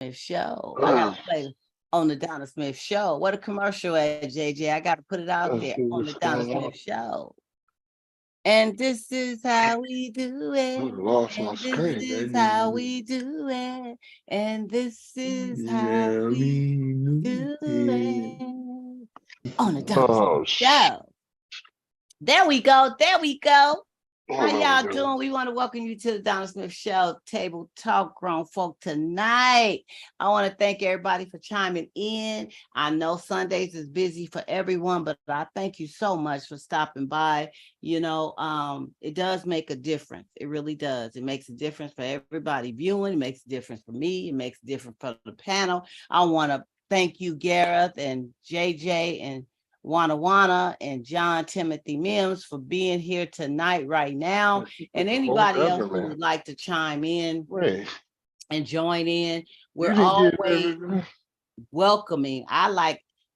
Smith Show. I gotta play on the Donna Smith Show. What a commercial at JJ. I gotta put it out there on the Donna Smith Show. And this is how we do it. And this is how we do it. And this is how we do it. On the Donna Smith Show. There we go. There we go. How y'all doing? We want to welcome you to the Donna Smith Show, Table Talk Grown Folk tonight. I want to thank everybody for chiming in. I know Sundays is busy for everyone, but I thank you so much for stopping by. You know, it does make a difference. It really does. It makes a difference for everybody viewing. It makes a difference for me. It makes a difference for the panel. I want to thank you, Gareth and JJ and Wana and John Timothy Mims for being here tonight, right now. And anybody else who would like to chime in and join in, we're always welcoming.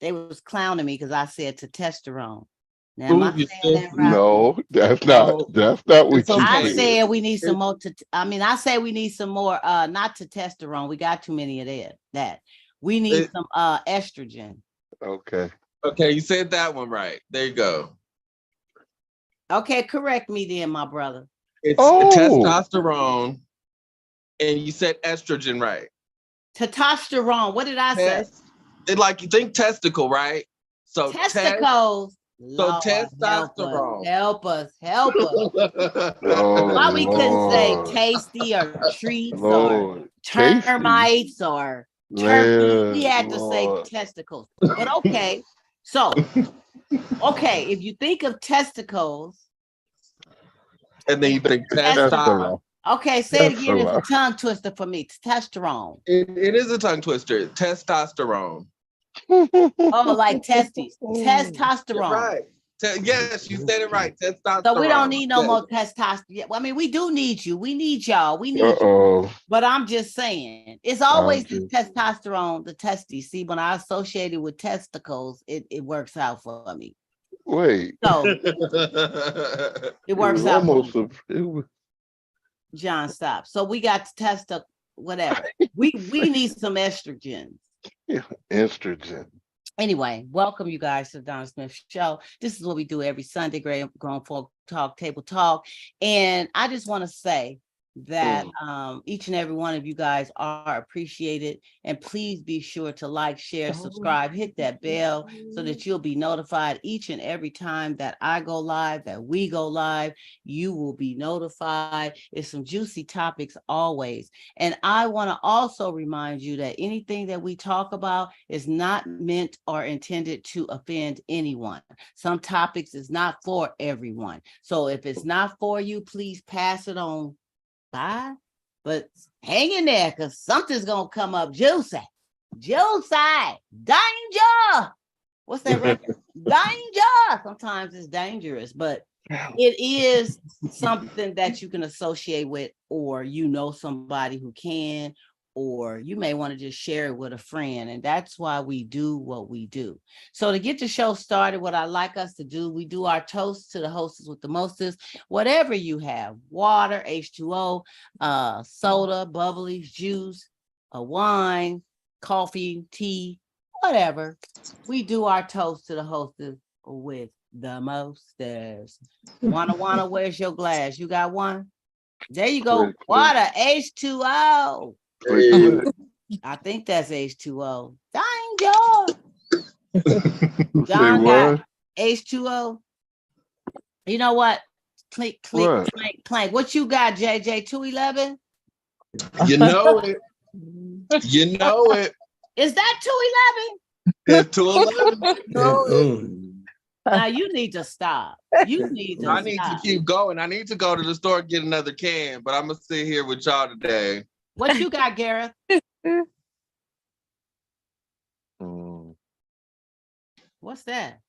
They was clowning me because I said testosterone. Now, am I saying that right? No, that's not what you said. I said we need some more. I say we need some more, not testosterone. We got too many of that. We need some estrogen. Okay, you said that one right. There you go. Okay, correct me then, my brother. It's testosterone, and you said estrogen right. Testosterone. What did I say? Like you think testicle, right? So testicles. So testosterone. Help us. Why we couldn't say tasty or treats or termites or turkeys? We had to say testicles. But okay. So, if you think of testicles, and then you think testosterone. Okay, say it again. It's a tongue twister for me. Testosterone. It is a tongue twister. Testosterone. Oh, like testes. Testosterone. Right. Yes, you said it right. Testosterone. So we don't need no more testosterone. Well, I mean, we do need you. We need y'all. We need you. But I'm just saying, it's always the testosterone, the testes. See, when I associate it with testicles, it works out for me. Wait. So it works out for me. John, stop. So we got to test up whatever. we need some estrogens. Yeah, estrogen. Anyway, welcome you guys to the Donna Smith Show. This is what we do every Sunday, Grown Folk Talk, Table Talk. And I just want to say that each and every one of you guys are appreciated. And please be sure to like, share, subscribe, hit that bell so that you'll be notified each and every time that I go live, that we go live. You will be notified. It's some juicy topics always. And I want to also remind you that anything that we talk about is not meant or intended to offend anyone. Some topics is not for everyone. So if it's not for you, please pass it on. Bye, but hang in there because something's gonna come up juicy, danger. What's that record? Danger. Sometimes it's dangerous, but it is something that you can associate with, or you know somebody who can, or you may want to just share it with a friend. And that's why we do what we do. So to get the show started, what I like us to do, we do our toast to the hostess with the mostest. Whatever you have, water, H2O, soda, bubbly, juice, a wine, coffee, tea, whatever. We do our toast to the hostess with the mostest. Wanna, where's your glass? You got one? There you go. Water, H2O. I think that's H2O. Danger. John got H2O. You know what? Clink, clank. What you got, JJ? 211? You know it. You know it. Is that 211? It's 211. Now you need to stop. I need to keep going. I need to go to the store and get another can, but I'm gonna sit here with y'all today. What you got, Gareth? What's that?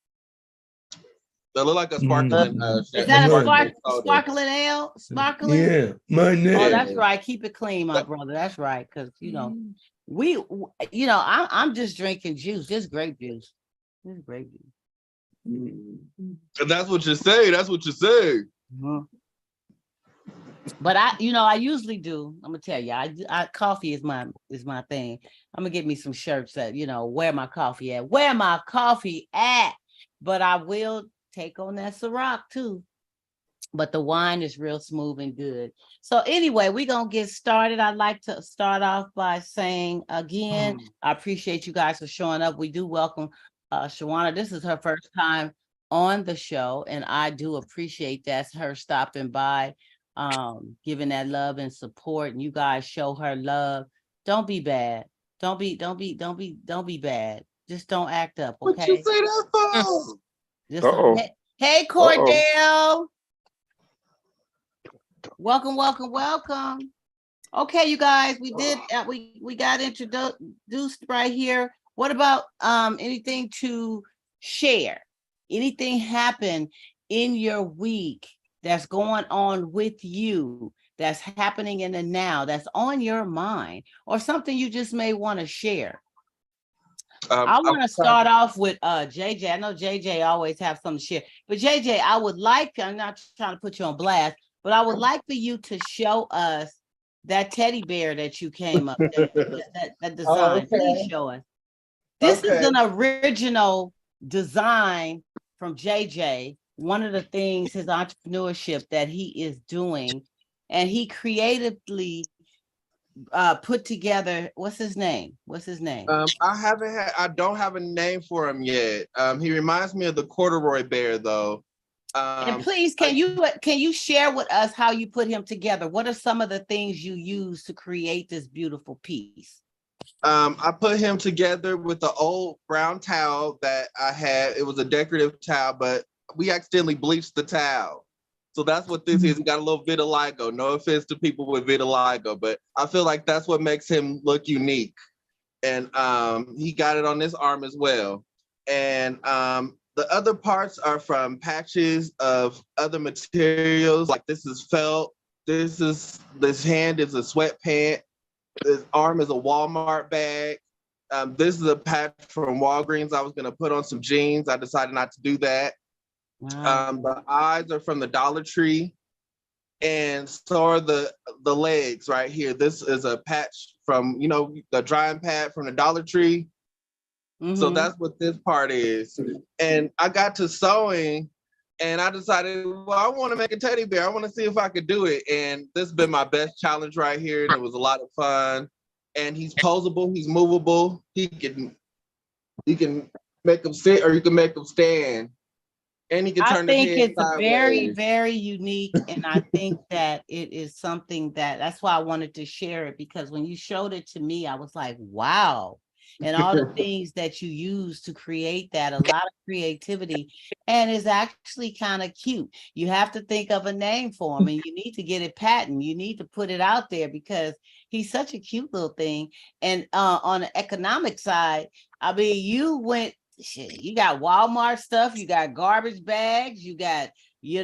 That look like a sparkling. Is that a sparkling ale? Sparkling? Yeah, my name. Oh, that's right. Keep it clean, my brother. That's right, because I'm just drinking juice. This grape juice. This grape juice. And that's what you say. That's what you say. But I usually do. I'm gonna tell you, I coffee is my thing. I'm gonna get me some shirts that, where my coffee at. Where my coffee at? But I will take on that Ciroc too. But the wine is real smooth and good. So anyway, we're gonna get started. I'd like to start off by saying again, I appreciate you guys for showing up. We do welcome Shawana. This is her first time on the show, and I do appreciate that, her stopping by, giving that love and support. And you guys show her love. Don't be bad. Don't be bad. Just don't act up, okay? What you say that for? Hey, Cordell. Welcome. Okay, you guys, we got introduced right here. What about anything to share? Anything happen in your week that's going on with you, that's happening in the now, that's on your mind, or something you just may want to share? I want to start off with JJ. I know JJ always have something to share, but JJ, I'm not trying to put you on blast, but I would like for you to show us that teddy bear that you came up with, that design. Oh, okay. Please show us. This is an original design from JJ. One of the things, his entrepreneurship that he is doing, and he creatively put together. What's his name? I don't have a name for him yet. He reminds me of the corduroy bear though. And please, can you share with us how you put him together? What are some of the things you use to create this beautiful piece? I put him together with the old brown towel that I had. It was a decorative towel, but we accidentally bleached the towel. So that's what this is. He got a little vitiligo. No offense to people with vitiligo, but I feel like that's what makes him look unique. And he got it on this arm as well. And the other parts are from patches of other materials. Like this is felt. This hand is a sweatpant. This arm is a Walmart bag. This is a patch from Walgreens. I was gonna put on some jeans. I decided not to do that. Wow. The eyes are from the Dollar Tree. And so are the legs right here. This is a patch from, the drying pad from the Dollar Tree. Mm-hmm. So that's what this part is. And I got to sewing and I decided, well, I want to make a teddy bear. I want to see if I could do it. And this has been my best challenge right here. And it was a lot of fun. And he's posable, he's movable. You can make him sit or you can make him stand. And he can turn his head sideways. I think it's very, very unique. And I think that it is something that's why I wanted to share it, because when you showed it to me, I was like, wow. And all the things that you use to create that, a lot of creativity, and it's actually kind of cute. You have to think of a name for him, and you need to get it patented. You need to put it out there because he's such a cute little thing. And on the economic side, I mean, you got Walmart stuff, you got garbage bags, you got,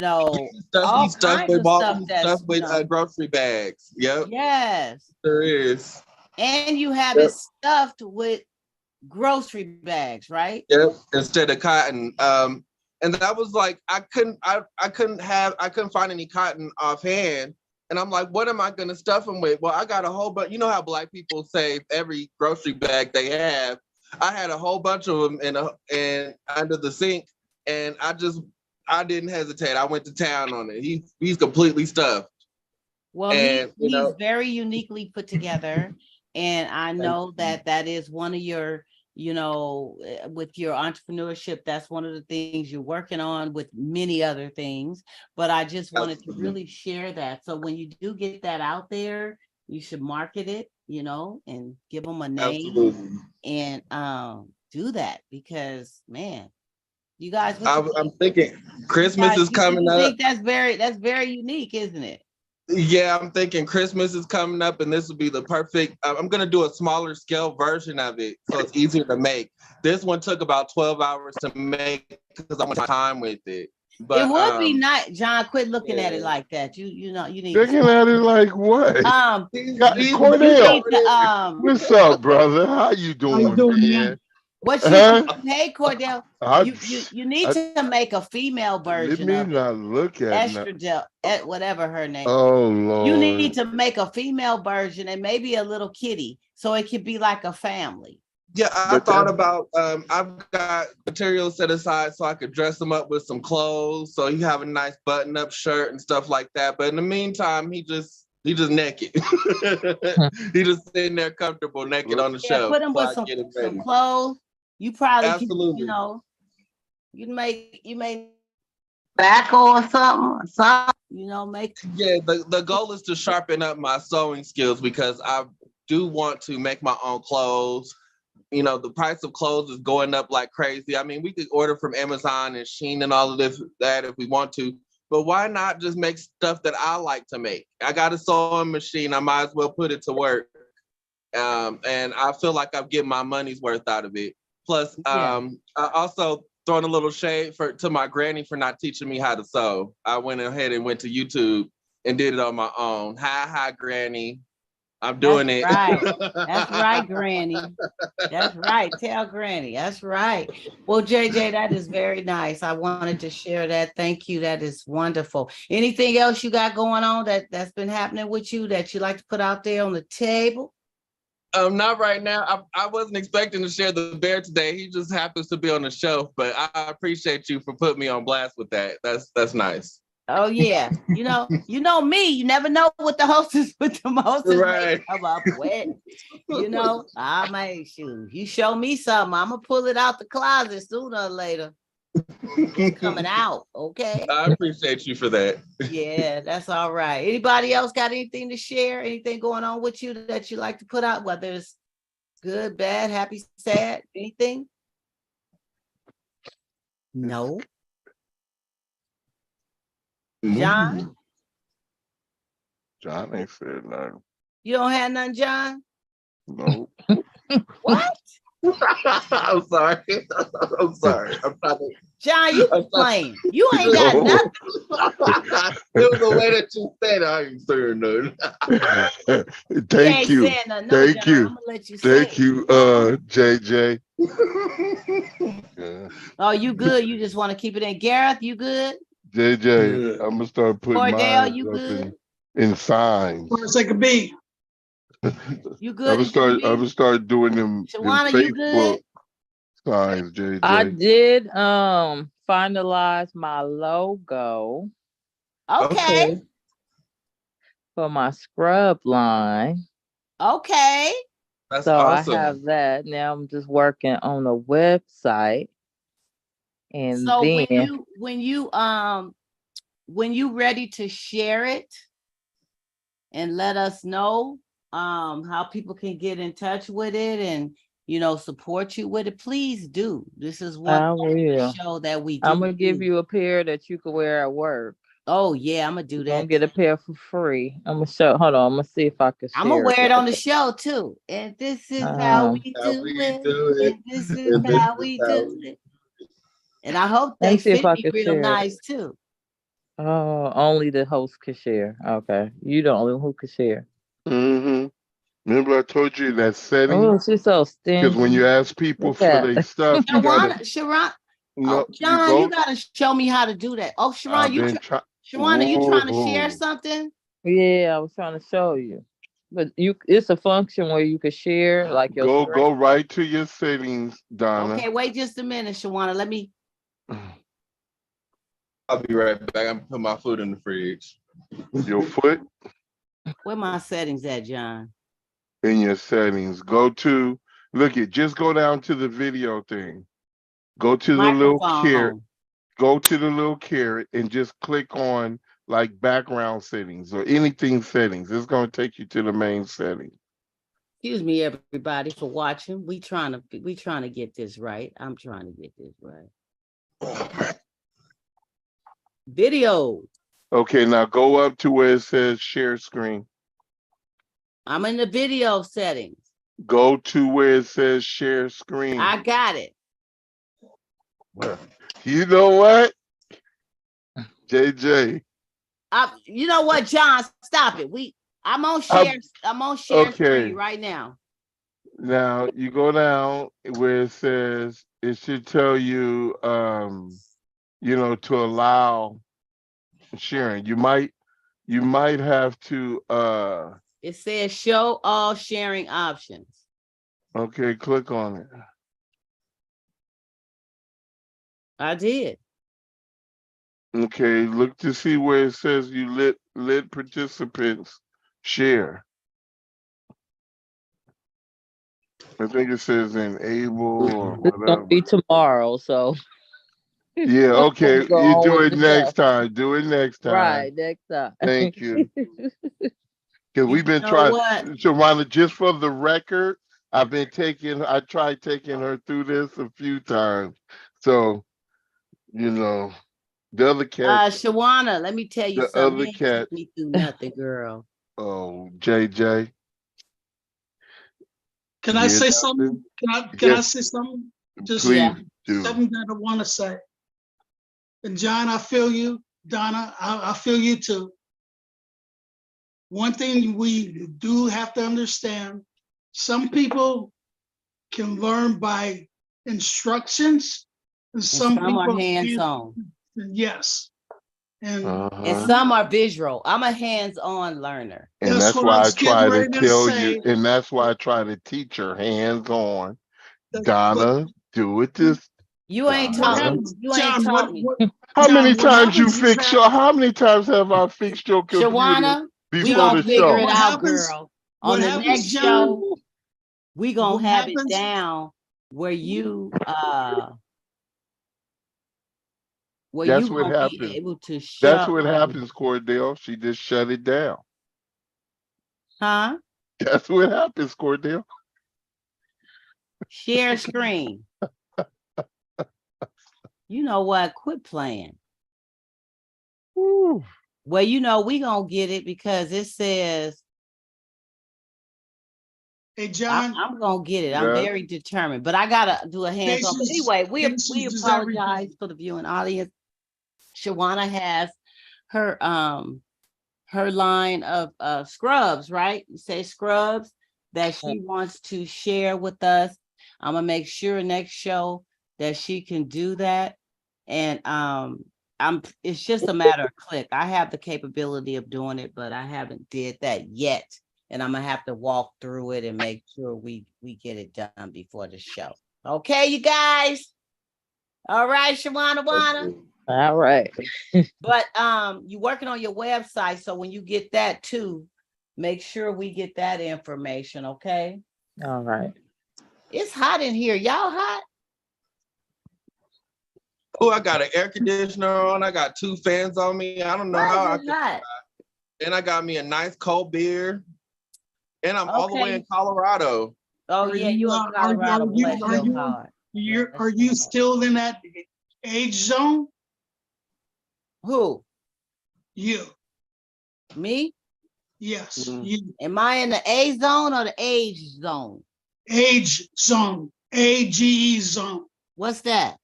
all kinds of stuff that's with grocery bags. Yep. Yes. There is. And you have it stuffed with grocery bags, right? Yep, instead of cotton. And that was like, I couldn't find any cotton offhand. And I'm like, what am I gonna stuff them with? Well, I got a whole bunch. You know how Black people save every grocery bag they have. I had a whole bunch of them and under the sink, and I didn't hesitate. I went to town on it. He's completely stuffed. Well, he's very uniquely put together. And I know that is one of your, with your entrepreneurship, that's one of the things you're working on with many other things. But I just wanted to really share that. So when you do get that out there, you should market it, and give them a name. Absolutely. And do that because, man, you guys. I'm thinking Christmas is coming up. I think that's very unique, isn't it? Yeah, I'm thinking Christmas is coming up and this will be the perfect, I'm going to do a smaller scale version of it so it's easier to make. This one took about 12 hours to make because I want time with it. But it would be nice. John, quit looking at it like that. You need looking at it like what? Cornell. What's up, brother? How you doing, man? What hey Cordell, you need to make a female version let of me not look at Estrogel, whatever her name. Oh Lord. You need to make a female version and maybe a little kitty, so it could be like a family. Yeah, I thought about I've got material set aside so I could dress him up with some clothes, so he have a nice button-up shirt and stuff like that. But in the meantime, he just naked. He just sitting there comfortable, naked on the shelf. Put him with some clothes. You probably absolutely can, you may tobacco or something, make. Yeah, the goal is to sharpen up my sewing skills because I do want to make my own clothes. The price of clothes is going up like crazy. I mean, we could order from Amazon and Shein and all of that if we want to, but why not just make stuff that I like to make? I got a sewing machine. I might as well put it to work. And I feel like I'm getting my money's worth out of it. Plus, I also throwing a little shade to my granny for not teaching me how to sew. I went ahead and went to YouTube and did it on my own. Hi, Granny. I'm doing it. Right. That's right, Granny. That's right. Tell Granny. That's right. Well, JJ, that is very nice. I wanted to share that. Thank you. That is wonderful. Anything else you got going on that's been happening with you that you like to put out there on the table? Not right now. I wasn't expecting to share the bear today. He just happens to be on the shelf, but I appreciate you for putting me on blast with that. That's nice. Oh yeah, you know me. You never know what the hostess right. come up with. I may shoot. You show me something, I'm gonna pull it out the closet sooner or later. It's coming out, okay? I appreciate you for that. Yeah, that's all right. Anybody else got anything to share? Anything going on with you that you like to put out, whether it's good, bad, happy, sad, anything? No. John ain't said nothing. You don't have none, John? No. What? I'm sorry. I'm sorry. I'm trying to. John, you playing. You ain't got nothing. It was the way that you said I ain't saying nothing. Thank you. Thank you. Thank you, JJ. Yeah. Oh, you good? You just want to keep it in. Gareth, you good? JJ, I'm gonna start putting Cordell, you good? In signs. For a second beat. You good? I'm gonna start doing them Shawana, you good? Signs, JJ. I did finalize my logo. Okay. For my scrub line. Okay. That's awesome. I have that. Now I'm just working on the website. And so then when you ready to share it and let us know how people can get in touch with it and support you with it, please do. This is one show that we do. I'm gonna give you a pair that you can wear at work. Oh yeah, I'm gonna do that. I'm gonna get a pair for free. I'm gonna show. Hold on, I'm gonna see if I can. I'm gonna wear it on the show too. And this is how we do it. And this is how we do it. And I hope they fit me real nice too. Oh, only the host can share. Okay, you the only one who can share. Mm-hmm. Remember I told you that setting? Oh, she's so stingy. Because when you ask people for their stuff, you gotta... Sharon, John, you gotta show me how to do that. Oh, Sharon, Sharon, are you trying to share something? Yeah, I was trying to show you. But it's a function where you can share like your go right to your settings, Donna. Okay, wait just a minute, Shawana. Let me. I'll be right back. I'm putting my food in the fridge. Your foot? Where my settings at, John? In your settings. Just go down to the video thing. Go to the little carrot. Go to the little carrot and just click on like background settings or anything settings. It's going to take you to the main setting. Excuse me, everybody, for watching. We trying to get this right. I'm trying to get this right. Video. Okay, now go up to where it says share screen. I'm in the video settings. Go to where it says share screen. I got it. You know what? JJ. You know what, John? Stop it. I'm on share. I'm on share screen right now. Now you go down where it says it should tell you, to allow sharing. You might have to. It says show all sharing options. Okay, click on it. I did. Okay, look to see where it says you let participants share. I think it says enable or It's gonna whatever. be tomorrow, so Yeah, I'm okay. gonna go You on do with it the show. next time. Do it next time. Right, next time. Thank you. Because we've been know trying, what? Sharonda, just for the record, I tried taking her through this a few times. So, the other cat, Shawana, let me tell you the something. other You ain't cat, took me through nothing, girl. oh, JJ. Can I say something? Can I say something? Just Please do. something that I want to say. And John, I feel you. Donna, I feel you too. One thing we do have to understand, some people can learn by instructions, and some Some are people hands-on. yes. And And some are visual. I'm a hands-on learner. And that's that's what why I I was getting try to ready to tell say. you, and that's why I try to teach her hands-on. But Donna, do it this. You ain't what taught me. happens, You ain't John? taught me. How John, many what times you happens is fix that- your? How many times have I fixed your computer Shawana, we before gonna the figure show? it What out, happens- girl. what On the happens, next John? show, we gonna What have it happens- down where you That's what gonna happens. be able to show. That's what happens, Cordell. She just shut it down. Huh? That's what happens, Cordell. Share screen. You know what? Quit playing. Woo. Well, we gonna get it because it says Hey, John. I'm gonna get it. Yeah. I'm very determined, but I gotta do a hands-on. But anyway, we Patience is apologize everything. for the viewing audience. Shawana has her line of scrubs, right? You say scrubs that she wants to share with us. I'm gonna make sure next show that she can do that. And it's just a matter of click. I have the capability of doing it, but I haven't did that yet. And I'm gonna have to walk through it and make sure we get it done before the show. Okay, you guys. All right, Shawana. All right. But you working on your website, so when you get that too, make sure we get that information, okay? All right. It's hot in here. Y'all hot? Oh, I got an air conditioner on. I got 2 fans on me. I don't know how I could. Hot. And I got me a nice cold beer. And I'm all the way in Colorado. Oh, yeah, you in Colorado. Bless your heart. Are you still in that age zone? Who? You. Me? Yes. You. Am I in the A zone or the age zone? Age zone. AGE zone. What's that?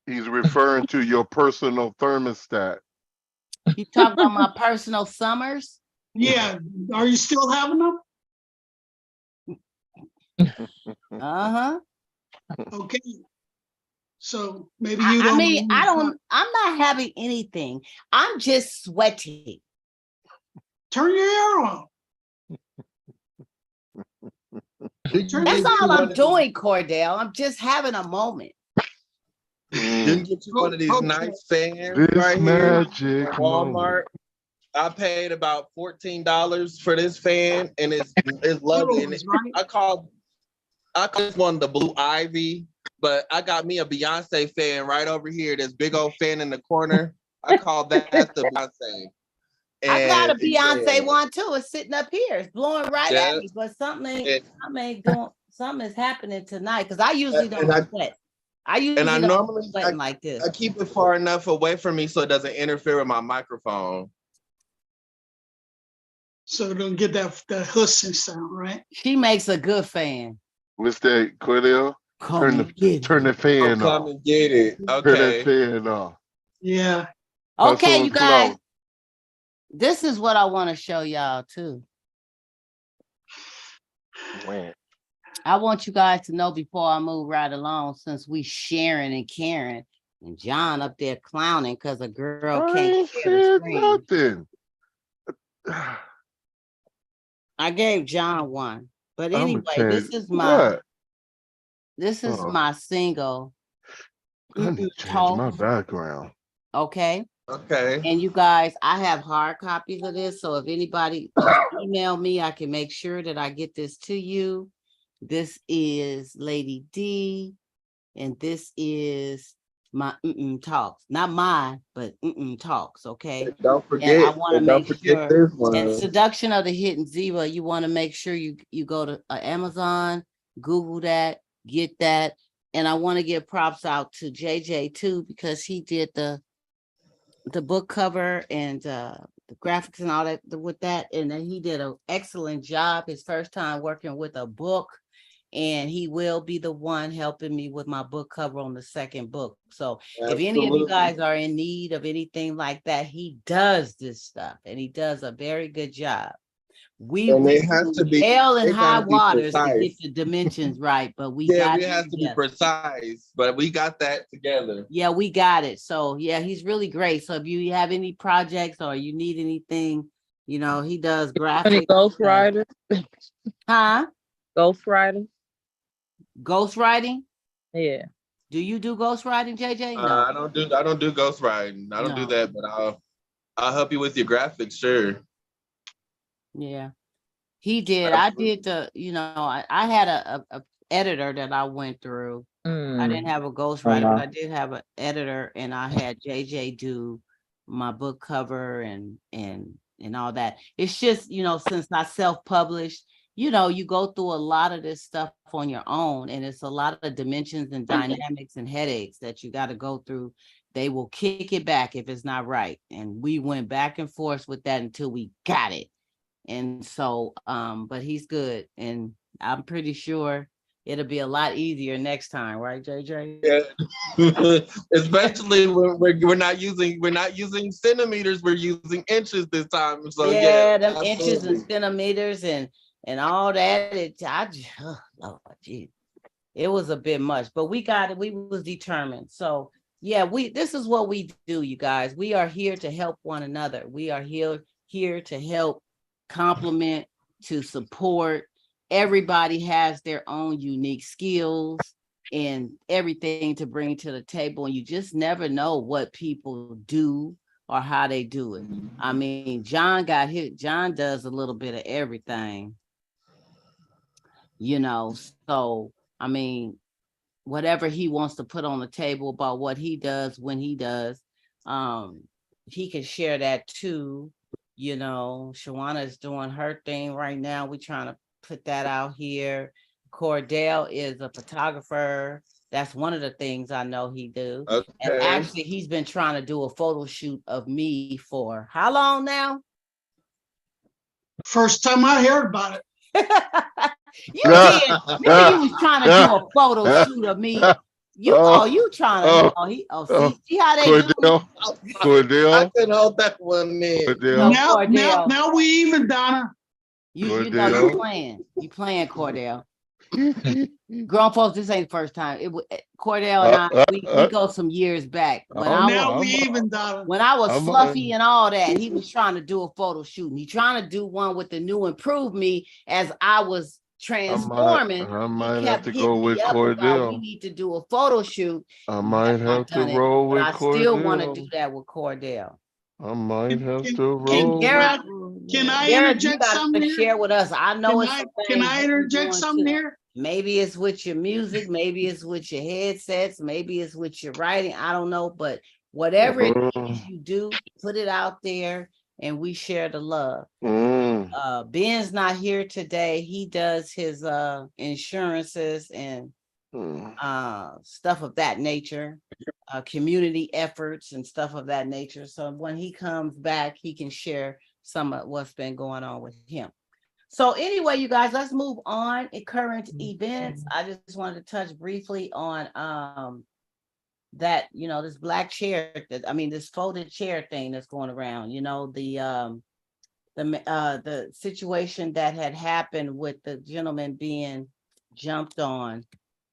He's referring to your personal thermostat. You talking about my personal summers? Yeah. Are you still having them? Uh-huh. Okay. So maybe you don't. I mean, I'm not having anything. I'm just sweaty. Turn your air on. That's all I'm doing, Cordell. I'm just having a moment. Didn't get you one of these nice fans This right magic here at Walmart. I paid about $14 for this fan, and it's lovely. And I called this one the Blue Ivy, but I got me a Beyonce fan right over here. This big old fan in the corner. I call that the Beyonce. And I got a Beyonce one too. It's sitting up here. It's blowing right at me, but something is happening tonight because I usually don't sweat. I usually don't sweat like this. I keep it far enough away from me so it doesn't interfere with my microphone. So don't get that hissing sound, right? She makes a good fan. What's that, Cordell? Turn the fan off. Come and get it. Okay. Turn that fan off. Yeah. Okay, you guys. This is what I want to show y'all too. I want you guys to know before I move right along, since we sharing and caring, and John up there clowning because a girl I can't ain't share the said screen. nothing. I gave John one, but I'ma anyway, change this is what? Oh, my single I need to change talk. my background. Okay. Okay. And you guys, I have hard copies of this. So if anybody just email me, I can make sure that I get this to you. This is Lady D, and this is my talks. Not mine, but talks. Okay. And don't And I forget, want to make sure. this And one. Seduction of the Hidden Zebra, you want to make sure you go to Amazon, Google that, get that. And I want to give props out to JJ too, because he did the book cover and the graphics and all that with that. And then he did an excellent job. His first time working with a book. And he will be the one helping me with my book cover on the second book. So if any of you guys are in need of anything like that, he does this stuff and he does a very good job. We And it went has to through be, hell and it high gotta be waters to precise. get the dimensions right, but we Yeah, got it it has to be together. precise, but we got that together. Yeah, we got it. So yeah, he's really great. So if you have any projects or you need anything, you know, he does Any graphics. ghostwriters? Huh? Ghostwriters? Ghostwriting? Yeah. Do you do ghostwriting, JJ? No. I don't do ghostwriting. I don't do No. that, but I'll help you with your graphics, sure. Yeah. He did. I did the, you know, I had a editor that I went through. I didn't have a ghostwriter, but I did have an editor, and I had JJ do my book cover and all that. It's just, you know, since I self-published, you know, you go through a lot of this stuff on your own, and it's a lot of dimensions and dynamics and headaches that you got to go through. They will kick it back if it's not right. And we went back and forth with that until we got it. And so, but he's good, and I'm pretty sure it'll be a lot easier next time, right, JJ? Yeah. Especially when we're not using centimeters, we're using inches this time. So yeah, them absolutely. inches and centimeters and all that. Lord, geez, it was a bit much, but we got it. We was determined. So yeah, this is what we do, you guys. We are here to help one another. We are here to help, compliment, to support. Everybody has their own unique skills and everything to bring to the table, and you just never know what people do or how they do it. I mean, John does a little bit of everything, you know. So I mean, whatever he wants to put on the table about what he does when he does, he can share that too. You know, Shawana is doing her thing right now. We're trying to put that out here. Cordell is a photographer. That's one of the things I know he do. Okay. And actually, he's been trying to do a photo shoot of me for how long now? First time I heard about it. You did. Remember you was trying to do a photo shoot of me. You trying to see how they Cordell, do. Cordell. I couldn't hold that one in. Cordell. Now we even, Donna. You know you playing. You playing, Cordell. Grown folks, this ain't the first time. Cordell and I, we go some years back. When I was fluffy and all that, he was trying to do a photo shoot. And he trying to do one with the new Improve Me as I was transforming. I might have to go with Cordell. We need to do a photo shoot. I might have to roll with Cordell. I still want to do that with Cordell. I might have to roll. Can I interject something here? Share with us. I know Can I interject something here? Maybe it's with your music, maybe it's with your headsets, maybe it's with your writing. I don't know, but whatever it is you do, put it out there and we share the love. Ben's not here today. He does his insurances and stuff of that nature, community efforts and stuff of that nature. So when he comes back, he can share some of what's been going on with him. So anyway, you guys, let's move on in current events. I just wanted to touch briefly on that, you know, this black chair, this folded chair thing that's going around, you know, the situation that had happened with the gentleman being jumped on.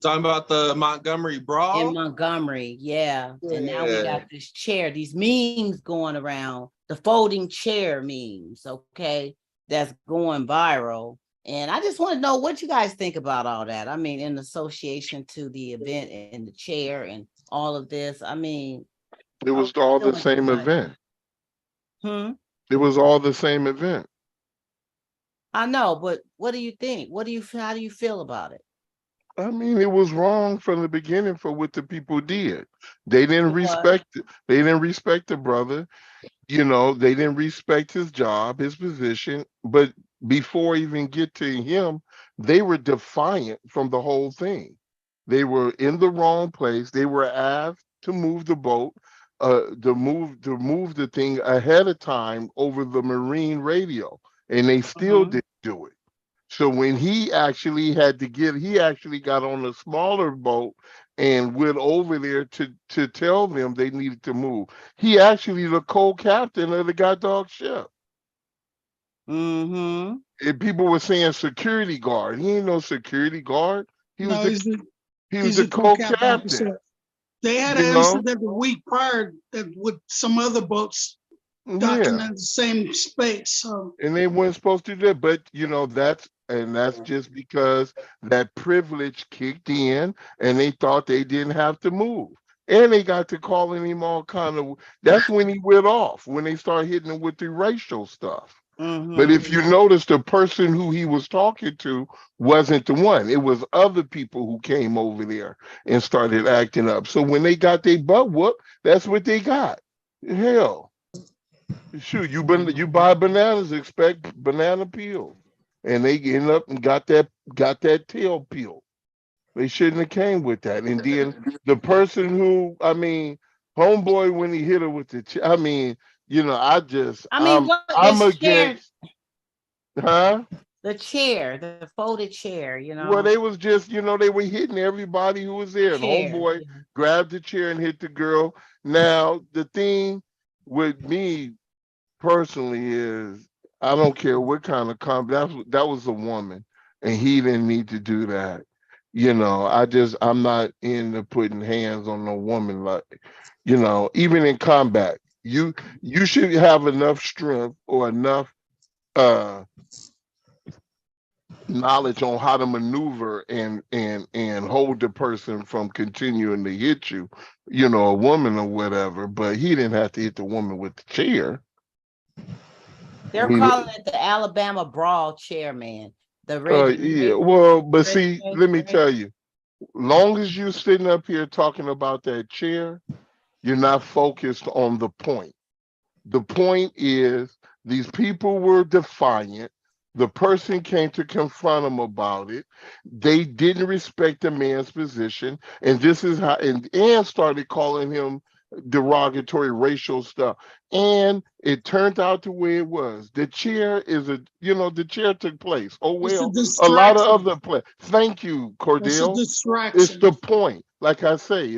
Talking about the Montgomery brawl? In Montgomery, yeah. And now we got this chair, these memes going around, the folding chair memes, okay, that's going viral. And I just want to know what you guys think about all that. I mean, in association to the event and the chair and all of this. I mean, it was all the same event. It was all the same event. I know, but what do you think? How do you feel about it? I mean, it was wrong from the beginning for what the people did. They didn't respect it. They didn't respect the brother. You know, they didn't respect his job, his position. But before even get to him, they were defiant from the whole thing. They were in the wrong place. They were asked to move the boat, to move the thing ahead of time over the marine radio, and they still didn't do it. So when he actually got on a smaller boat and went over there to tell them they needed to move. He actually the co-captain of the goddamn ship. And people were saying security guard. He ain't no security guard. He was the co-captain. They had an incident the week prior that with some other boats docking in the same space. So. And they weren't supposed to do that, but you know, that's just because that privilege kicked in and they thought they didn't have to move. And they got to calling him all kind of, that's when he went off, when they started hitting him with the racial stuff. But if you notice, the person who he was talking to wasn't the one. It was other people who came over there and started acting up. So when they got their butt whooped, that's what they got. Hell, shoot, you buy bananas, expect banana peel, and they end up and got that tail peeled. They shouldn't have came with that. And then the person who, I mean, homeboy, when he hit her with you know, I'm against, huh? The chair, the folded chair, you know. Well, they was just, you know, they were hitting everybody who was there. And homeboy grabbed the chair and hit the girl. Now, the thing with me personally is, I don't care what kind of that was a woman, and he didn't need to do that. You know, I'm not into putting hands on a woman, like, you know, even in combat. You should have enough strength or enough knowledge on how to maneuver and hold the person from continuing to hit you, you know, a woman or whatever. But he didn't have to hit the woman with the chair. They're calling it the Alabama brawl chairman. Well, but see, let me tell you, long as you're sitting up here talking about that chair, you're not focused on the point. The point is, these people were defiant. The person came to confront them about it. They didn't respect the man's position. And this is how, and started calling him derogatory racial stuff. And it turned out the way it was. The chair the chair took place. Oh, well, a lot of other play. Thank you, Cordell. It's the point. Like I say,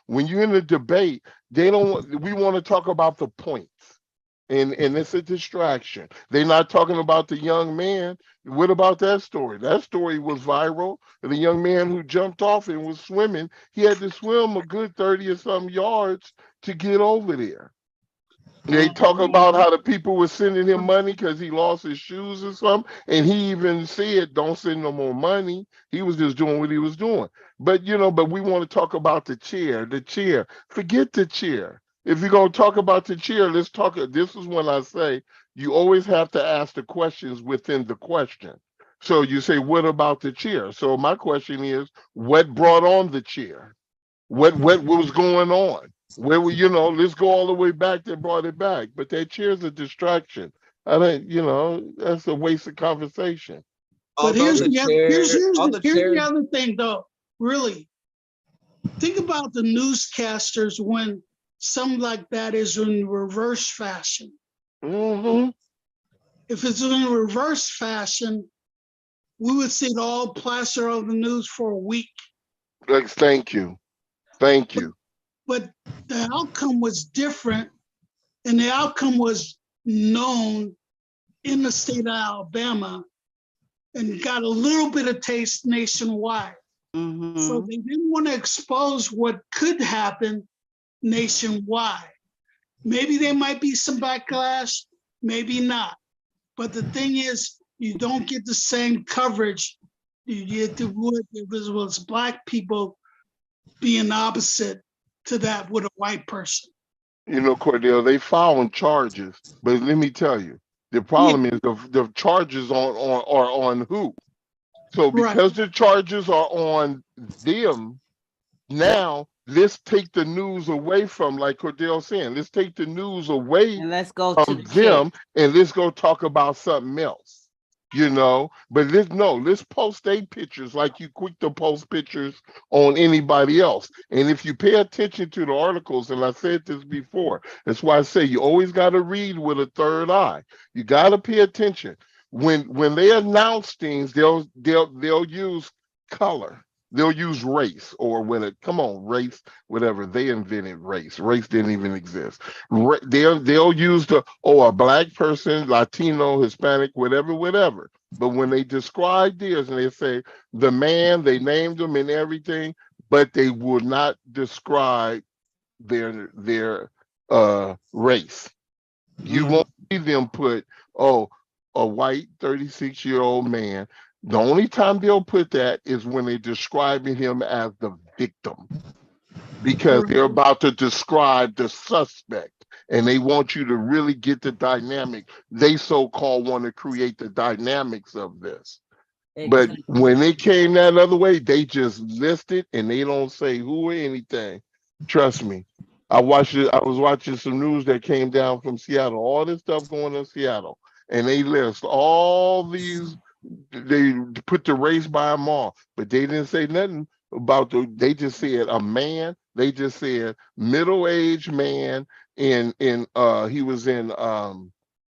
when you're in a debate, we want to talk about the points. And it's a distraction. They're not talking about the young man. What about that story? That story was viral. The young man who jumped off and was swimming, he had to swim a good 30 or some yards to get over there. They talk about how the people were sending him money because he lost his shoes or something. And he even said, don't send no more money. He was just doing what he was doing. But, but we want to talk about the chair. Forget the chair. If you're going to talk about the chair, let's talk. This is when I say you always have to ask the questions within the question. So you say, what about the chair? So my question is, what brought on the chair? What was going on? Where were, let's go all the way back that brought it back. But that chair's a distraction. I don't, that's a waste of conversation. But here's the other thing, though, really. Think about the newscasters when something like that is in reverse fashion. Mm-hmm. If it's in reverse fashion, we would see it all plastered on the news for a week. Thank you. But the outcome was different, and the outcome was known in the state of Alabama, and got a little bit of taste nationwide. So they didn't want to expose what could happen nationwide. Maybe there might be some backlash, maybe not. But the thing is, you don't get the same coverage you get to would if it was Black people being opposite to that with a white person. You know, Cordell, they filing charges, but let me tell you, the problem is the charges are on who? So because the charges are on them, now let's take the news away from, like Cordell saying, let's take the news away and let's go from them and let's go talk about something else. You know, but let's post their pictures like you quick to post pictures on anybody else. And if you pay attention to the articles, and I said this before, that's why I say you always got to read with a third eye. You got to pay attention. When they announce things, they'll use color. They'll use race or race, whatever. They invented race. Race didn't even exist. They'll use a Black person, Latino, Hispanic, whatever. But when they describe theirs and they say the man, they named them and everything, but they will not describe their race. You won't see them put, a white 36-year-old man. The only time they'll put that is when they're describing him as the victim, because they're about to describe the suspect and they want you to really get the dynamic. They so-called want to create the dynamics of this. But when they came that other way, they just list it and they don't say who or anything. Trust me. I was watching some news that came down from Seattle, all this stuff going on in Seattle, and they list all these. They put the race by them all, but they didn't say nothing about they just said a man. They just said middle-aged man he was in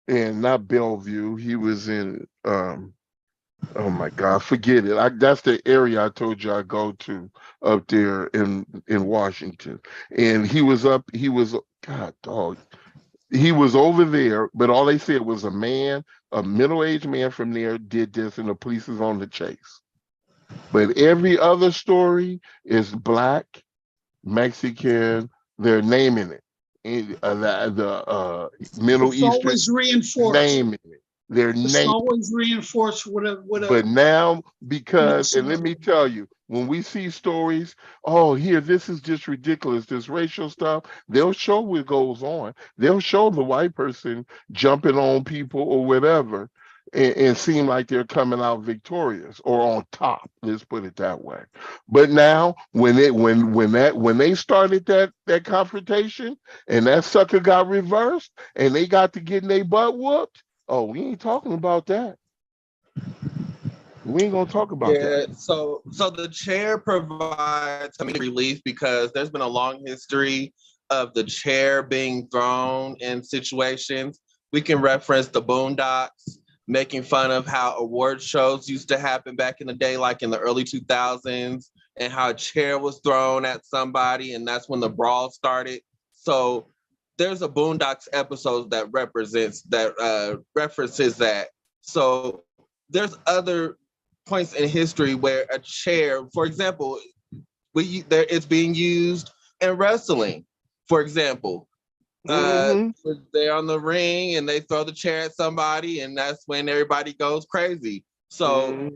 not Bellevue. He was in oh my God, forget it. That's the area I told you I go to up there in Washington. And he was God dog. He was over there, but all they said was a middle-aged man from there did this, and the police is on the chase. But every other story is Black, Mexican. They're naming it. The Middle Eastern, always reinforced. Naming it. It's always reinforced with a. But now, because, and let me tell you, when we see stories, this is just ridiculous, this racial stuff, they'll show what goes on. They'll show the white person jumping on people or whatever and seem like they're coming out victorious or on top. Let's put it that way. But now, when they started that confrontation and that sucker got reversed and they got to getting their butt whooped, we ain't talking about that. We ain't gonna talk about that. So the chair provides some relief because there's been a long history of the chair being thrown in situations. We can reference the Boondocks, making fun of how award shows used to happen back in the day, like in the early 2000s, and how a chair was thrown at somebody, and that's when the brawl started. So there's a Boondocks episode that references that. So there's other points in history where a chair, for example, it's being used in wrestling. For example, they're on the ring and they throw the chair at somebody, and that's when everybody goes crazy. So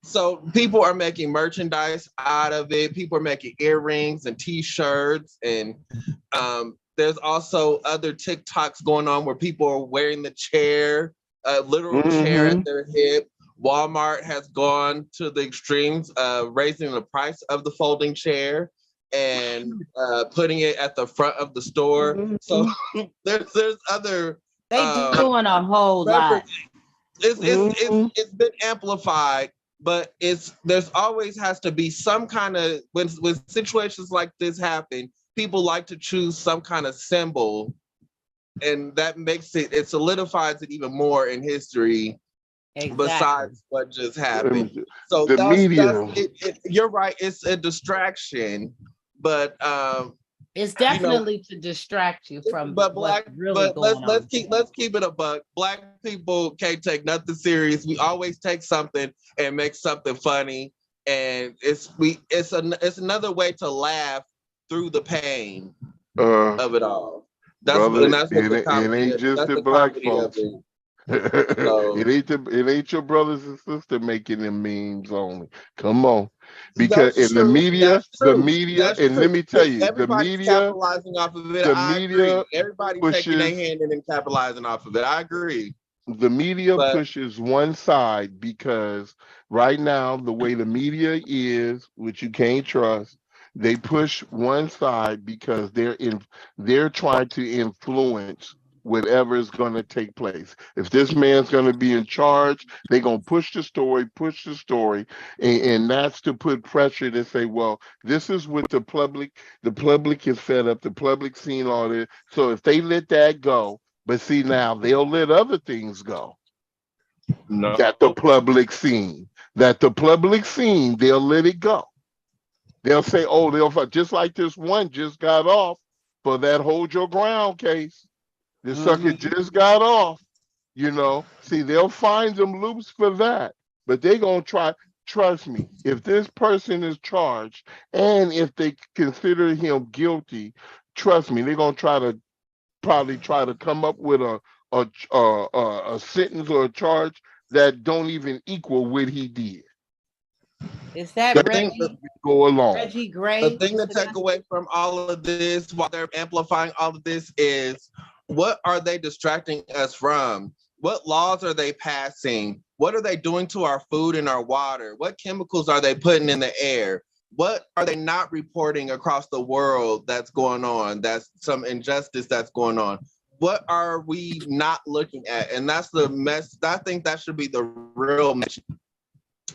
so people are making merchandise out of it. People are making earrings and T-shirts, and there's also other TikToks going on where people are wearing the chair, a literal chair at their hip. Walmart has gone to the extremes of raising the price of the folding chair and putting it at the front of the store. So there's other. They doing a whole lot. It's been amplified, but there's always has to be some kind of when situations like this happen, people like to choose some kind of symbol, and that makes it solidifies it even more in history. Exactly. Besides what just happened. So the media. You're right, it's a distraction, but It's definitely to distract you from but what's really going let's on. keep it a buck. Black people can't take nothing serious. We always take something and make something funny, and it's another way to laugh through the pain of it all. That's what the comedy it ain't is. just That's the the black comedy of folks. it. So, it ain't your brothers and sisters making them memes only. Come on, because that's in the true. media, That's true. That's and let true. me tell you, Everybody's capitalizing off of it. the I agree. media Everybody's taking their pushes hand in and capitalizing off of it. I agree. the media But pushes one side because right now the way the media is, which you can't trust, they push one side because they're trying to influence whatever is going to take place. If this man's going to be in charge, they're going to push the story, and that's to put pressure to say, well, this is what the public is fed up, the public seen all this. So if they let that go, but see, now they'll let other things go no. that the public seen. They'll let it go. They'll say, oh, just like this one just got off for that hold your ground case. This sucker just got off, See, they'll find them loops for that, but they gonna try. Trust me, if this person is charged and if they consider him guilty, trust me, they're gonna probably try to come up with a sentence or a charge that don't even equal what he did. Is that go along? Reggie Gray? The thing to take away from all of this, while they're amplifying all of this, is what are they distracting us from? What laws are they passing? What are they doing to our food and our water? What chemicals are they putting in the air? What are they not reporting across the world that's going on? That's some injustice that's going on. What are we not looking at? And that's the mess. I think that should be the real message.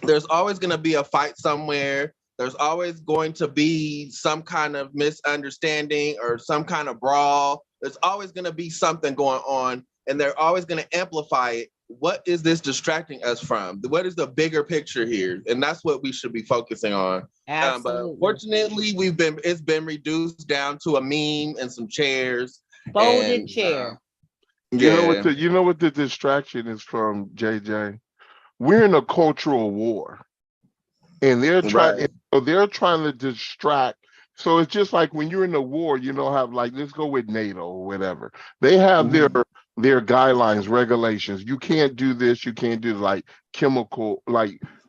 There's always going to be a fight somewhere. There's always going to be some kind of misunderstanding or some kind of brawl. There's always going to be something going on, and they're always going to amplify it. What is this distracting us from? What is the bigger picture here? And that's what we should be focusing on. But fortunately, it's been reduced down to a meme and some chairs. Folded chair. You know what the distraction is from, JJ? We're in a cultural war, and they're trying to distract. So it's just like when you're in a war, have let's go with NATO or whatever. They have their guidelines, regulations. You can't do this. You can't do chemical,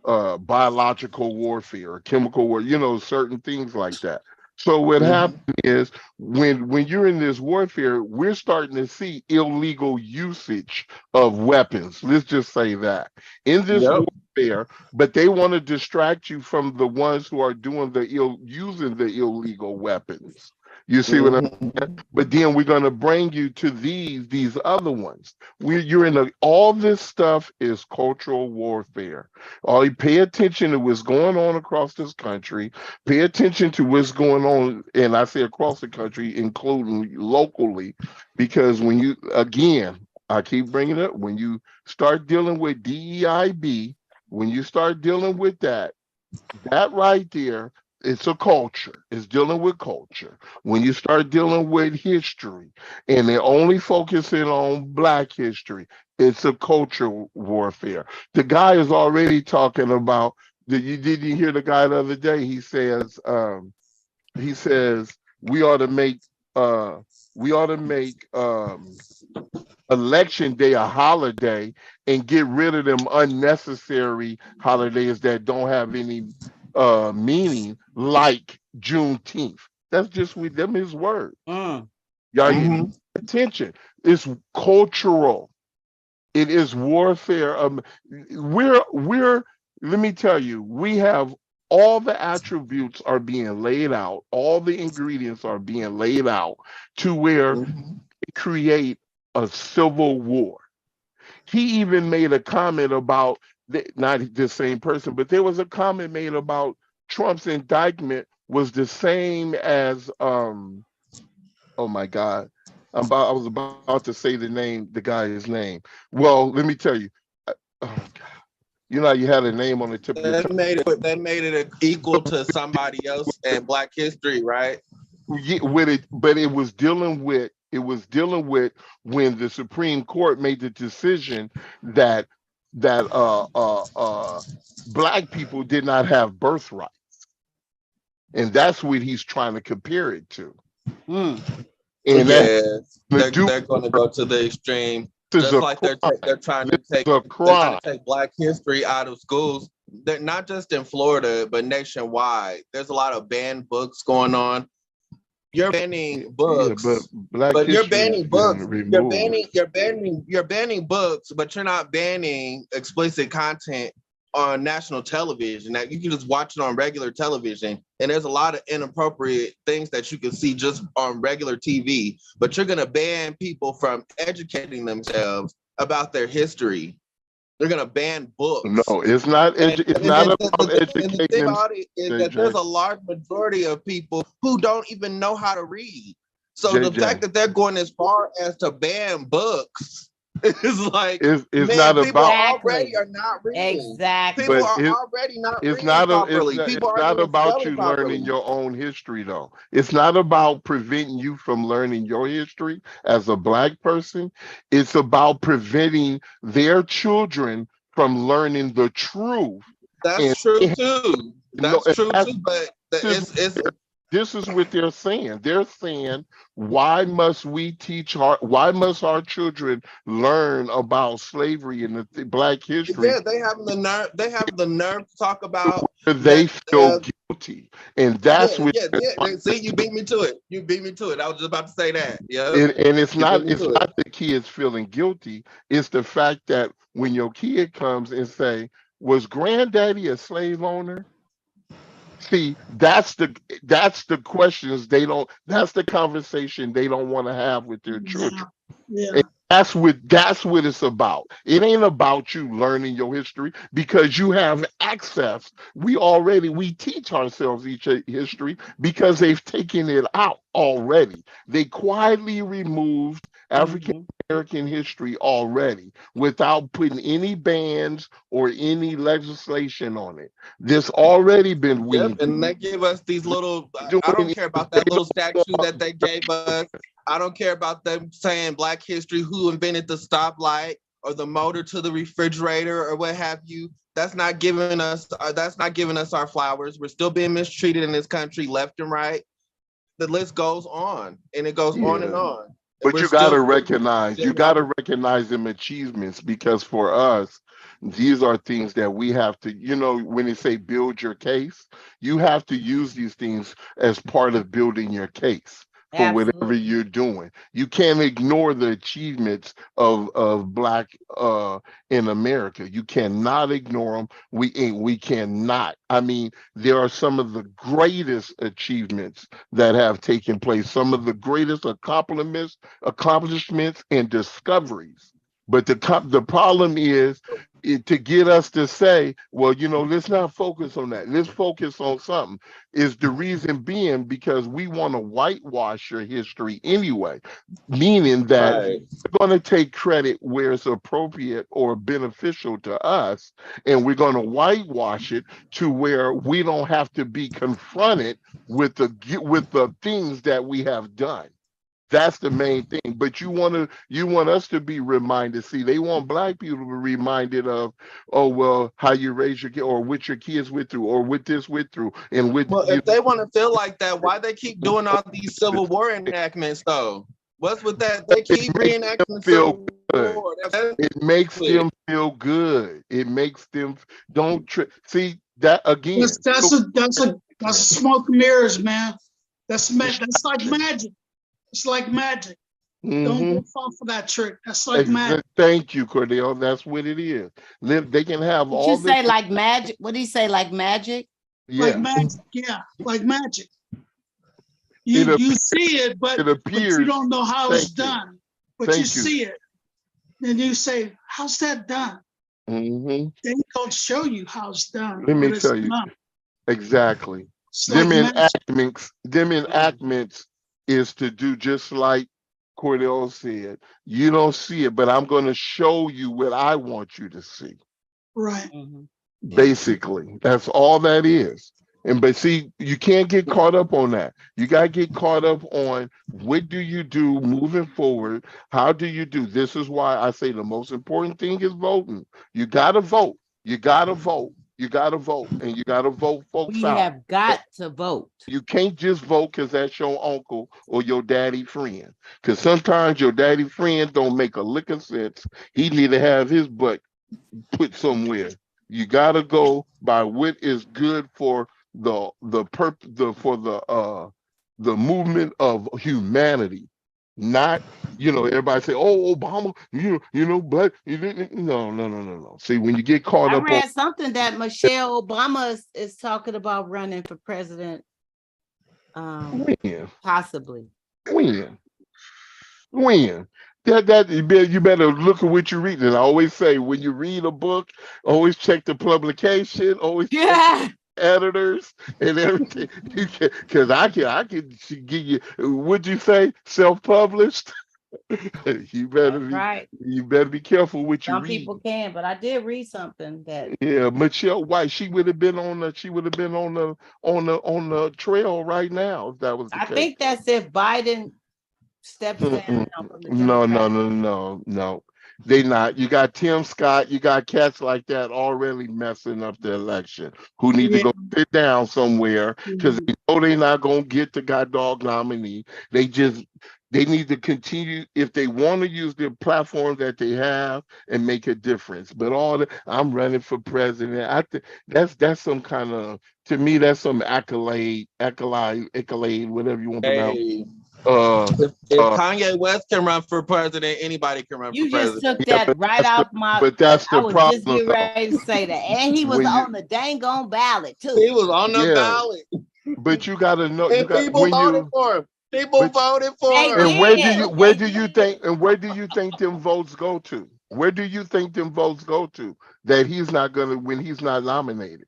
biological warfare, chemical war. Certain things like that. So what happens is when you're in this warfare, we're starting to see illegal usage of weapons. Let's just say that in this warfare, but they want to distract you from the ones who are doing using the illegal weapons. You see what I'm saying? But then we're going to bring you to these other ones. All this stuff is cultural warfare. All you pay attention to what's going on across this country. Pay attention to what's going on, and I say across the country, including locally, because I keep bringing it up, when you start dealing with DEIB, when you start dealing with that right there, it's a culture. It's dealing with culture. When you start dealing with history, and they're only focusing on Black history, it's a cultural warfare. The guy is already talking about. Did you hear the guy the other day? He says we ought to make election day a holiday and get rid of them unnecessary holidays that don't have any meaning, like Juneteenth. That's just with them his word. Y'all get attention. It's cultural. It is warfare. Let me tell you, we have all the attributes are being laid out, all the ingredients are being laid out to where they create a civil war. He even made a comment about, not the same person, but there was a comment made about Trump's indictment was the same as, oh my God, I was about to say the guy's name. Well, let me tell you, oh God. You had a name on the tip of your tongue. They made it equal to somebody else in Black history, right? with it, but it was dealing with when the Supreme Court made the decision that black people did not have birthright, and that's what he's trying to compare it to. Mm. And Yeah, that's they're going to go to the extreme, just like they're trying to take Black history out of schools. They're not just in Florida, but nationwide. There's a lot of banned books going on. You're banning books, but you're banning books. You're banning books, but you're not banning explicit content on national television. That you can just watch it on regular television, and there's a lot of inappropriate things that you can see just on regular TV. But you're gonna ban people from educating themselves about their history. They're gonna ban books. No, it's not. It's not about educating. And the thing about it is that there's a large majority of people who don't even know how to read. So the fact that they're going as far as to ban books is like, it's man, not people about already are not reading. Exactly. People are already not reading properly. It's not about you learning your own history, though. It's not about preventing you from learning your history as a Black person. It's about preventing their children from learning the truth. That's true too. That's true too. But this is what they're saying. They're saying, why must our children learn about slavery and the Black history? Yeah, they have the nerve. They have the nerve to talk about. They feel guilty, and that's what. See, you beat me to it. You beat me to it. I was just about to say that. Yeah. And it's not the kids feeling guilty. It's the fact that when your kid comes and say, "Was granddaddy a slave owner?" See, that's the questions they don't. That's the conversation they don't want to have with their children. Yeah. And that's what it's about. It ain't about you learning your history because you have access. We teach ourselves each history because they've taken it out already. They quietly removed African American history already without putting any bans or any legislation on it. This already been weeded. And they give us these little. I don't care about that little statue that they gave us. I don't care about them saying Black history, who invented the stoplight or the motor to the refrigerator or what have you. That's not giving us our flowers. We're still being mistreated in this country, left and right. The list goes on, and it goes on and on. But you got to recognize them achievements, because for us, these are things that we have to, when they say build your case, you have to use these things as part of building your case for whatever you're doing. You can't ignore the achievements of Black in America. You cannot ignore them. We cannot. I mean, there are some of the greatest achievements that have taken place, some of the greatest accomplishments and discoveries. But the problem is to get us to say, well, let's not focus on that. Let's focus on something. Is the reason being because we want to whitewash your history anyway, meaning that we're going to take credit where it's appropriate or beneficial to us, and we're going to whitewash it to where we don't have to be confronted with the things that we have done. That's the main thing. But you want us to be reminded. See, they want Black people to be reminded of, oh, well, how you raise your kid, or what your kids went through, or what this went through, and with. Well, if they want to feel like that, why they keep doing all these Civil War enactments though? What's with that? They keep reenacting Civil War. It makes them feel good. It makes them see that again. That's a smoke and mirrors, man. That's like magic. It's like magic. Don't fall for that trick. That's like magic. Thank you, Cordell. That's what it is. They can have all. Did you say like magic? What did he say? Like magic? Yeah. Like magic. Yeah, like magic. You see it, but you don't know how it's done. But you see it, and you say, "How's that done?" They don't show you how it's done. Let me tell you exactly. Them enactments is to do just like Cordell said. You don't see it, but I'm going to show you what I want you to see. Right. Basically, that's all that is. But see, you can't get caught up on that. You got to get caught up on what do you do moving forward? How do you do? This is why I say the most important thing is voting. You got to vote. You got to vote. You got to vote. And you got to vote folks We out. have got to vote. You can't just vote because that's your uncle or your daddy friend. Because sometimes your daddy friend don't make a lick of sense. He need to have his butt put somewhere. You gotta go by what is good for the movement of humanity, not everybody say, oh, Obama, black. No. See, when you get caught I up read something that Michelle Obama is talking about running for president. when Possibly. when that you better look at what you read. And I always say, when you read a book, always check the publication, always check the editors and everything. You can, because I can give you, would you say self-published? You better be careful what you read. Some people can, but I did read something that Michelle White, she would have been on the trail right now if that was the case. I think that's if Biden steps down from the No. They not. You got Tim Scott, you got cats like that already messing up the election who need to go sit down somewhere because they know they're not gonna get the god dog nominee. They need to continue if they want to use the platform that they have and make a difference. But I'm running for president. I think that's some kind of, to me, that's some accolade, whatever you want to pronounce. If Kanye West can run for president, anybody can run for president. You just took that right out my. But that's the problem. I was just getting ready to say that, and he was on the dang on ballot too. He was on the ballot. But you got to know, people voted for him. People voted for him. And where do you think them votes go to? Where do you think them votes go to that he's not gonna when he's not nominated?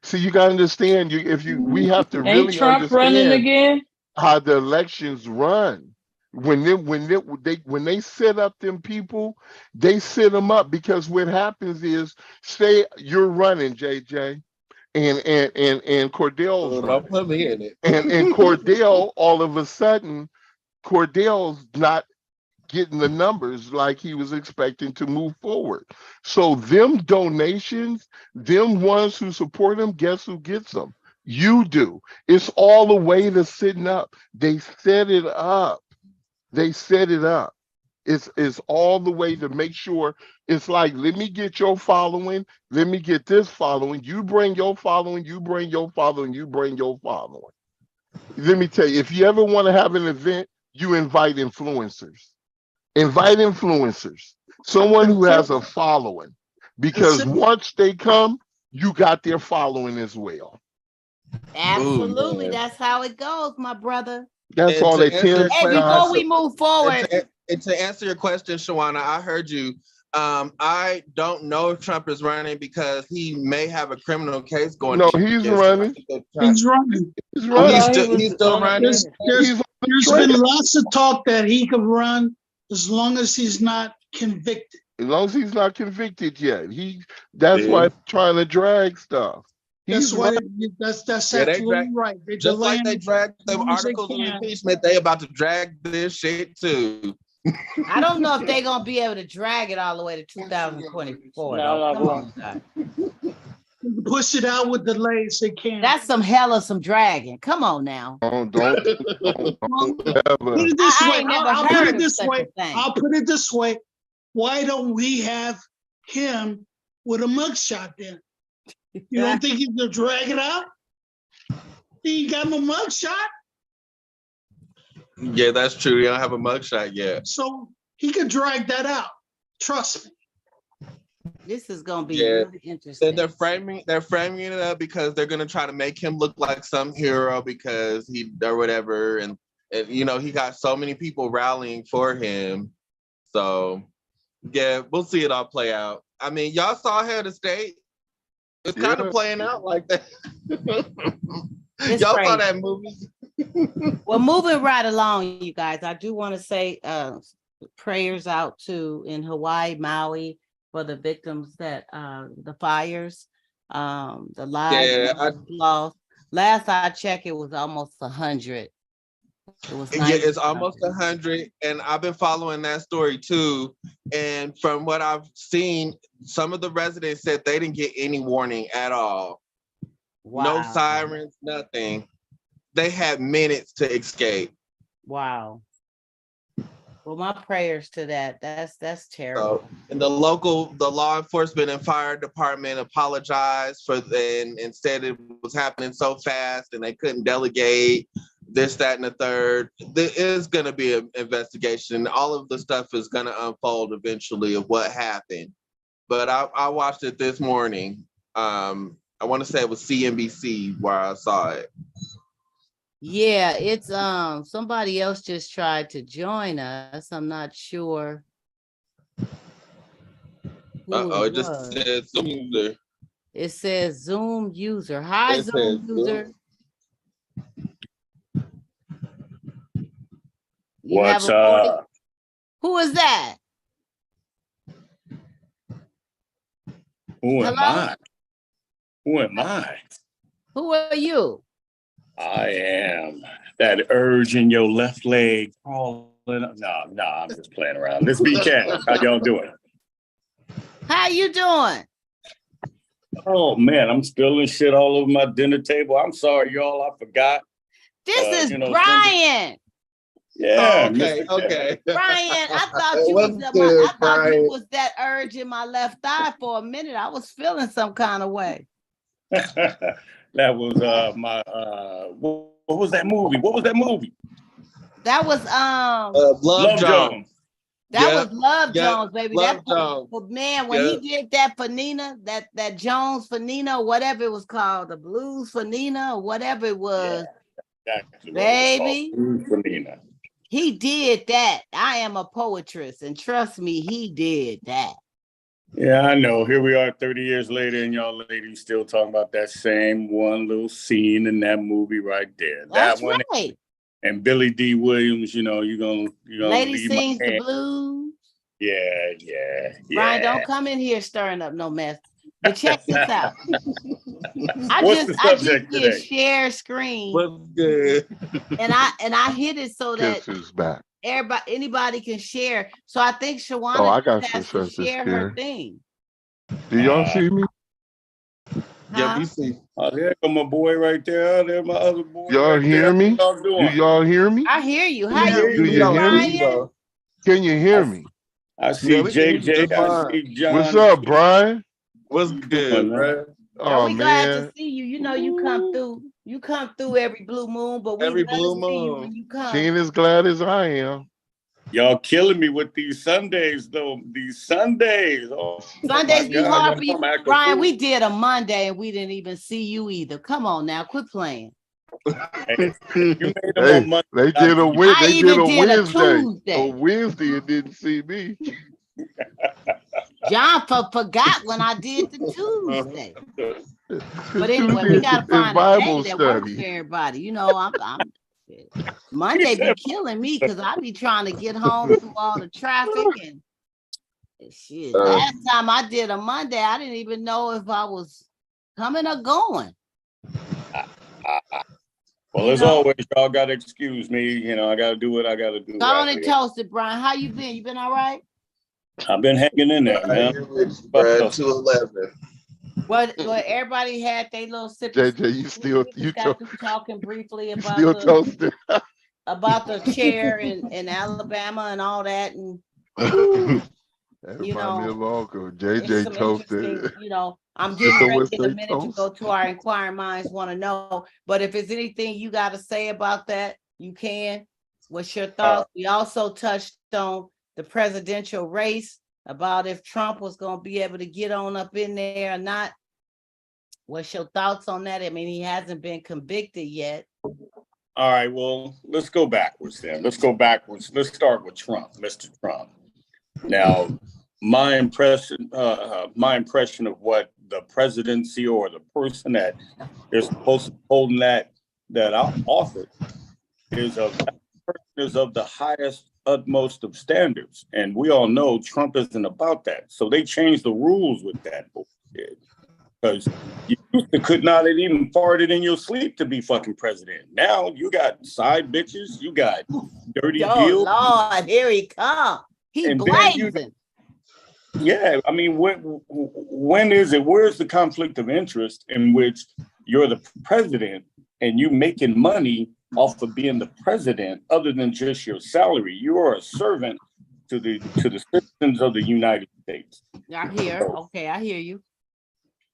See, you got to understand. We have to really Ain't Trump running again? How the elections run. When they set up them people, they set them up because what happens is, say you're running, JJ, and Cordell's don't put me in it. and Cordell, all of a sudden, Cordell's not getting the numbers like he was expecting to move forward. So them donations, them ones who support him, guess who gets them? You do. It's all the way to sitting up. They set it up. It's all the way to make sure. It's like, let me get your following. Let me get this following. You bring your following. You bring your following. You bring your following. Let me tell you, if you ever want to have an event, you invite influencers. Someone who has a following. Because once they come, you got their following as well. Absolutely. That's how it goes, my brother. That's all they tend. And before we move forward. And to answer your question, Shawana, I heard you. I don't know if Trump is running because he may have a criminal case going. No, he's running. He's running. He's still running. There's been lots of talk that he could run as long as he's not convicted. As long as he's not convicted yet. That's why he's trying to drag stuff. That's absolutely right. Just like they dragged the articles of impeachment, they about to drag this shit too. I don't know if they're gonna be able to drag it all the way to 2024. No, come on, God. Push it out with delays. They can. That's some hell of some dragging. Come on now. Don't put it this way. I'll put it this way. I'll put it this way. Why don't we have him with a mugshot then? You don't think he's gonna drag it out? He ain't got no mugshot. Yeah, that's true. He don't have a mugshot yet. So he could drag that out. Trust me. This is gonna be really interesting. They're framing it up because they're gonna try to make him look like some hero because he or whatever, and he got so many people rallying for him. So yeah, we'll see it all play out. I mean, y'all saw Head of State. It's kind of playing out like that. Y'all saw that movie. Well, moving right along, you guys, I do want to say prayers out in Hawaii, Maui, for the victims that the fires. The lives Yeah, lost. Last I checked, it was almost 100. It was yeah, it's almost 100, and I've been following that story too. And from what I've seen, some of the residents said they didn't get any warning at all. Wow. No sirens, nothing. They had minutes to escape. Wow. Well, my prayers to that. That's terrible. So, and the law enforcement and fire department apologized for and said it was happening so fast and they couldn't delegate this, that, and the third. There is going to be an investigation. All of the stuff is going to unfold eventually of what happened. But I watched it this morning. I want to say it was CNBC where I saw it. Yeah, it's somebody else just tried to join us. I'm not sure. It just says Zoom user. It says Zoom user. Hi, Zoom user. What's up? Who is that? Who am I? Who am I? Who are you? I am that urge in your left leg crawling. No, I'm just playing around. This BK. How y'all doing? How you doing? Oh man, I'm spilling shit all over my dinner table. I'm sorry, y'all. I forgot. This is Brian. Yeah. Okay. Brian, I thought you was that urge in my left thigh for a minute. I was feeling some kind of way. That was my what was that movie? What was that movie? That was Love Jones. That was Love Jones, baby. Love Jones. But man, when he did that for Nina, that Jones for Nina, whatever it was called, the blues for Nina, or whatever it was, exactly, baby. Blues for Nina. He did that. I am a poetress, and trust me, he did that. Yeah, I know. Here we are 30 years later, and y'all ladies still talking about that same one little scene in that movie right there. That's that one. Right. And Billy D. Williams, you're gonna Lady leave sings my the hand. blues. Yeah. Brian, don't come in here stirring up no mess. But check this out. What's the subject today? Share screen. What's good? And I hit it so that Guess who's back? Anybody can share. So I think Shawana I got has some to share her thing. Do y'all see me? Yeah, we see. Oh, there go my boy right there. There's my other boy. Y'all hear me? Do y'all hear me? I hear you. How you Do you hear me? Can you hear me? I see JJ. I see John. What's up, Brian? What's good, bro? Oh, we glad to see you. You know you come through. You come through every blue moon, but we every love blue to moon. see you when you come. She ain't as glad as I am. Y'all killing me with these Sundays, though. These Sundays. Sundays be hard for you. Brian, we did a Monday and we didn't even see you either. Come on now, quit playing. They did a Tuesday. On Wednesday, and didn't see me. John forgot when I did the Tuesday. But anyway, we gotta find a day that works for everybody. You know, I'm Monday be killing me because I be trying to get home through all the traffic and shit. Last time I did a Monday, I didn't even know if I was coming or going. Well, as always, y'all gotta excuse me. I gotta do what I gotta do. Gone and toasted, Brian. How you been? You been all right? I've been hanging in there, man. 211. Well, everybody had their little sip. JJ, you talking briefly about still toasting about the chair in Alabama and all that, and JJ toasted. I'm getting ready in a minute to go to our inquiring minds want to know. But if there's anything you got to say about that, you can. What's your thoughts? We also touched on the presidential race, about if Trump was going to be able to get on up in there or not. What's your thoughts on that? I mean, he hasn't been convicted yet. All right, well, let's go backwards then. Let's start with Trump, Mr. Trump. Now, my impression of what the presidency or the person that is supposed to be holding that office is of the highest, utmost of standards. And we all know Trump isn't about that. So they changed the rules with that bullshit. Because you could not have even farted in your sleep to be fucking president. Now you got side bitches, you got dirty Oh deals. Lord, here he come. He And then you- blazing. Yeah, I mean, when is it? Where's the conflict of interest in which you're the president and you making money off of being the president, other than just your salary? You are a servant to the citizens of the United States. I hear. Okay, I hear you.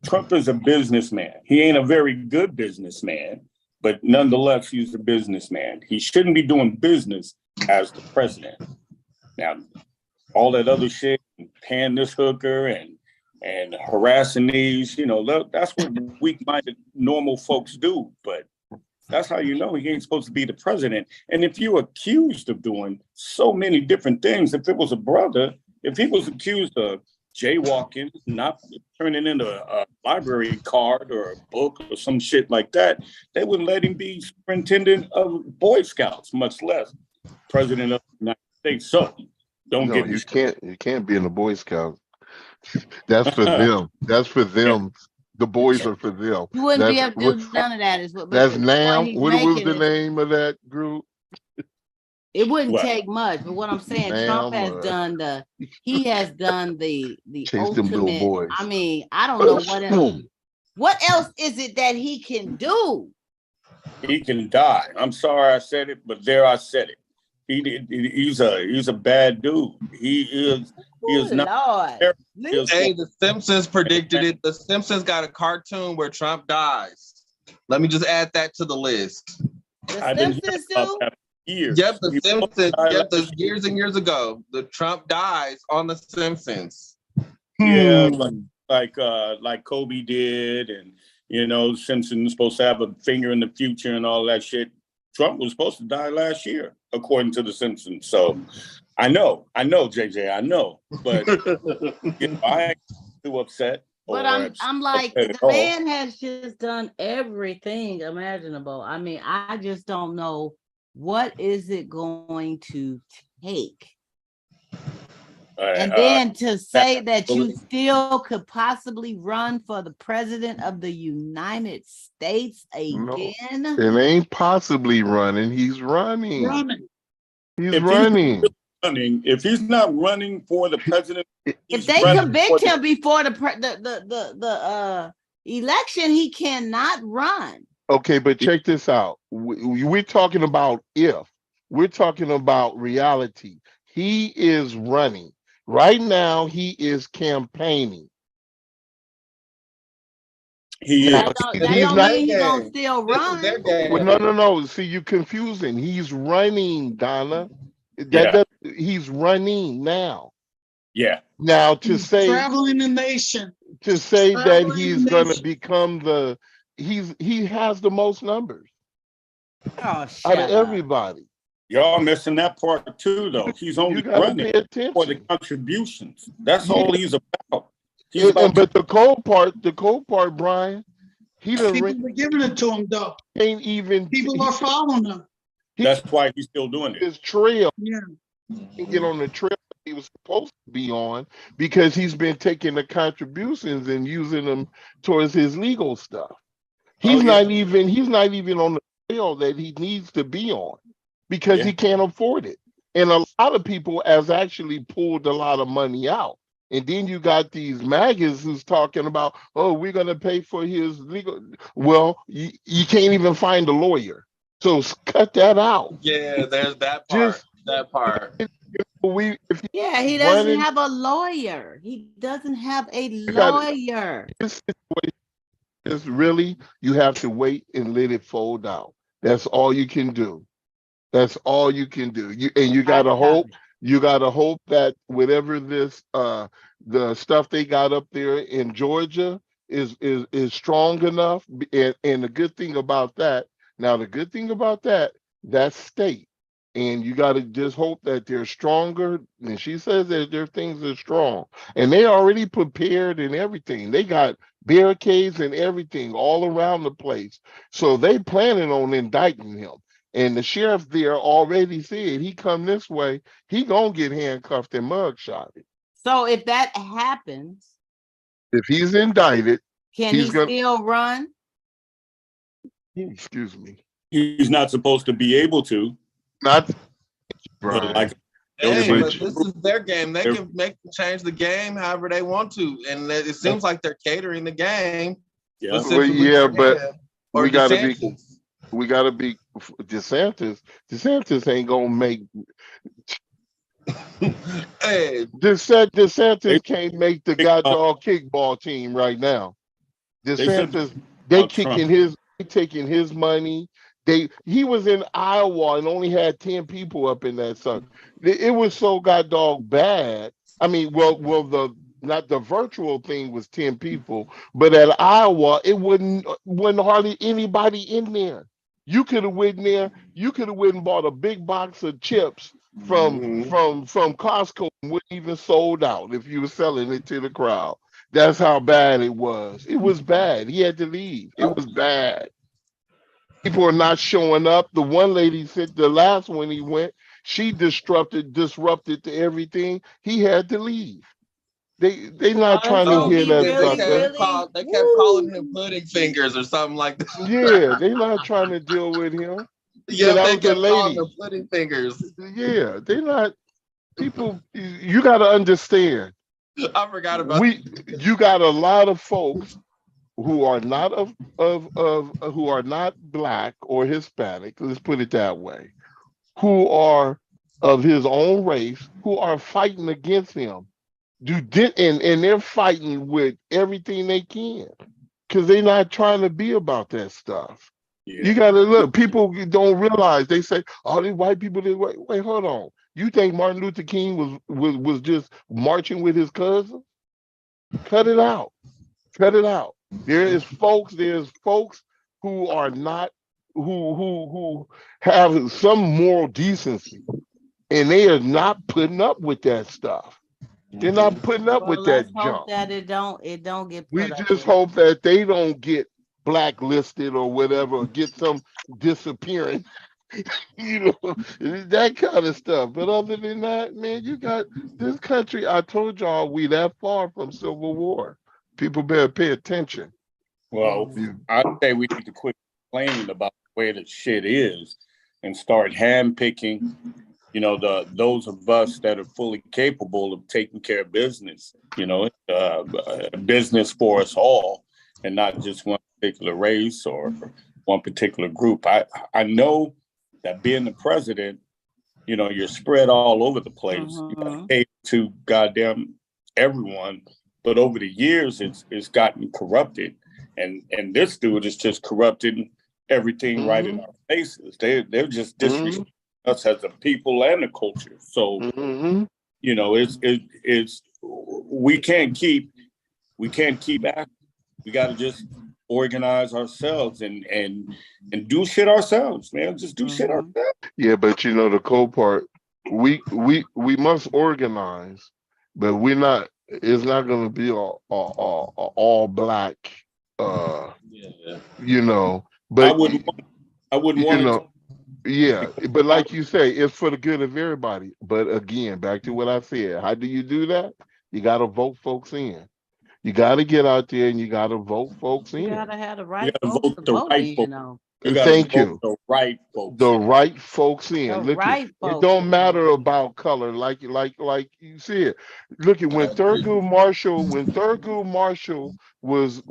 Trump is a businessman. He ain't a very good businessman, but nonetheless, he's a businessman. He shouldn't be doing business as the president. Now, all that other shit, paying this hooker and harassing these, you know, that's what weak-minded normal folks do. But that's how you know he ain't supposed to be the president. And if you're accused of doing so many different things, if it was a brother, if he was accused of jaywalking, not turning in a library card or a book or some shit like that, they wouldn't let him be superintendent of Boy Scouts, much less president of the United States. So don't get me you can't be in the Boy Scouts. That's for them. That's for them. The boys are for them. You wouldn't be able to do none of that. Is what. That's now. What was the name of that group? It wouldn't take much, but what I'm saying, Trump has done the ultimate. I mean, I don't know what else. What else is it that he can do? He can die. I'm sorry I said it, but there I said it. He's a bad dude. He is not. Hey, The Simpsons predicted it. The Simpsons got a cartoon where Trump dies. Let me just add that to the list. The Simpsons do? Years. Yep, The Simpsons. Yep, years and years ago, the Trump dies on The Simpsons. Yeah, like Kobe did, and you know, Simpsons was supposed to have a finger in the future and all that shit. Trump was supposed to die last year, according to The Simpsons. So I know, JJ, I know, but you know, I ain't too upset. But I'm like, the man has just done everything imaginable. I mean, I just don't know what is it going to take. And then to say that you still could possibly run for the president of the United States again? No, it ain't possibly running. He's running. He's running. If he's not running for the president, if they convict him before the election, he cannot run. Okay, but check this out. We're talking about if. We're talking about reality. He is running. Right now, he is campaigning. That don't mean he's going to still run. Well, no. See, you're confusing. He's running, Donna. He's running now. Yeah. Now to say traveling the nation. To say that he's going to become he has the most numbers out of everybody. Y'all missing that part too, though. He's only running for the contributions. That's all he's about. But the cold part, Brian, people are giving it to him though. Ain't even people are following him. That's why he's still doing it. His trail. Yeah. He can get on the trail he was supposed to be on because he's been taking the contributions and using them towards his legal stuff. He's not even on the trail that he needs to be on because he can't afford it. And a lot of people has actually pulled a lot of money out. And then you got these maggots who's talking about, oh, we're going to pay for his legal. Well, you can't even find a lawyer. So cut that out. Yeah, there's that part. That part. He doesn't have a lawyer. He doesn't have a lawyer. This situation is really, you have to wait and let it fold out. That's all you can do. That's all you can do. You gotta hope. You gotta hope that whatever this the stuff they got up there in Georgia is strong enough. And the good thing about that, that's state. And you got to just hope that they're stronger. And she says that their things are strong. And they already prepared and everything. They got barricades and everything all around the place. So they planning on indicting him. And the sheriff there already said he come this way, he gonna get handcuffed and mugshotted. So if that happens, if he's indicted, Can he still run? Excuse me. He's not supposed to be able to. Not But right. like, Hey, but but this is their game. They can change the game however they want to, and it seems like they're catering the game. yeah, well, yeah, but or we gotta DeSantis. be. We gotta be DeSantis. DeSantis ain't gonna make. Hey, DeSantis can't make the goddamn kickball team right now. DeSantis, they taking his money. He was in Iowa and only had 10 people up in that suck. It was so goddamn bad. I mean, the not the virtual thing was 10 people, but at Iowa, it wasn't hardly anybody in there. You could have went in there, you could have went and bought a big box of chips from Costco and wouldn't even sold out if you were selling it to the crowd. That's how bad it was. It was bad. He had to leave. It was bad. People are not showing up. The one lady said the last one he went, she disrupted to everything. He had to leave. They not trying to hear that stuff. They kept calling him pudding fingers or something like that. Yeah, they not trying to deal with him. Yeah, that they was the kept calling lady. him pudding fingers. Yeah, they not people. You got to understand. I forgot about You got a lot of folks who are not who are not Black or Hispanic, let's put it that way, who are of his own race, who are fighting against him. And they're fighting with everything they can because they're not trying to be about that stuff. Yeah. You got to look. People don't realize. They say, "Oh, these white people." Wait, hold on. You think Martin Luther King was just marching with his cousin? Cut it out. Cut it out. There's folks who are not who have some moral decency, and they are not putting up with that stuff. They're not putting up with that junk. Hope that it don't get put We just hope that they don't get blacklisted or whatever, or get some disappearing, that kind of stuff. But other than that, man, you got this country. I told y'all we that far from civil war. People better pay attention. Well, I'd say we need to quit complaining about the way that shit is and start handpicking, those of us that are fully capable of taking care of business, business for us all and not just one particular race or one particular group. I know that being the president, you're spread all over the place. You got to cater to goddamn everyone. But over the years, it's gotten corrupted. And this dude is just corrupting everything right in our faces. They're just disrespecting us as a people and a culture. So, it's we can't keep acting. We got to just organize ourselves and do shit ourselves, man. Just do shit ourselves. Yeah, but the cold part, we must organize, but we're not. It's not going to be all Black. But I wouldn't want it. Yeah, but like you say, it's for the good of everybody. But again, back to what I said, how do you do that? You got to vote folks in. You got to get out there and you got to vote folks in. You got to have the right folks vote the right folks. Thank you. The right folks. The right folks in. Look, it don't matter about color, like you said. Look at when Thurgood Marshall was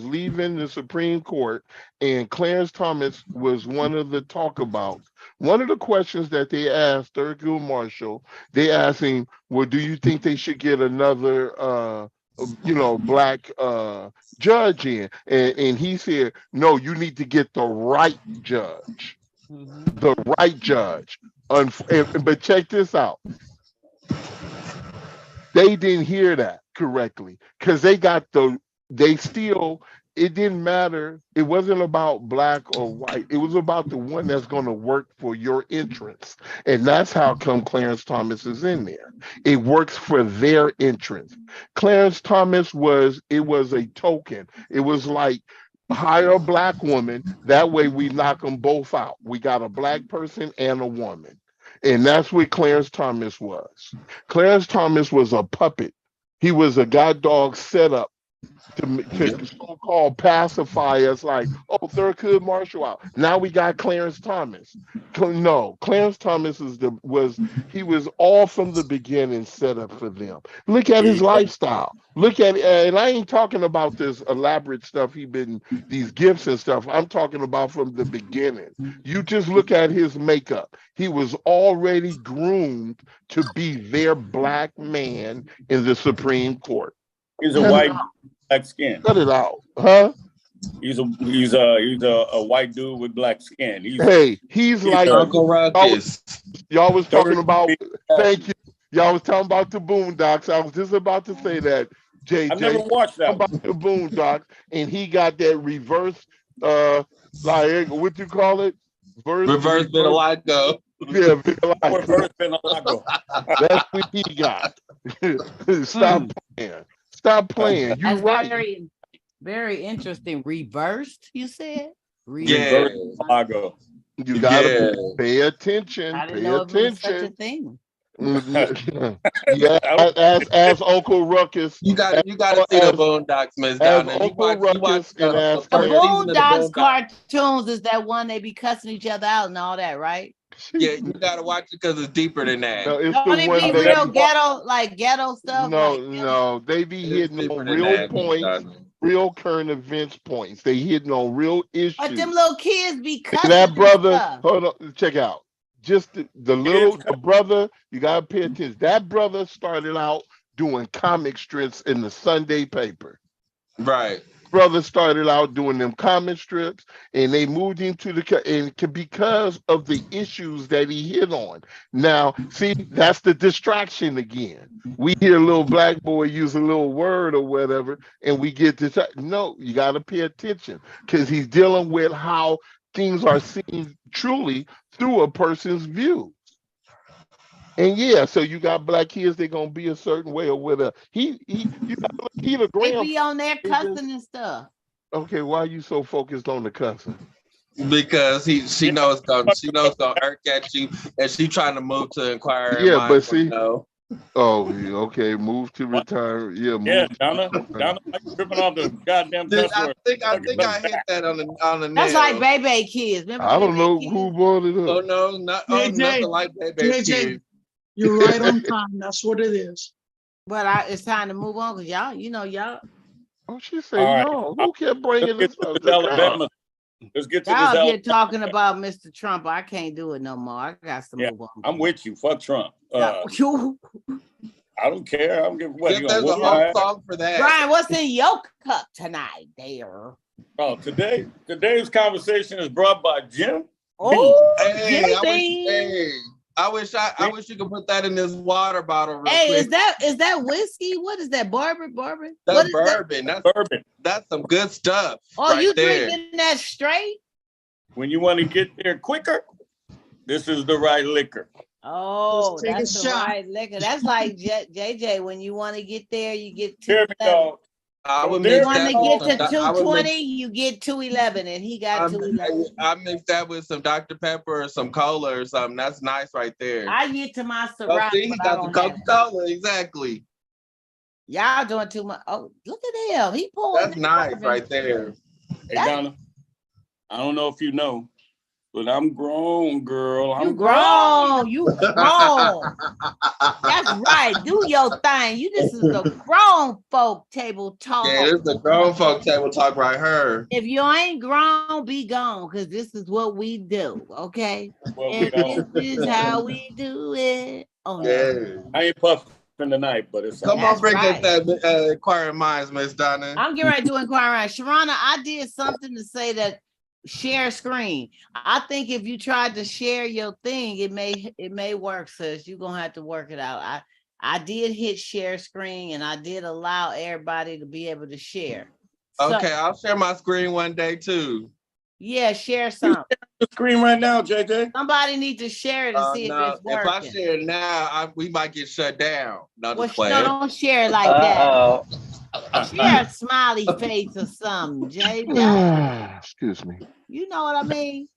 leaving the Supreme Court, and Clarence Thomas was one of the talkabouts. One of the questions that they asked Thurgood Marshall, they asked him, "Well, do you think they should get another Black judge in?" And he said, "No, you need to get the right judge." The right judge. But check this out. They didn't hear that correctly because it didn't matter. It wasn't about Black or white. It was about the one that's going to work for your interests. And that's how come Clarence Thomas is in there. It works for their interests. Clarence Thomas was a token. It was like, hire a Black woman. That way we knock them both out. We got a Black person and a woman. And that's what Clarence Thomas was. Clarence Thomas was a puppet. He was a god dog setup to so-called pacify us like, oh, third could martial out. Now we got Clarence Thomas. No, Clarence Thomas he was all from the beginning set up for them. Look at his lifestyle. Look at, and I ain't talking about this elaborate stuff these gifts and stuff. I'm talking about from the beginning. You just look at his makeup. He was already groomed to be their black man in the Supreme Court. He's a white black skin. Cut it out, huh? He's a white dude with black skin. He's like Uncle Ruckus. Y'all was talking about. Thank you. Y'all was talking about the Boondocks. I was just about to say that, JJ. I've never watched that. About the Boondocks, and he got that reverse, like what you call it? Reverse vitiligo. Yeah, vitiligo. Reverse vitiligo. That's what he got. Stop playing. Stop playing. You right. Very, very interesting. Reversed, you said? Reverse vitiligo. You gotta pay attention. I didn't know it was such a thing. Yeah, as Uncle Ruckus. You got to see the Boondocks, Miss Donna. Uncle Ruckus and as the Boondocks cartoons is that one they be cussing each other out and all that, right? Yeah, you gotta watch it because it's deeper than that. No, it's Don't it be real ghetto, like ghetto stuff? No, they be hitting on real points, real current events points. They hitting on real issues. But them little kids be cussing. That brother, hold on, check out. Just the brother, you gotta pay attention. That brother started out doing comic strips in the Sunday paper. Right. Brother started out doing them comic strips, and they moved him to because of the issues that he hit on. Now, see, that's the distraction again. We hear a little black boy use a little word or whatever, and we get this. No, you got to pay attention because he's dealing with how things are seen truly through a person's view. And yeah, so you got black kids, they're gonna be a certain way or whether he the They be on there cussing and stuff. Okay, why are you so focused on the cussing? Because she knows it's gonna irk at you, and she trying to move to Inquirer. Yeah, but see, okay, move to retire. Yeah, Donna, like tripping off the goddamn cuss word. I think I hit that on the net. That's like Baby Kids. Remember I don't know who brought it up. Oh no, nothing like Baby Kids. You're right on time. That's what it is. But it's time to move on because y'all. Oh, she said no. Who kept bringing this up? Let's get to y'all this. Here talking about Mr. Trump. I can't do it no more. I got to move on. I'm with you. Fuck Trump. I don't care. I'm giving what there's a whole song for that. Brian, what's in your cup tonight, there? Oh, today's conversation is brought by Jim. Oh, I wish you could put that in this water bottle. Real quick. Is that whiskey? What is that? Bourbon? That's bourbon. That's bourbon. That's some good stuff. Oh, right you drinking that straight? When you want to get there quicker, this is the right liquor. Oh, that's the right liquor. That's like JJ. When you want to get there, you get to. Here we go. When you want to get to 220, you get 211, and he got 211. I mixed that with some Dr. Pepper or some cola or something. That's nice right there. I get to my Ciroc. He got the Coca-Cola, exactly. Y'all doing too much. Oh, look at him. He pulled. That's nice right there. Hey, Donna, I don't know if you know, but I'm grown, girl. You grown. You grown. That's right. Do your thing. This is the grown folk table talk. Yeah, this is the grown folk table talk right here. If you ain't grown, be gone, because this is what we do, okay? And this is how we do it. Oh, yeah. I ain't puffing tonight, but it's come on, bring up that inquiring minds, Miss Donna. I'm getting ready to do inquiring minds. Sharana, I did something to say that share screen. I think if you tried to share your thing, it may work, sis. You're gonna have to work it out. I did hit share screen and I did allow everybody to be able to share. Okay, I'll share my screen one day too. Yeah, share something. The screen right now, JJ. Somebody need to share it and see if it's working. If I share it now, we might get shut down. Don't share it like that. Share a smiley face or something, JJ. Excuse me. You know what I mean?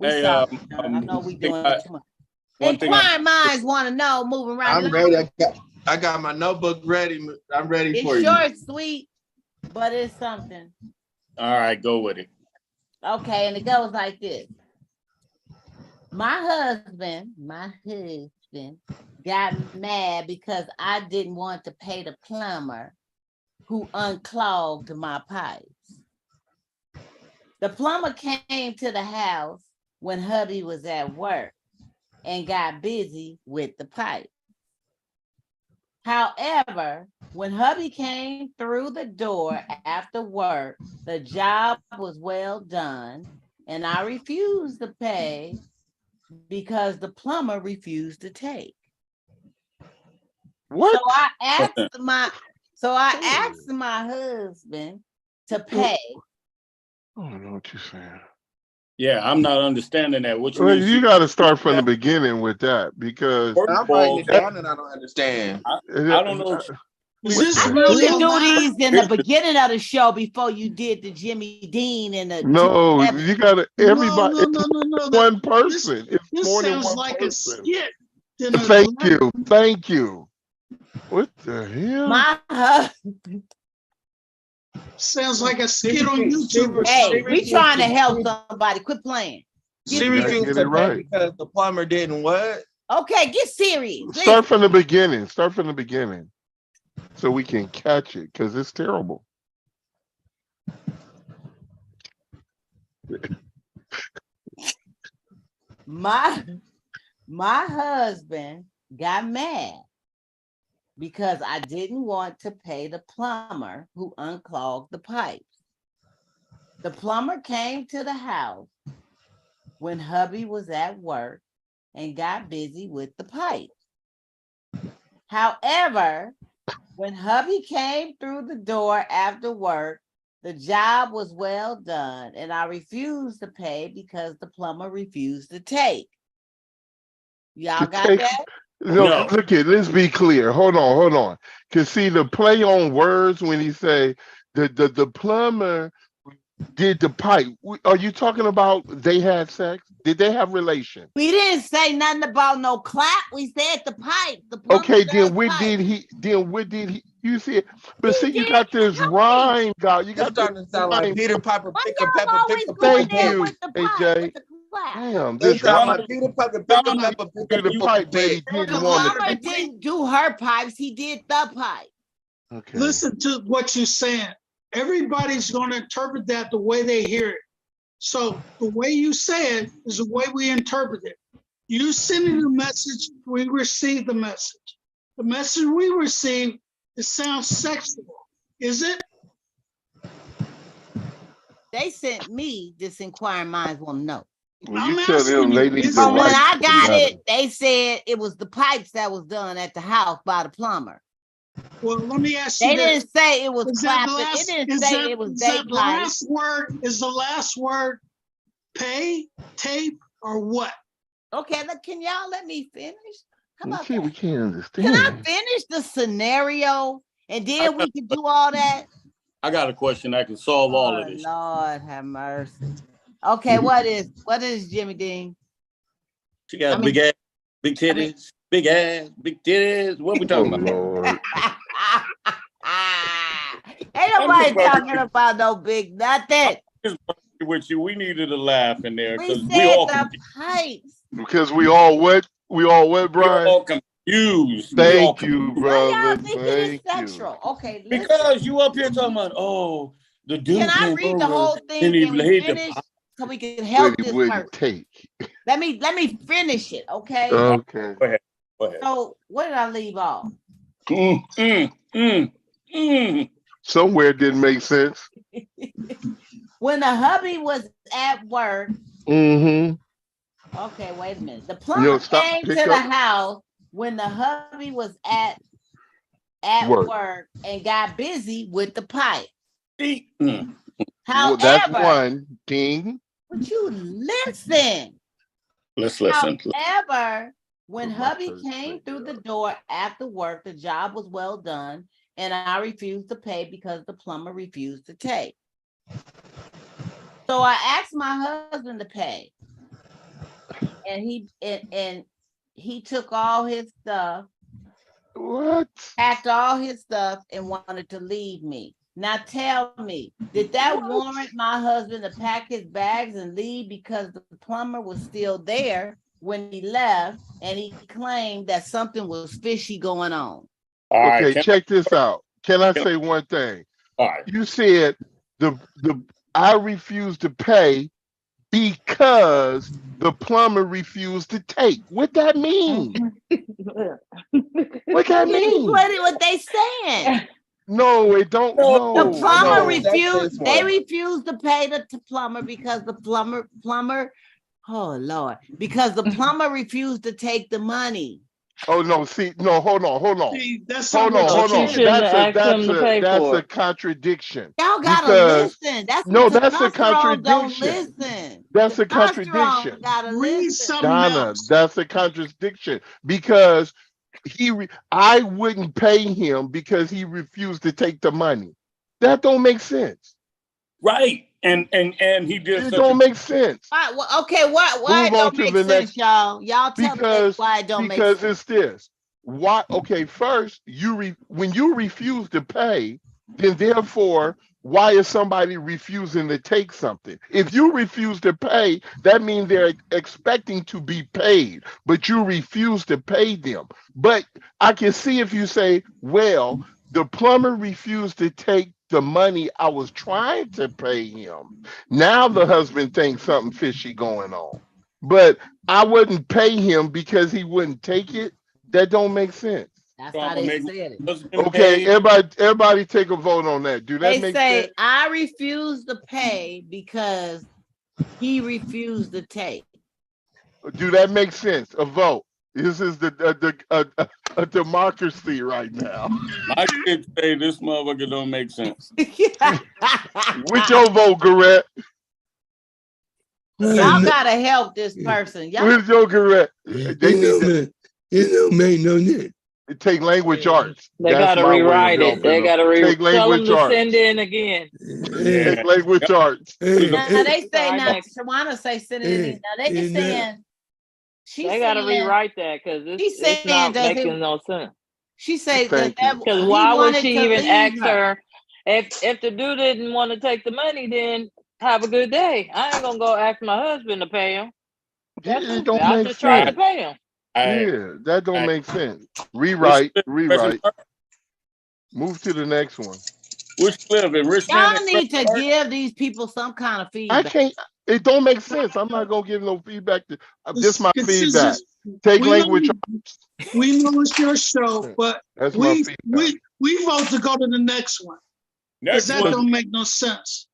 I know we doing too much. Inquiring minds want to know. Moving right. I'm ready. I got my notebook ready. I'm ready for you. It's short, sweet. but it's something. All right, go with it. Okay, and it goes like this. My husband got mad because I didn't want to pay the plumber who unclogged my pipes. The plumber came to the house when hubby was at work and got busy with the pipe. However, when hubby came through the door after work, the job was well done, and I refused to pay because the plumber refused to take. What? So I asked my husband to pay. I don't know what you're saying. Yeah, I'm not understanding that. What you Well, mean? you got to start from the beginning with that because First I'm of all, writing it down and I don't understand. I don't know. Is this You really need to do allowed? these in the beginning of the show before you did the Jimmy Dean and the no, Tim you got to everybody. No. One person. It's This more than sounds one like person. a skit. than a Thank you. What the hell? My husband. Sounds like a skit on YouTube or Hey, something. we trying to help somebody. Quit playing. She gotta refused get to it pay right. because the plumber didn't what? Okay, get serious. Start from the beginning. Start from the beginning, so we can catch it because it's terrible. My husband got mad because I didn't want to pay the plumber who unclogged the pipes. The plumber came to the house when hubby was at work and got busy with the pipes. However, when hubby came through the door after work, the job was well done, and I refused to pay because the plumber refused to take. Y'all got that? No, look here, let's be clear. Hold on. Cause see the play on words when he say the plumber did the pipe. Are you talking about they had sex? Did they have relation? We didn't say nothing about no clap. We said the pipe. The okay, then what did he? You see it? But see, you got this rhyme, God. You got It's starting to sound like Peter Piper pick a pepper, pick a Thank pepper. you, AJ. Damn, They this sound rhyme. like Peter Piper, pick a pepper, pick a The pipe, but he pepper. didn't want Plumber to. didn't do her pipes. He did the pipe. Okay. Listen to what you're saying. Everybody's going to interpret that the way they hear it. So the way you say it is the way we interpret it. You sending the message, we receive the message. The message we receive, it sounds sexual. Is it? They sent me this inquiring minds want to know. Well, I'm you tell them asking they you, need is to From it- when write I got together. it, they said it was the pipes that was done at the house by the plumber. Well, let me ask you They this. didn't say it was Is that clapping. last, It didn't is say that, it was is they that pipes. last word, is the last word pay, tape, or what? Okay, look, can y'all let me finish? How about We that? can't understand. Can I finish the scenario and then we can do all that? I got a question that can solve all of this. Lord have mercy. Okay, what is Jimmy Dean? She got big ass, big titties, big ass, big titties. What we talking about? Lord. Ain't nobody talking about no big nothing. With you, we needed a laugh in there We because said we all the pipes. Because we all what? We all what, Brian? We're all confused. Thank you, Why brother. y'all think it is Thank you. sexual? Okay, listen. Because you up here talking about, oh, the dude Can I came read the over whole and thing he and we laid the finish pipe. so we can help But he this wouldn't person? take. Let me finish it, okay? Okay. Go ahead. So where did I leave off? Somewhere it didn't make sense. When the hubby was at work. Mm-hmm. Okay, wait a minute. The plumber came to the house when the hubby was at work and got busy with the pipe. Well, that's one thing. Would you listen? Let's listen. However, when hubby came through the door after work, the job was well done, and I refused to pay because the plumber refused to take. So I asked my husband to pay, and he took all his stuff. What? Packed all his stuff and wanted to leave me. Now tell me, did that warrant my husband to pack his bags and leave because the plumber was still there when he left and he claimed that something was fishy going on? All right, Okay, check this out. Can I say one thing? all right. You said I refused to pay because the plumber refused to take. What that mean? What that mean? What they saying? No, it don't. No, The plumber no. refused. They refused to pay the plumber because the plumber. Oh Lord! Because the plumber refused to take the money. Oh no! See, no. Hold on. See, that's Hold on. That's a contradiction. Y'all gotta listen. That's a contradiction. Don't listen. That's a contradiction. Gotta Read listen. something Donna, else. that's a contradiction because I wouldn't pay him because he refused to take the money. That don't make sense. Right. And he did. It don't make sense. Why, okay, why it don't make sense, y'all? Y'all tell me why it don't make sense. Because it's this. Why? Okay, first when you refuse to pay, then therefore, why is somebody refusing to take something? If you refuse to pay, that means they're expecting to be paid, but you refuse to pay them. But I can see if you say, well, the plumber refused to take the money I was trying to pay him. Now the husband thinks something fishy going on. But I wouldn't pay him because he wouldn't take it. That don't make sense. That's how they said it. Okay, everybody take a vote on that. Do that make sense? They say I refuse to pay because he refused to take. Do that make sense? A vote. This is a democracy right now. My kids say this motherfucker don't make sense. With your vote, Garrett. Y'all gotta help this person. With your Garrett. It don't make no sense. Take language arts. They gotta rewrite it. They gotta tell them to send in again. Take language arts. Now they say now. Shawana say send it in. Now they just saying. They gotta rewrite that because it's not making no sense. She said that because why would she even ask her if the dude didn't want to take the money? Then have a good day. I ain't gonna go ask my husband to pay him. It don't I make just tried to sense. pay him. Yeah, that don't make sense. Rewrite. Move to the next one. Which live in Richmond? Y'all need to give these people some kind of feedback. I can't. It don't make sense. I'm not gonna give no feedback. This my feedback. Take language. We know it's your show, but that's we vote to go to the next one. Because that don't make no sense.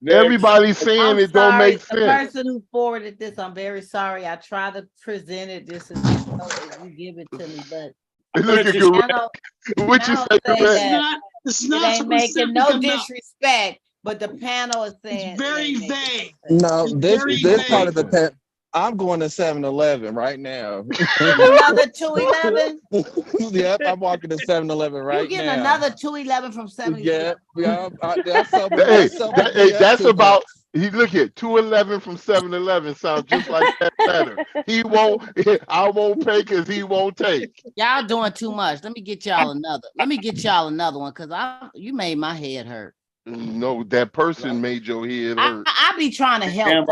Everybody's saying it don't make sense. The person who forwarded this, I'm very sorry. I tried to present it just as you give it to me, but look at you. What you say? It's not ain't making no disrespect, but the panel is saying it's very vague. No, this part of the pet. I'm going to 7-Eleven right now. Another 211? Yep, I'm walking to 7-Eleven right now. You getting another 211 from 7-Eleven? Yeah. That's about. He look at 211 from 7-Eleven sounds just like that better. He won't. I won't pay because he won't take. Y'all doing too much. Let me get y'all another. One because you made my head hurt. No, that person made your head hurt. I be trying to help.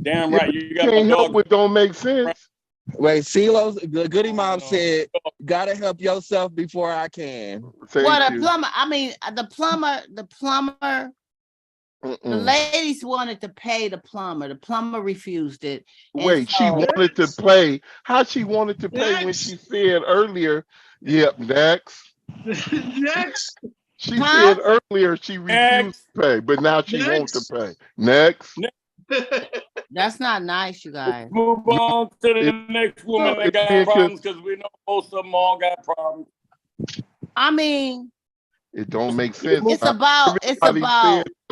Damn right. You can't help what don't make sense. Wait, CeeLo's the Goody Mom said, "Gotta help yourself before I can." The plumber. I mean, the plumber. The ladies wanted to pay the plumber. The plumber refused it. Wait, she wanted to pay. How she wanted to pay when she said earlier? Yep, next. Next. She said earlier she refused to pay, but now she wants to pay. Next. That's not nice, you guys. Move on to the next woman that got problems because we know most of them all got problems. I mean, it don't make sense. It's about it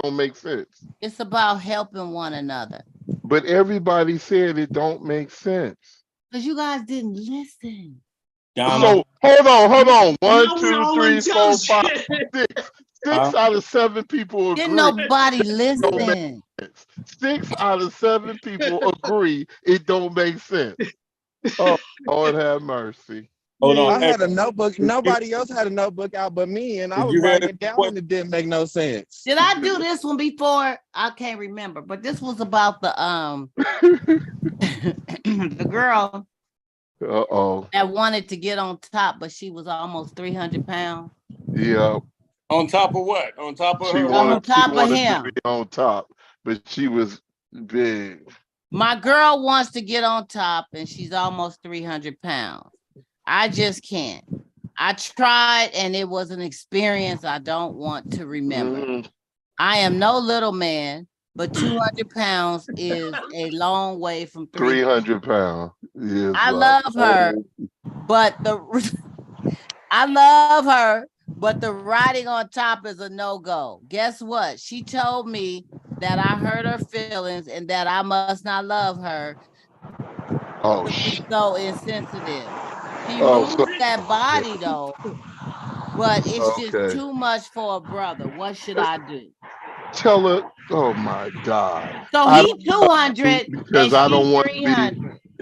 don't make sense. It's about helping one another. But everybody said it don't make sense. Because you guys didn't listen. So hold on. 1, 2, 3, 4, 5, 6. 6 out of 7 people agree. Didn't nobody listen. 6 out of 7 people agree it don't make sense. Oh, Lord have mercy. Hold I on. had a notebook. Nobody else had a notebook out but me, and I Did was you hear writing the it down, question? and it didn't make no sense. Did I do this one before? I can't remember, but this was about the the girl that wanted to get on top, but she was almost 300 pounds. Yeah. On top of what? On top of her? On top of to him. be on top, but she was big. My girl wants to get on top and she's almost 300 pounds. I just can't. I tried and it was an experience I don't want to remember. I am no little man, but 200 pounds is a long way from 300 pounds. Yes, I love her, but the riding on top is a no-go. Guess what? She told me that I hurt her feelings and that I must not love her. Oh, she's so insensitive. She moves that body though, but it's just too much for a brother. What should I do? Tell her, oh my God. So he 200 because I don't want to be.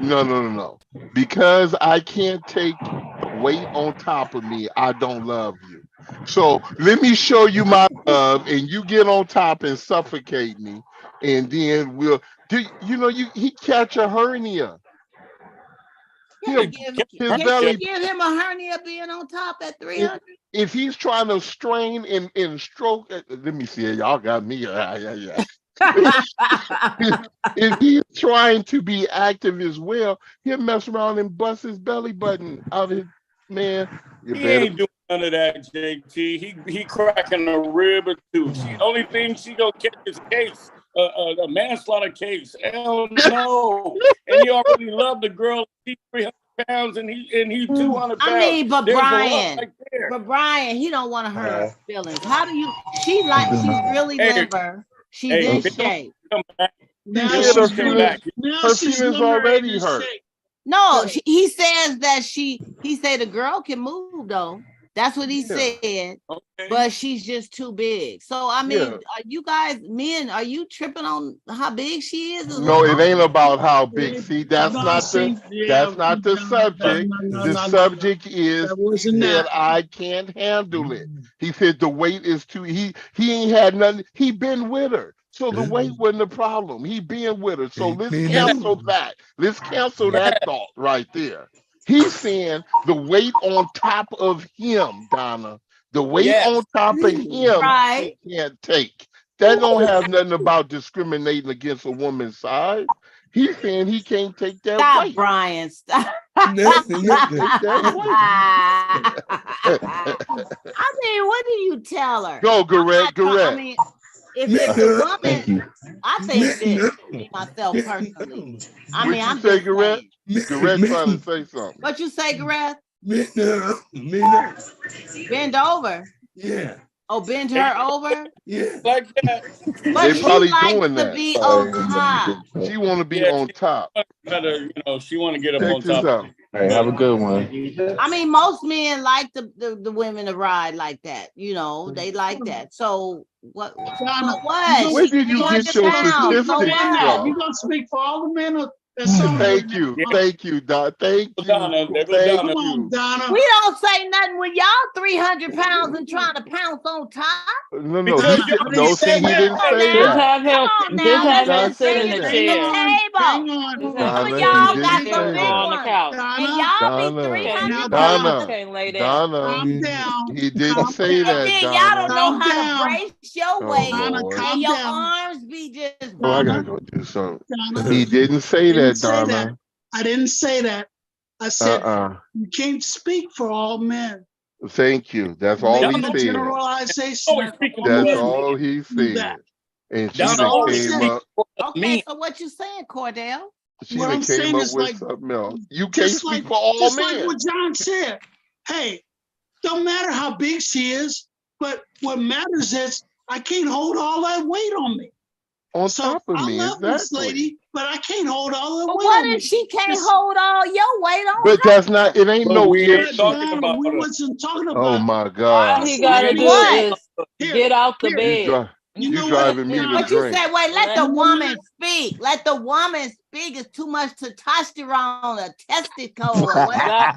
No. Because I can't take weight on top of me, I don't love you. So let me show you my love, and you get on top and suffocate me, and then he catch a hernia. Can you give him a hernia being on top at 300? If he's trying to strain and stroke, let me see. Y'all got me. Yeah. If he's trying to be active as well, he'll mess around and bust his belly button out. His man. He ain't doing none of that, JT. He cracking a rib or two. Only thing she gonna catch is a case, a manslaughter case. Hell no. And he already loved the girl. He's 300 pounds and he's 200 pounds. I mean, but Brian, he don't want to hurt her feelings. How do you? She's really limber. She's in shape. Her feelings already hurt. No, he says that he said the girl can move though. That's what he said. Okay. But she's just too big. So I mean, are you guys men? Are you tripping on how big she is? No, it ain't about how big. See, that's not the subject. The subject is that I can't handle it. He said the weight is too. He ain't had nothing. He been with her. So the weight wasn't a problem. He being with her. So let's cancel that. Let's cancel that thought right there. He's saying the weight on top of him, Donna. The weight on top of him, he can't take. That don't have nothing about discriminating against a woman's size. He's saying he can't take that weight. Stop, Brian. Stop. I mean, what do you tell her? Go, Garrett. I mean, if it's a woman, I think that me myself personally. I mean, I'm say, Garrett? Garrett trying to say something. What you say, Garrett? Bend over. Yeah. Oh, bend her over? Yeah. Like that. But they probably likes doing to that. Be on top. She want to be on top. She want to get up on top. All right, have a good one. I mean, most men like the women to ride like that. You know, they like that. So what? Donna, what? Where did you get your statistics from? You gonna speak for all the men? Thank you, Donna. Thank you. Donna. Come on, Donna. We don't say nothing when y'all 300 pounds and trying to pounce on top. No. He didn't say that. Just have him sit in the chair. Hang on. Some of y'all got the big on the one. couch. And y'all be 300 Donna. Calm down. He didn't say that, and then Donna. y'all don't know how to brace your weight. Donna, And your arms be just. Oh, I gotta go do something. He didn't say that, Donna. I didn't say that. I said you can't speak for all men. Thank you. That's all he said. Generalization. That's all he said. And she came up. Okay, so what you saying, Cordell? She came up with something else. You can't speak for all men. Like what John said. Hey, don't matter how big she is, but what matters is I can't hold all that weight on me. On top of me, I love this lady, but I can't hold all the weight. What if she can't hold all your weight on? But that's not. It ain't no. We wasn't talking about. Oh my God! All he gotta do is get out the bed. You know driving me to Donna? But you drink. said, wait, let You the know woman what? speak. Let the woman speak. It's too much testosterone, a testicle, or whatever.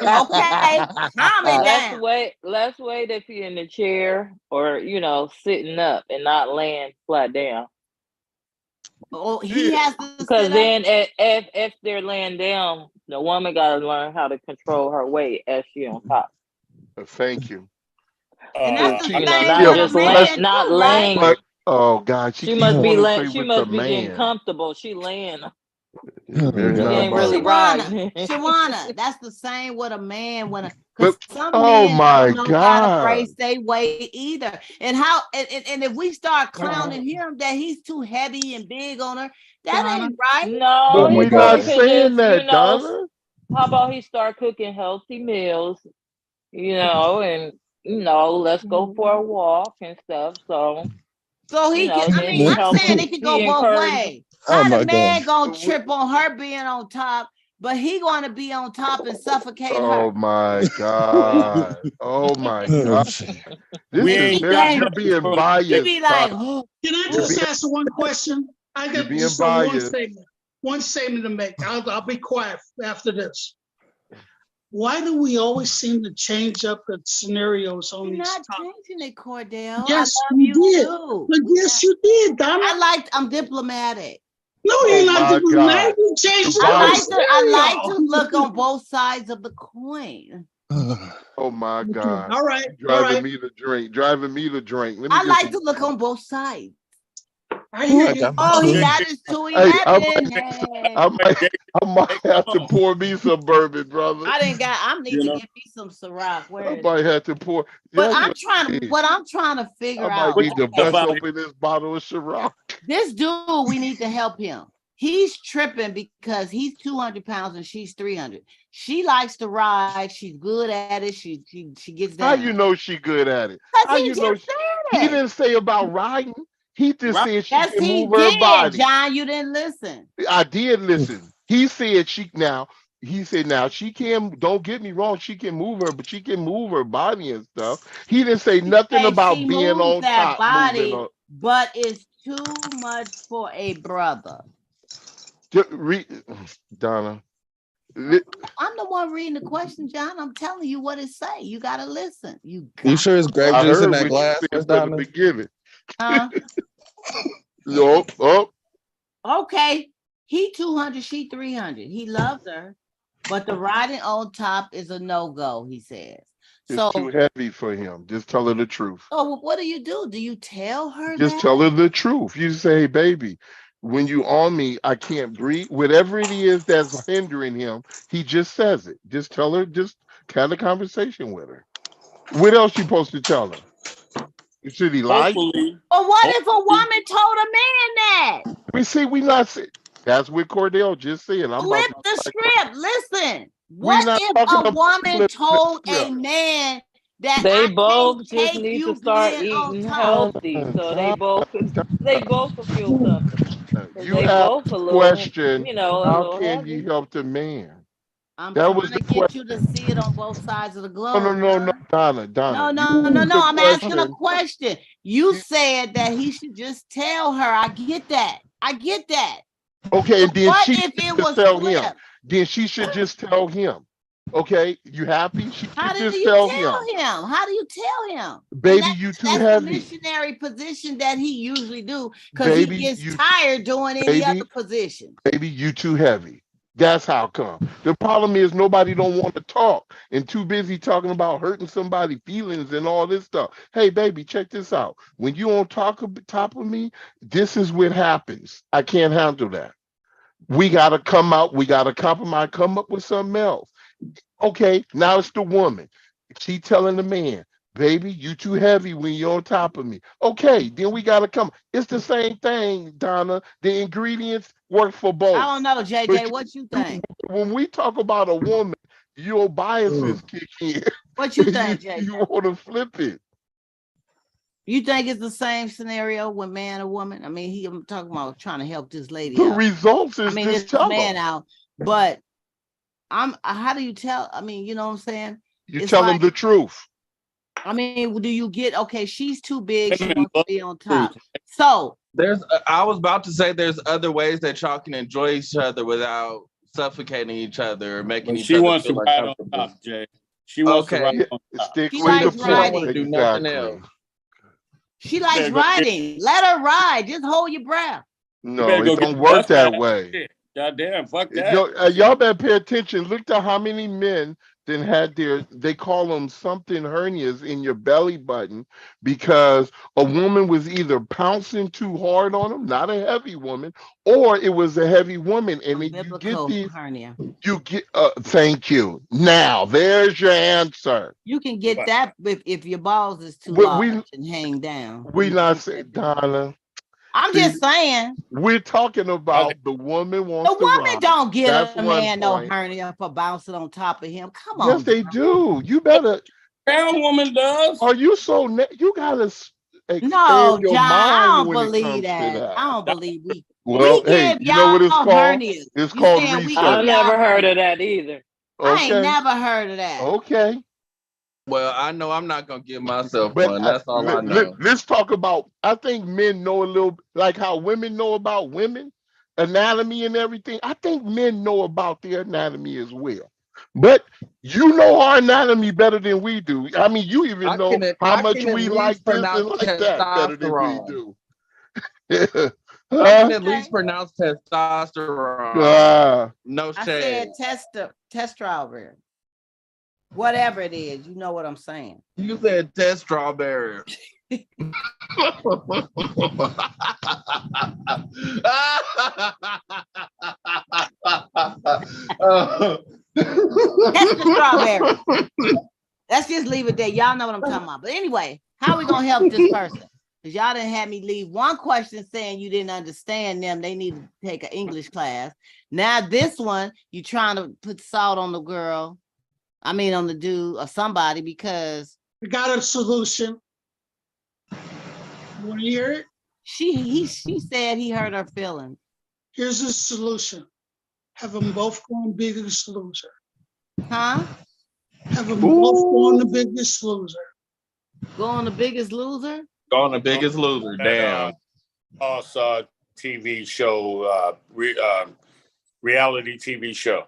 Okay, calm it down. let's wait if you're in the chair or sitting up and not laying flat down. Oh, he has to Because sit up. then if they're laying down, the woman gotta learn how to control her weight as she on top. Thank you. And that's the You know, same not with a just man not too, right? laying. But oh God, She must be getting man. comfortable. She laying. Very She ain't really riding. Shawana, that's the same with a man because But some oh men my don't know how to God. brace their weight either. And if we start clowning him that he's too heavy and big on her, that ain't right. No, But he we're probably not could saying just, that, Donna. how about he start cooking healthy meals, and let's go for a walk and stuff. So he can, I mean, I'm saying it can go both ways. How the man gonna trip on her being on top, but he gonna be on top and suffocate her? Oh my God. Oh my God. You're being biased. He be like, can I just ask one question? I You're got being just biased. one statement to make. I'll be quiet after this. Why do we always seem to change up the scenarios on you're these not topics? changing it, Cordell. Yes, I love we you did. too. But yes, you did, Donna. I'm diplomatic. No, Oh you're not my diplomatic. God. You changed the I whole like to scenario. look on both sides of the coin. Oh my God. All right. Driving me to drink. Driving me to drink. Let me I get like some- to look on both sides. I hear you. Oh, he got his 211. Hey. I might have to pour me some bourbon, brother. I need to get me some Ciroc. I might have to pour. But what I'm trying to figure out. I might need to bust open this bottle of Ciroc. This dude, we need to help him. He's tripping because he's 200 pounds and she's 300. She likes to ride. She's good at it. She gets down. How you know she good at it? How you know he didn't say about riding. He just said she can move did, her body. John, you didn't listen. I did listen. He said now she can, don't get me wrong, she can move her, but she can move her body and stuff. He didn't say nothing about being on that top. body, but it's too much for a brother. Donna. I'm the one reading the question, John. I'm telling you what it say. You gotta listen. You sure it's grape juice in that glass? From the beginning. Huh? Okay. He 200, she 300. He loves her, but the riding on top is a no-go, he says. It's too heavy for him. Just tell her the truth. So what do? Do you tell her Just tell her the truth. You say, hey, baby, when you on me, I can't breathe. Whatever it is that's hindering him, he just says it. Just tell her, just have a conversation with her. What else you supposed to tell her? Should he lie? But what if a woman told a man that? We not saying. That's what Cordell just said. Flip the script. Listen. What if a woman told a man that they both just need to start eating healthy, so they both could feel something. You asked the question, how can you help the man? I'm trying to get you to see it on both sides of the globe. No, Donna. No. I'm asking a question. You said that he should just tell her. I get that. Okay, and then what she if it was tell flipped? him. Then she should just tell him. Okay, you happy? She How should do you tell him? How do you tell him? Baby, you too heavy. That's the missionary position that he usually do because he gets tired doing any other position. Baby, you too heavy. That's how come. The problem is nobody don't want to talk and too busy talking about hurting somebody's feelings and all this stuff. Hey, baby, check this out. When you on top of me, this is what happens. I can't handle that. We got to come out. We got to compromise, come up with something else. Okay, now it's the woman. She telling the man, baby, you too heavy when you're on top of me. Okay, then we got to come. It's the same thing, Donna. The ingredients work for both. I don't know, JJ. What you think? When we talk about a woman, your biases kick in. What you think, JJ? You want to flip it. You think it's the same scenario with man or woman? I mean, I'm talking about trying to help this lady the out. Results is this man out, but how do you tell? I mean, you know what I'm saying? You tell him the truth. I mean, do you get, okay, she's too big, she Women wants to love be on truth. top. So I was about to say there's other ways that y'all can enjoy each other without suffocating each other or making But each she other wants to feel ride on uncomfortable. top, Jay. She wants to Okay. ride Yeah, on top. stick She with likes the She don't point. want to riding. do nothing Exactly. else. she likes better go get- riding. Let her ride. Just hold your breath. You No, better it go get don't the work bus that ride. way. Shit. Goddamn, fuck that. Y'all better pay attention. Look at how many men then had they call them something hernias in your belly button because a woman was either pouncing too hard on them, not a heavy woman, or it was a heavy woman. And then you get these, hernia. thank you. Now, there's your answer. You can get What? that if your balls is too We- large and hang down. We not saying, Donna, I'm see, just saying. we're talking about the woman The wants to woman ride. don't get That's a one man no point. hernia for bouncing on top of him. Come Yes, on. they do. You better. Brown woman does. Are you so? You gotta expand No, your John, I mind don't when it believe comes to that. that. I don't believe we Well, hey, give you know what it's y'all called? hernias. It's You called saying we research. I give never y'all heard hernias. of that either. I ain't Okay. never heard of that. Okay. Well, I know I'm not gonna give myself But one. That's all I know. let's talk about. I think men know a little, like how women know about women anatomy and everything. I think men know about their anatomy as well. But you know our anatomy better than we do. I mean, you even know how much we like this and like that better than we do. I can at least pronounce testosterone. No shade. I said testosterone. Whatever it is, you know what I'm saying. You said test strawberry. Test the strawberry. Let's just leave it there. Y'all know what I'm talking about. But anyway, how are we gonna help this person? Because y'all didn't have me leave one question saying you didn't understand them. They need to take an English class. Now this one, you trying to put salt on the girl. I mean on the dude or somebody because We got a solution. You want to hear it? she said he hurt her feelings. Here's the solution. Have them both go on Biggest Loser. Huh? Have them both go on the Biggest Loser. Go on the Biggest Loser? Go on the Biggest Loser. Damn. Saw TV show, reality TV show.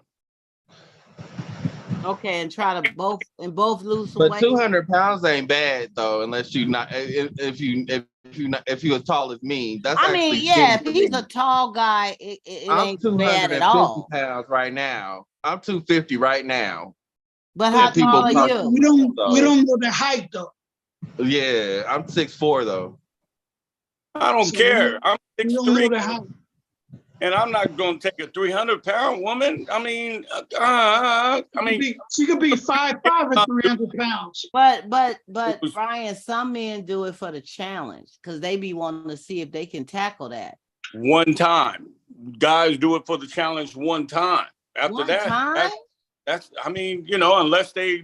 Okay, and try to both lose some But weight. 200 pounds ain't bad though, unless you not if you as tall as me. That's I mean, yeah, if he's a tall guy, it I'm ain't bad at 250 all. pounds right now. I'm 250 right now. But how tall are you? We don't know the height though. Yeah, I'm 6'4" though. I don't care. I'm We don't know 6'3", the height. and I'm not going to take a 300-pound woman. I mean, She could be 5'5" and 300 pounds. But Brian, some men do it for the challenge because they be wanting to see if they can tackle that. one time. Guys do it for the challenge one time. After that's I mean, unless they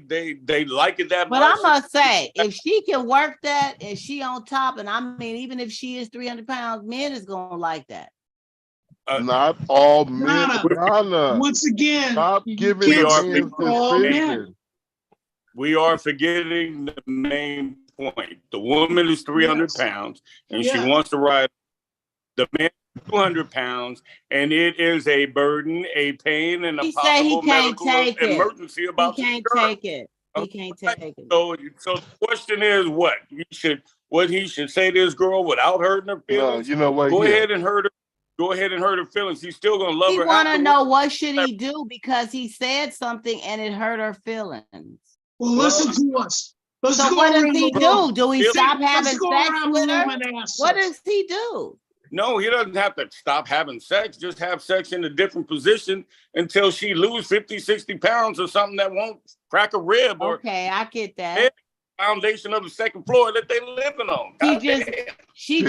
like it that much. But I must say, if she can work that and she on top, and I mean, even if she is 300 pounds, men is gonna like that. Not all men. Donna, once again, stop giving the decision. We are forgetting the main point. The woman is 300 pounds, and she wants to ride. The man is 200 pounds, and it is a burden, a pain, and a possible medical emergency about He can't take it. He can't take it. So the question is, what he should say to his girl without hurting her feelings? No, you know what? Go ahead and hurt her. Go ahead and hurt her feelings. He's still gonna love her. He want to know what should he do because he said something and it hurt her feelings. Well, listen to us. So what does he do? Do we stop having sex with her? What does he do? No, he doesn't have to stop having sex. Just have sex in a different position until she lose 50, 60 pounds or something that won't crack a rib. Okay, I get that. Foundation of the second floor that they living on. She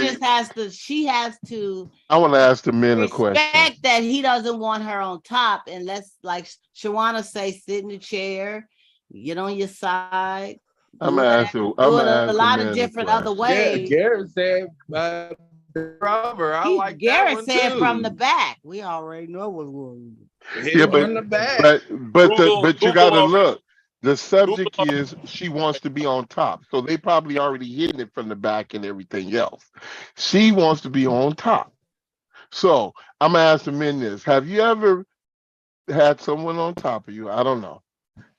has to. I want to ask the men a question. Respect that he doesn't want her on top, and let's, like Shawana say, sit in the chair, get on your side. I'm gonna ask you. I'm gonna ask a lot of different other ways. Garrett said, "Rubber." I like Garrett that one said too. From the back. We already know what's going on. Yeah, but but you got to look. The subject is she wants to be on top. So they probably already hitting it from the back and everything else. She wants to be on top. So I'm gonna ask the men this. Have you ever had someone on top of you? I don't know.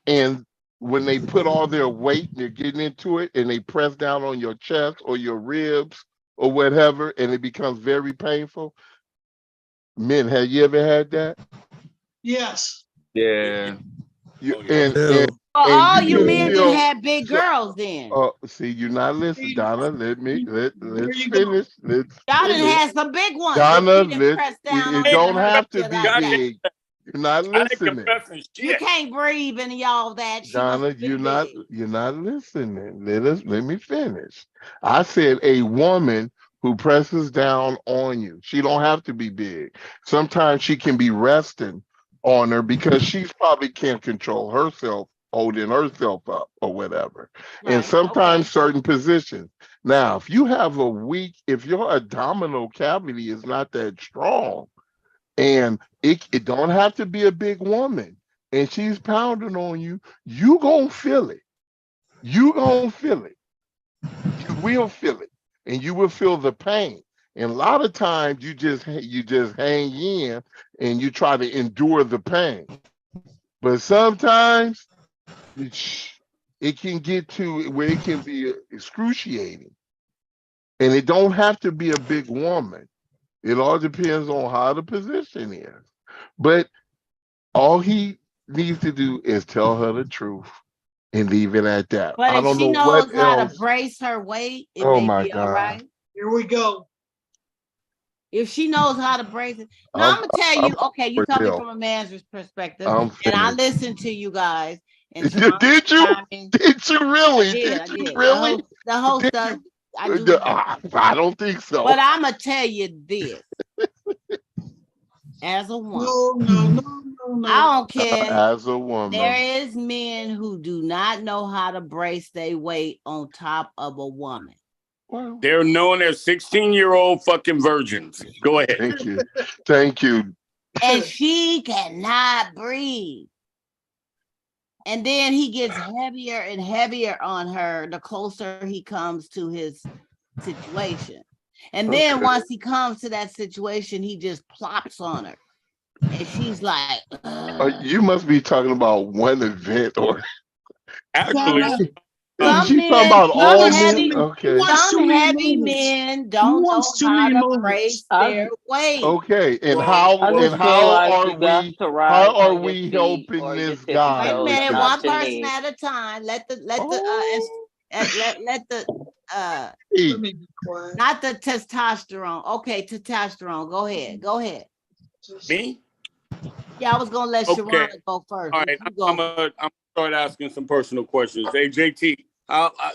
And when they put all their weight, they're getting into it, and they press down on your chest or your ribs or whatever, and it becomes very painful. Men, have you ever had that? Yes. Yeah. And all you you men feel, that had big girls then. see, you're not listening, Donna. Let's finish. Let's Y'all done finish. had some big ones. Donna, it don't have to be big. You're not listening. You can't breathe and y'all that. Donna, you're not listening. Let me finish. I said a woman who presses down on you. She don't have to be big. Sometimes she can be resting on her because she's probably can't control herself, holding herself up or whatever. Right. And sometimes certain positions. Now, if you have if your abdominal cavity is not that strong, and it don't have to be a big woman, and she's pounding on you, you gonna feel it. You gonna feel it. You will feel it, and you will feel the pain. And a lot of times you just hang in and you try to endure the pain. But sometimes it can get to where it can be excruciating. And it don't have to be a big woman. It all depends on how the position is. But all he needs to do is tell her the truth and leave it at that. But if she knows how to brace her weight, it may be all right. Here we go. If she knows how to brace it. No, I'm gonna tell you, okay, you coming from a man's perspective, and I listen to you guys. And did you really? Did you really? The whole stuff. I don't think so. But I'm gonna tell you this. As a woman. No. I don't care. As a woman. There is men who do not know how to brace their weight on top of a woman. They're known as 16-year-old fucking virgins. Go ahead. Thank you. And she cannot breathe. And then he gets heavier and heavier on her the closer he comes to his situation. And then once he comes to that situation, he just plops on her. And she's like, you must be talking about one event or actually. She's talking about all men. Okay. Some heavy men don't know how to brace their weight. Okay, and how are we helping this guy? Wait a minute, one person at a time. Let the not the testosterone. Okay, testosterone. Go ahead. Me? Yeah, I was gonna let Sharona go first. All right, I'm gonna start asking some personal questions. Hey, JT,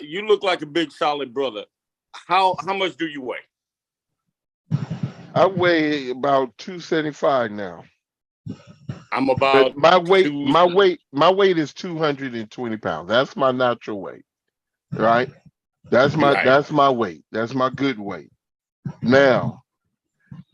you look like a big solid brother. How much do you weigh? I weigh about 275 now. I'm about but my weight is 220 pounds. That's my natural weight, right? That's my weight. That's my good weight. Now,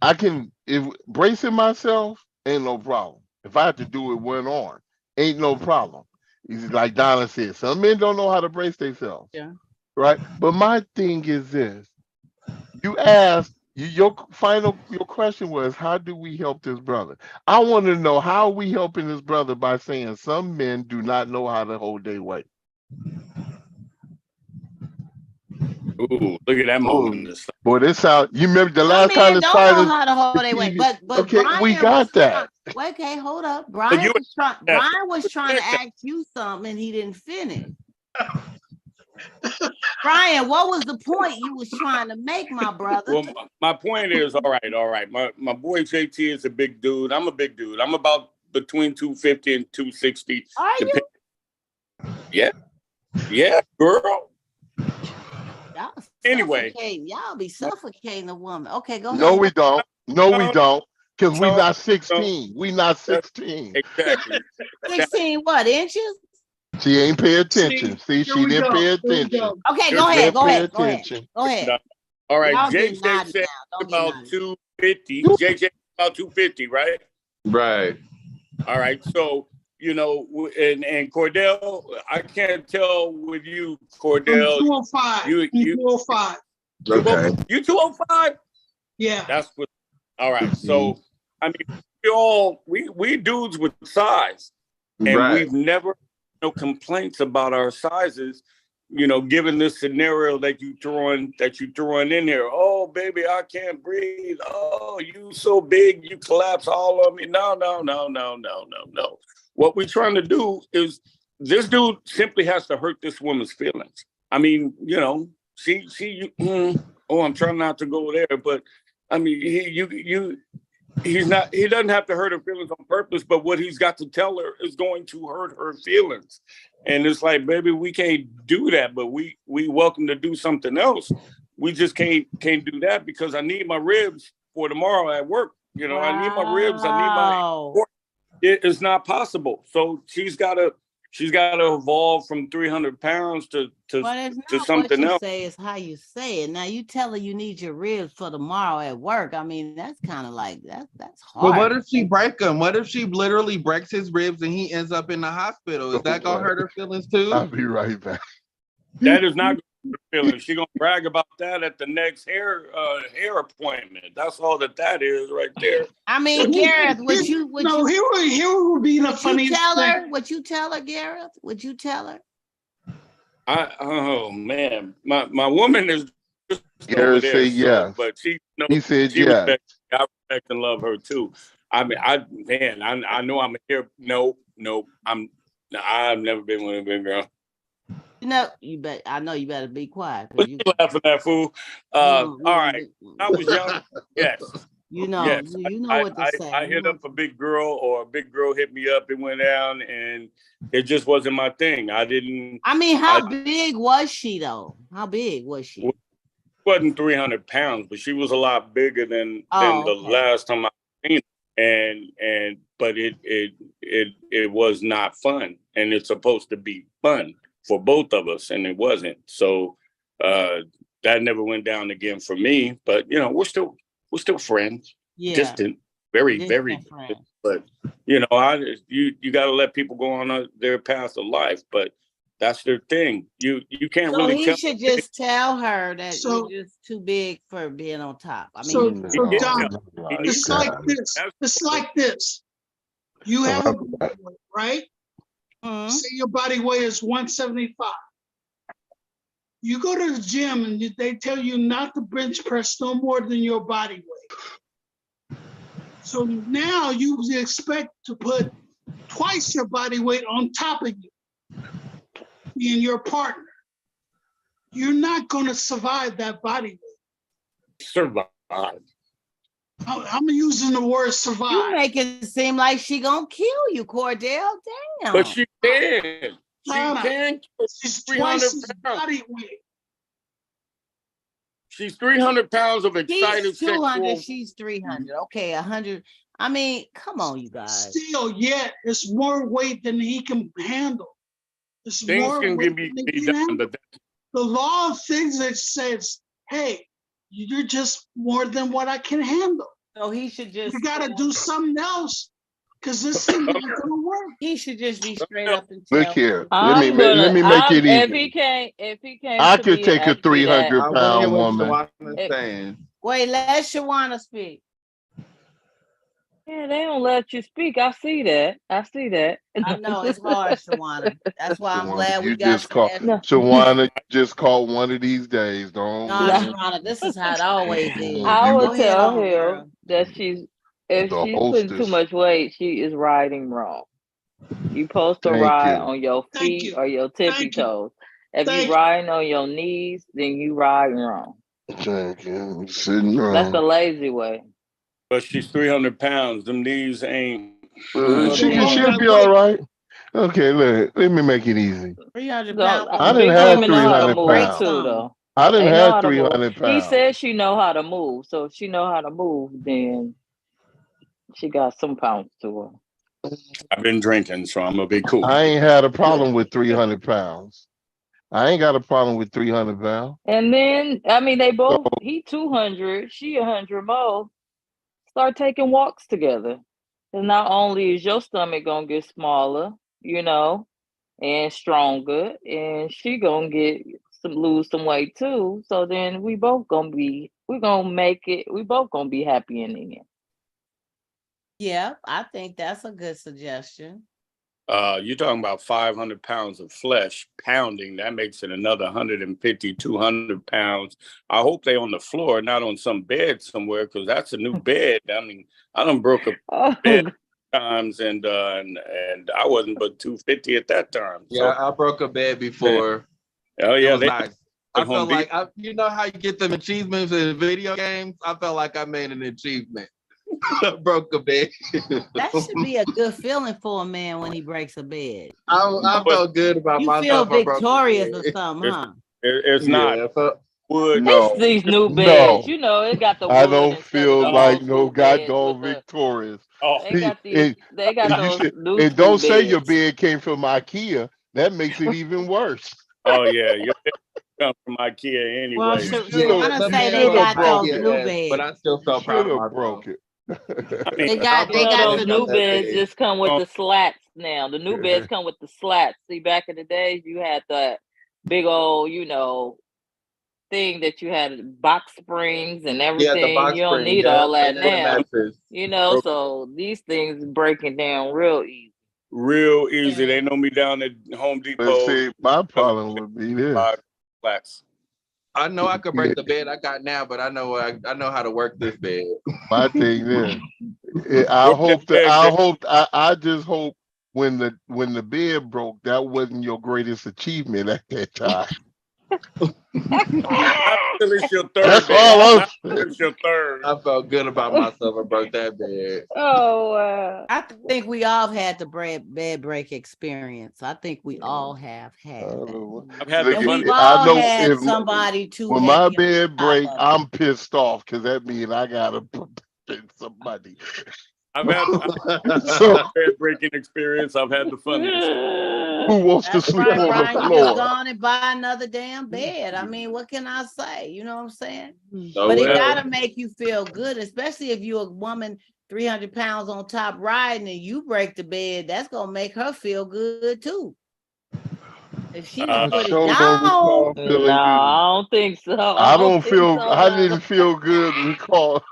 if bracing myself ain't no problem. If I have to do it one arm, ain't no problem. It's like Donna said, some men don't know how to brace themselves. Yeah. Right. But my thing is this. You asked, your question was, how do we help this brother? I want to know how we helping this brother by saying some men do not know how to hold their weight. Ooh, look at that moment. Boy, this sound. You remember the last time the started? Don't know how to hold their weight, but okay, Brian we got that. Okay, hold up. Brian was trying to ask you something, and he didn't finish. Brian, what was the point you was trying to make, my brother? Well, my point is, all right. My boy JT is a big dude. I'm a big dude. I'm about between 250 and 260. Are you? Yeah, girl. Anyway, y'all be suffocating a woman. Okay, go ahead. No, we don't. Because we're not 16. We're not 16. Exactly. 16 what, inches? She ain't pay attention. See, she didn't pay attention. Okay, go ahead. Go ahead. All right, JJ said about 250. JJ about 250, right? Right. All right. So you know, and Cordell, I can't tell with you, I'm Cordell. 205. You 205. Okay. You 205? Yeah. That's what. All right. So I mean, we dudes with size, and Right. we've never no complaints about our sizes. You know, given this scenario that you throwing in here. Oh, baby, I can't breathe. Oh, you so big, you collapse all on me. No. What we're trying to do is this dude simply has to hurt this woman's feelings. I mean, you know, I'm trying not to go there, but I mean, he doesn't have to hurt her feelings on purpose, but what he's got to tell her is going to hurt her feelings. And it's like, baby, we can't do that, but we welcome to do something else. We just can't do that because I need my ribs for tomorrow at work. You know, I need my ribs. I need my. It is not possible. So she's got to evolve from 300 pounds to something else. What you say is how you say it. Now you tell her you need your ribs for tomorrow at work. I mean, that's kind of like that's hard. But what if she break them? What if she literally breaks his ribs and he ends up in the hospital? Is that gonna hurt her feelings too? I'll be right back. That is not good feeling. She's gonna brag about that at the next hair appointment. That's all that is right there. I mean, Gareth, here would be the funniest thing. Would you tell her, Gareth? Would you tell her? Oh man, my woman is just Gareth said yes, but he said yes. I respect and love her too. I mean, I know I'm here. No, I've never been with a big girl. You know, I know you better be quiet. What you laughing at, fool? All right. I was young. Yes. You know, yes. you know what to say. I hit up a big girl, or a big girl hit me up and went down, and it just wasn't my thing. I mean, how big was she though? How big was she? She wasn't 300 pounds, but she was a lot bigger than the last time I seen her. But it was not fun, and it's supposed to be fun for both of us, and it wasn't. So that never went down again for me. But you know, we're still friends. Yeah. Distant, very distant friends. But you know, you got to let people go on their path of life. But that's their thing. You can't really. He should just tell her that you're just too big for being on top. I mean, so Donna, it's like this. It's like this. You have a body weight, right? Say your body weight is 175. You go to the gym and they tell you not to bench press no more than your body weight. So now you expect to put twice your body weight on top of you, being your partner. You're not going to survive that body weight. Survive. I'm using the word survive. You make it seem like she gonna kill you, Cordell. Damn. But she can. She's twice his body weight. She's 300 pounds of excited. He's 200. She's 300. Okay, 100. I mean, come on, you guys. Still, yet it's more weight than he can handle. It's things more can weight be than done. The law of physics says, "Hey, you're just more than what I can handle." So he should just. You got to do something else, because this thing isn't gonna work. He should just be straight up and tell. Look here. Let me make it easy. If he can't, I could take a 300-pound woman. Wait, let Shawana speak. Yeah, they don't let you speak. I see that. I know it's hard, Shawana. That's why I'm glad we got just Shawana just called one of these days. Don't. No, Shawana, this is how it always is. I would tell her that if she's putting too much weight, she is riding wrong. You supposed to ride on your feet or your tippy toes. If you're riding on your knees, then you riding wrong. Thank you. Sitting wrong. That's the lazy way. But she's 300 pounds. Them knees ain't. She'll be all right. Okay, let me make it easy. 300 pounds. I didn't have 300 pounds. Too, though. I didn't have 300 pounds. He said she know how to move. So if she know how to move, then she got some pounds to her. I've been drinking, so I'm gonna be cool. I ain't had a problem with 300 pounds. I ain't got a problem with 300 pounds. And then, I mean, they both, he 200, she 100 more. Start taking walks together. And not only is your stomach gonna get smaller, and stronger, and she gonna lose some weight too. So then we both gonna make it. We both gonna be happy in the end. Yeah, I think that's a good suggestion. You're talking about 500 pounds of flesh pounding. That makes it another 150, 200 pounds. I hope they on the floor, not on some bed somewhere, because that's a new bed. I mean, I done broke a bed times, and I wasn't but 250 at that time. Yeah, I broke a bed before. Oh yeah, it was nice. I felt like you know how you get them achievements in video games. I felt like I made an achievement. Broke a bed. That should be a good feeling for a man when he breaks a bed. I felt good about myself. You feel victorious or something, huh? It's not. Wood. No, these new beds, it got the wood. I don't feel like no goddamn victorious. They got those new and don't say beds. your bed came from IKEA. That makes it even worse. Oh yeah, your bed come from IKEA anyway. Well, Shawana say they got those new beds, but I still felt proud of myself. Broke it. They got those new beds just come with the slats now. The new beds come with the slats. See, back in the days, you had that big old, thing that you had box springs and everything. You don't need all that now. So these things breaking down real easy. Real easy. They know me down at Home Depot. But see, my problem would be this. Flats. I know I could break the bed I got now, but I know how to work this bed. My thing is, I just hope when the bed broke, that wasn't your greatest achievement at that time. It's your third. That's all it's your third. I felt good about myself. I broke that bed. Oh, I think we all had the bed break experience. I think we all have had that. I've had and we've all had somebody to. When my bed break, I'm pissed off because that means I gotta pay some money. I've had the bed breaking experience. I've had the funniest. Who wants to sleep on the floor? Just gone and buy another damn bed. I mean, what can I say? You know what I'm saying? Oh, but it gotta make you feel good, especially if you're a woman 300 pounds on top riding and you break the bed. That's gonna make her feel good too. If she put it down, no, I don't think so. I didn't feel good recall.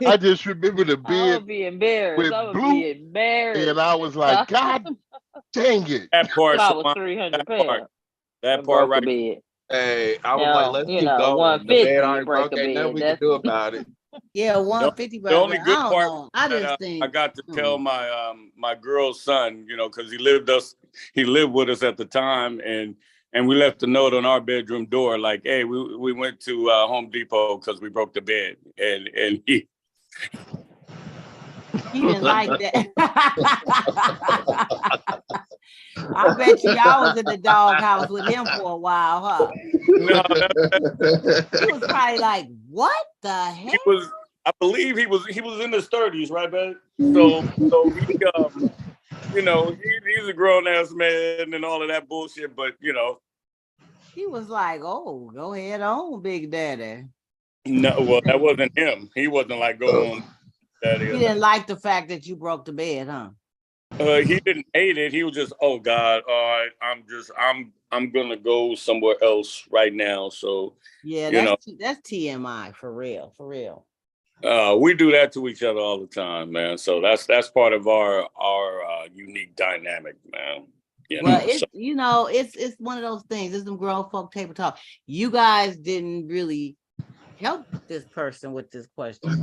I just remember the bed. I would be embarrassed. And I was like, God dang it. That part. I was 300 pounds. That part right. Bed. Hey, I was like, let's keep going. The bed already broke. Ain't nothing we can do about it. Yeah, 150. The only good part I just think I got to tell my my girl's son, because he lived with us at the time, and we left a note on our bedroom door like, hey, we went to Home Depot because we broke the bed, and he didn't like that. I bet y'all was in the doghouse with him for a while, huh? No, he was probably like, "What the heck?" I believe he was in his 30s, right, babe? So he, he's a grown ass man and all of that bullshit, but he was like, "Oh, go ahead on, Big Daddy." No, well, that wasn't him. He wasn't like, "Go on, Daddy." He didn't like the fact that you broke the bed, huh? He didn't hate it. He was just, oh God, all right, I'm gonna go somewhere else right now. So yeah, that's TMI for real. We do that to each other all the time, man. So that's part of our unique dynamic, man. It's one of those things. It's some grown folk table talk. You guys didn't really help this person with this question. You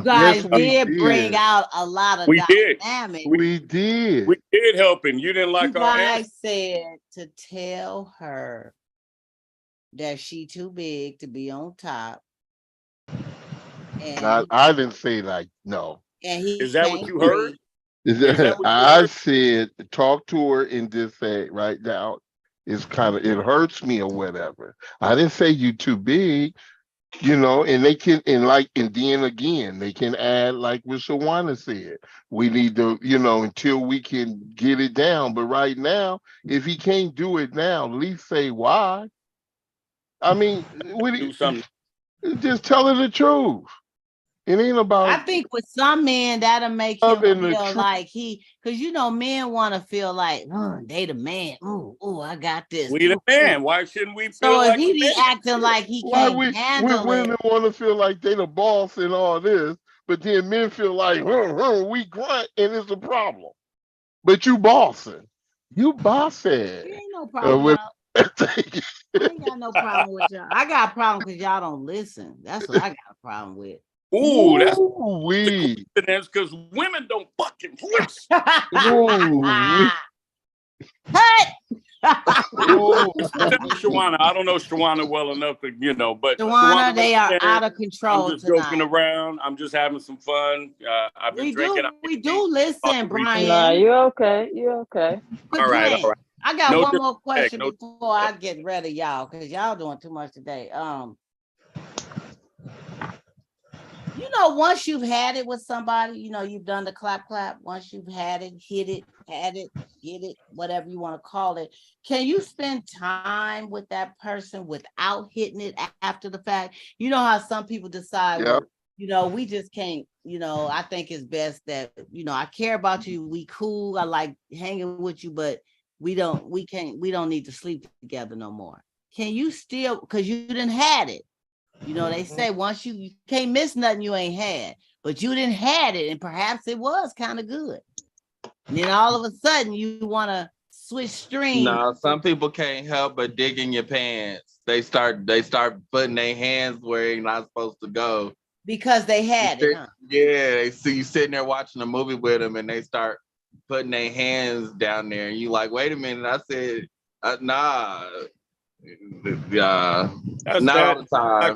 guys did bring out a lot of dynamic. We did help him. You didn't like our answer. You guys said to tell her that she too big to be on top. And I didn't say like no. And he is that what you heard? I said talk to her and just say right now it hurts me or whatever. I didn't say you too big, and they can and then again they can add like what Shawana said. We need to, until we can get it down. But right now, if he can't do it now, at least say why. I mean, do something. Just tell her the truth. It ain't about. I think with some men that'll make him feel like because men want to feel like, they the man. Oh, I got this. We the man. Why shouldn't we feel so like if he be acting like he can't handle women want to feel like they the boss and all this, but then men feel like we grunt and it's a problem. But you bossing. You bossing. Ain't no problem. I ain't got no problem with y'all. I got a problem because y'all don't listen. That's what I got a problem with. Ooh, that's coincidence because women don't fucking listen. Cut. Shawana, I don't know Shawana well enough to, but Shawana, they are out of control. I'm just joking around. I'm just having some fun. I've been drinking. We do listen, Brian. Nah, you're okay. You're okay. All right. I got one more question before I get rid of y'all because y'all doing too much today. Once you've had it with somebody, you've done the clap. Once you've had it, hit it, had it, get it, whatever you want to call it. Can you spend time with that person without hitting it after the fact? You know how some people decide, we just can't, I think it's best that, I care about you. We cool. I like hanging with you, but we don't need to sleep together no more. Can you still, because you didn't had it. They say once you can't miss nothing you ain't had, but you didn't had it, and perhaps it was kind of good. And then all of a sudden you want to switch streams. No, some people can't help but dig in your pants. They start putting their hands where they're not supposed to go. Because they had it, huh? Yeah, they see you sitting there watching a movie with them and they start putting their hands down there. And you like, wait a minute, I said, nah. Not all the time.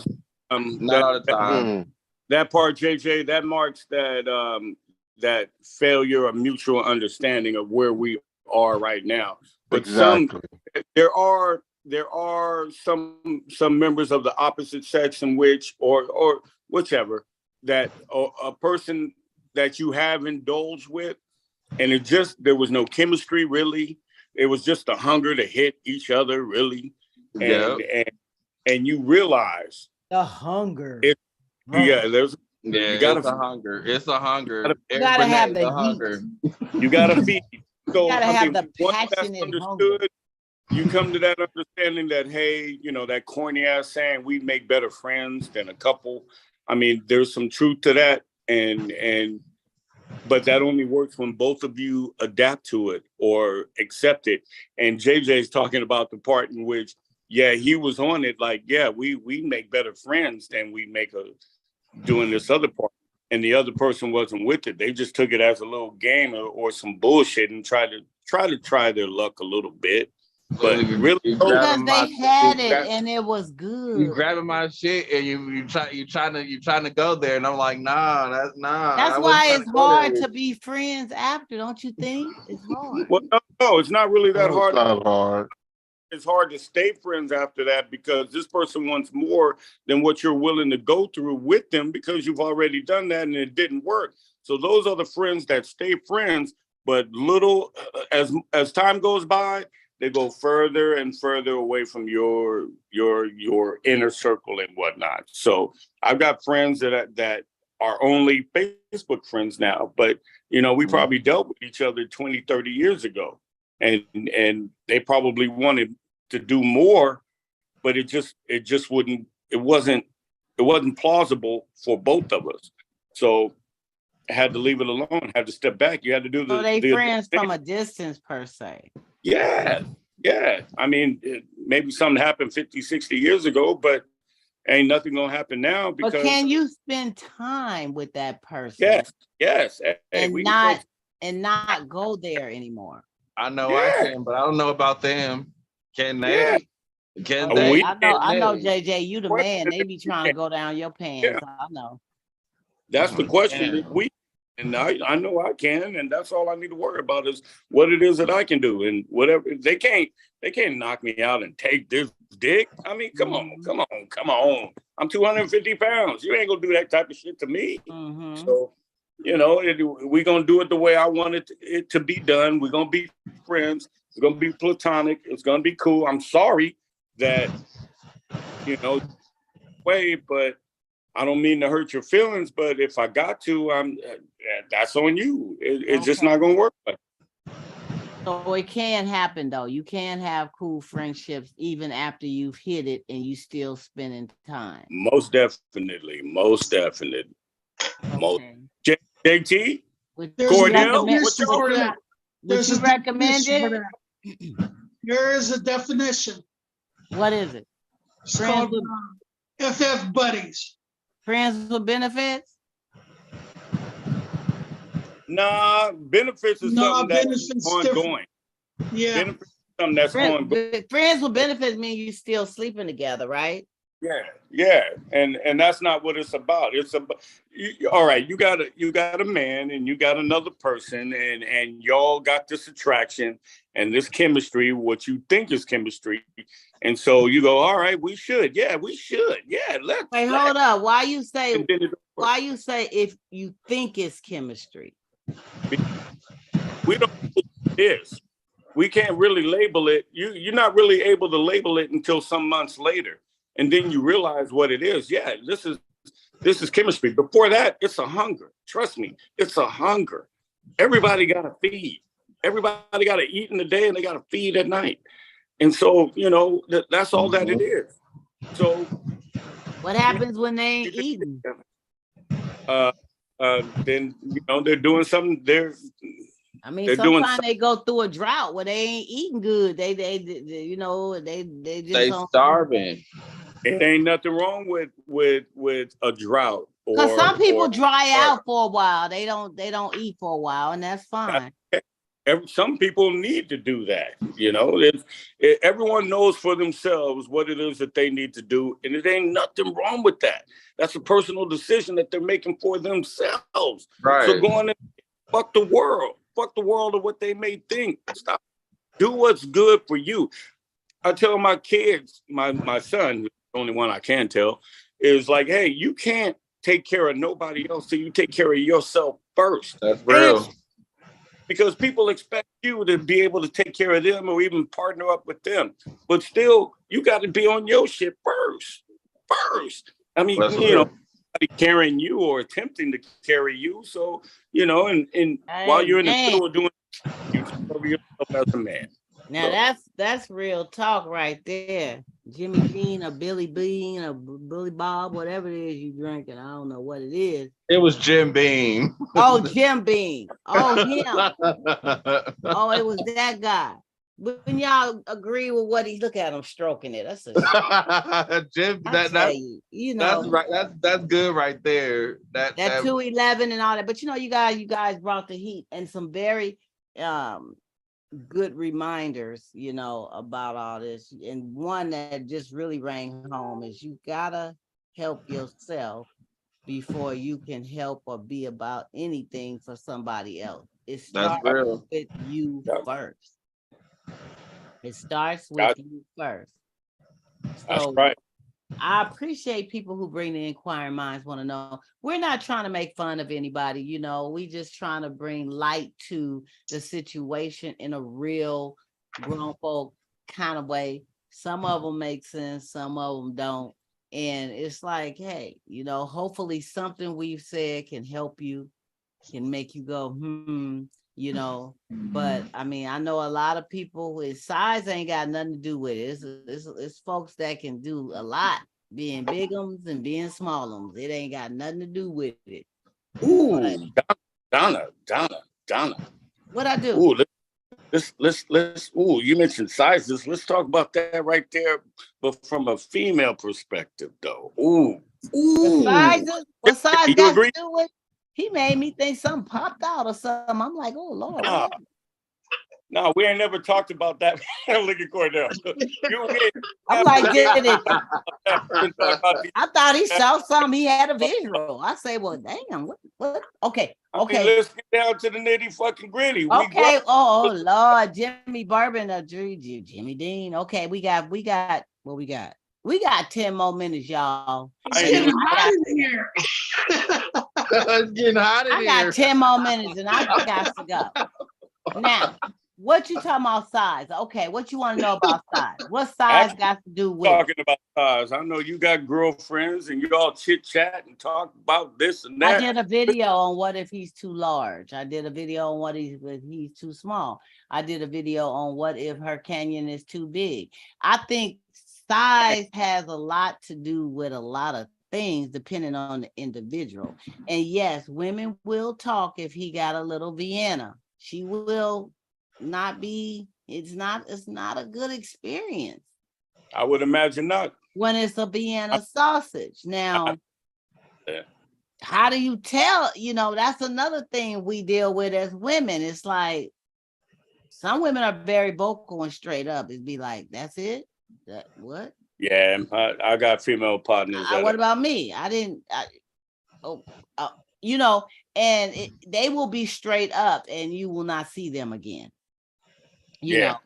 Not all the time. That part, JJ, that marks that failure of mutual understanding of where we are right now. But there are some members of the opposite sex in which or whichever that a person that you have indulged with, and there was no chemistry really. It was just a hunger to hit each other really. And you realize the hunger. It's a hunger. It's a hunger. You gotta have the hunger. You gotta feed. So you gotta have the passionate hunger. You come to that understanding that, hey, that corny ass saying we make better friends than a couple. I mean, there's some truth to that, but that only works when both of you adapt to it or accept it. And JJ's talking about the part in which, he was on it like, we make better friends than we make doing this other part. And the other person wasn't with it. They just took it as a little game or some bullshit and tried to try their luck a little bit. But really, because they had it and it was good. You grabbing my shit and you trying to go there, and I'm like, nah, that's not. That's why it's hard to be friends after, don't you think? It's hard. Well, no, it's not really that hard. It's not hard. It's hard to stay friends after that because this person wants more than what you're willing to go through with them because you've already done that and it didn't work. So those are the friends that stay friends, but little as time goes by, they go further and further away from your inner circle and whatnot. So I've got friends that are only Facebook friends now, but we probably dealt with each other 20, 30 years ago. And they probably wanted to do more, but it wasn't plausible for both of us. So I had to leave it alone, had to step back. You had to do they friends from a distance per se. Yeah. I mean, maybe something happened 50, 60 years ago, but ain't nothing gonna happen now because. But can you spend time with that person? Yes. And not go there anymore. I know I can, but I don't know about them. Can they? Can they? I know, JJ, you the man. They be trying to go down your pants. Yeah. I know. That's the question. I know I can, and that's all I need to worry about is what it is that I can do, and whatever they can't knock me out and take this dick. I mean, come on. I'm 250 pounds. You ain't gonna do that type of shit to me. Mm-hmm. So. We're going to do it the way I want it to be done. We're going to be friends. It's going to be platonic. It's going to be cool. I'm sorry that, but I don't mean to hurt your feelings, but if I got to, that's on you. It's just not going to work. So it can happen though. You can have cool friendships even after you've hit it and you still spending time. Most definitely. Okay. JT? Cordell? Would you recommend it? There is a definition. What is it? It's called FF buddies. Friends with benefits? Nah, benefits is something that's ongoing. Yeah. Benefits is something that's ongoing. Friends with benefits mean you still sleeping together, right? Yeah. And that's not what it's about. It's about all right, you got a man and you got another person and y'all got this attraction and this chemistry, what you think is chemistry. And so you go, all right, we should. Yeah, let's hold up. Why you say if you think it's chemistry? We don't know what it is. We can't really label it. You're not really able to label it until some months later. And then you realize what it is. Yeah, this is chemistry. Before that, it's a hunger. Trust me, it's a hunger. Everybody got to feed. Everybody got to eat in the day and they got to feed at night. And so, that's all that it is. So what happens when they ain't eating? Then, they're doing something. Sometimes they go through a drought where they ain't eating good. They just starving. It ain't nothing wrong with a drought. Because some people dry out for a while. They don't eat for a while, and that's fine. Some people need to do that. Everyone knows for themselves what it is that they need to do, and it ain't nothing wrong with that. That's a personal decision that they're making for themselves. Right. So go on and fuck the world of what they may think. Stop. Do what's good for you. I tell my kids, my son, who's the only one I can tell, is like, hey, you can't take care of nobody else till you take care of yourself first. That's real. Because people expect you to be able to take care of them or even partner up with them. But still, you got to be on your shit first. I mean, nobody carrying you or attempting to carry you. So, and while you're in the middle of doing it, you cover yourself as a man. Now that's real talk right there. Jimmy Bean or Billy Bean or Billy Bob, whatever it is you drinking. I don't know what it is. It was Jim Beam. Oh, Jim Beam. Oh, him. Oh, it was that guy. But when y'all agree with what he look at him stroking it. That's Jim. That's right. That's good right there. That 211 and all that. But you guys brought the heat and some very good reminders, about all this. And one that just really rang home is you gotta help yourself before you can help or be about anything for somebody else. It starts with you first. It starts with you first. So that's right. I appreciate people who bring the inquiring minds want to know. We're not trying to make fun of anybody, we just trying to bring light to the situation in a real grown folk kind of way. Some of them make sense, some of them don't. And it's like, hey, hopefully something we've said can help you, can make you go, but I mean, I know a lot of people with size ain't got nothing to do with it. It's folks that can do a lot, being bigums and being smallums. It ain't got nothing to do with it. Ooh, Donna. What I do? Ooh, let's you mentioned sizes. Let's talk about that right there, but from a female perspective though. Ooh. The sizes? What size got to do with? He made me think something popped out or something. I'm like, oh Lord. No, we ain't never talked about that. Look at Cordell. I'm like, did it? I thought he saw something. He had a visual. I say, well, damn. What? Okay. I mean, let's get down to the nitty fucking gritty. Okay. Oh Lord, Jimmy Bourbon, Jimmy Dean. Okay, we got what we got. We got 10 more minutes, y'all. It's getting hot in here. It's getting hot in here. I got 10 more minutes and I got to go. Now, What you talking about size? Okay, what you want to know about size? What size got to do with talking about size? I know you got girlfriends and you all chit chat and talk about this and that. I did a video on what if he's too large. I did a video on what if he's too small. I did a video on what if her canyon is too big. I think size has a lot to do with a lot of things depending on the individual. And yes, women will talk if he got a little Vienna. She will not be, it's not a good experience. I would imagine not. When it's a Vienna sausage. Now, how do you tell? You know, that's another thing we deal with as women. It's like some women are very vocal and straight up. It'd be like, that's it? That what? Yeah, I got female partners. What about me? You know, and they will be straight up and you will not see them again. You know,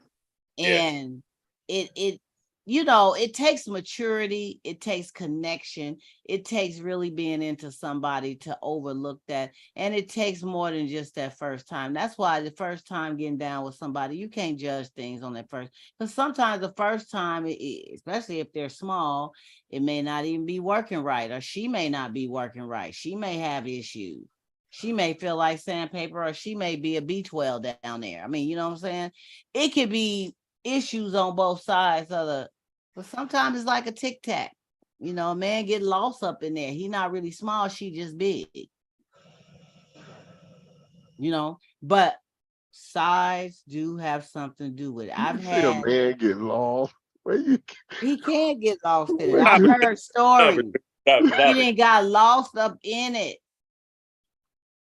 and it you know, it takes maturity, it takes connection, it takes really being into somebody to overlook that, and it takes more than just that first time. That's why the first time getting down with somebody, you can't judge things on that first, because sometimes the first time, especially if they're small, it may not even be working right, or she may not be working right. She may have issues. She may feel like sandpaper, or she may be a B12 down there. I mean, you know what I'm saying? It could be issues on both sides of the, but sometimes it's like a tic-tac. You know, a man get lost up in there. He not really small, she just big. You know, but size do have something to do with it. I've had a man get lost. He can't get lost in it. I've heard stories. He didn't got lost up in it.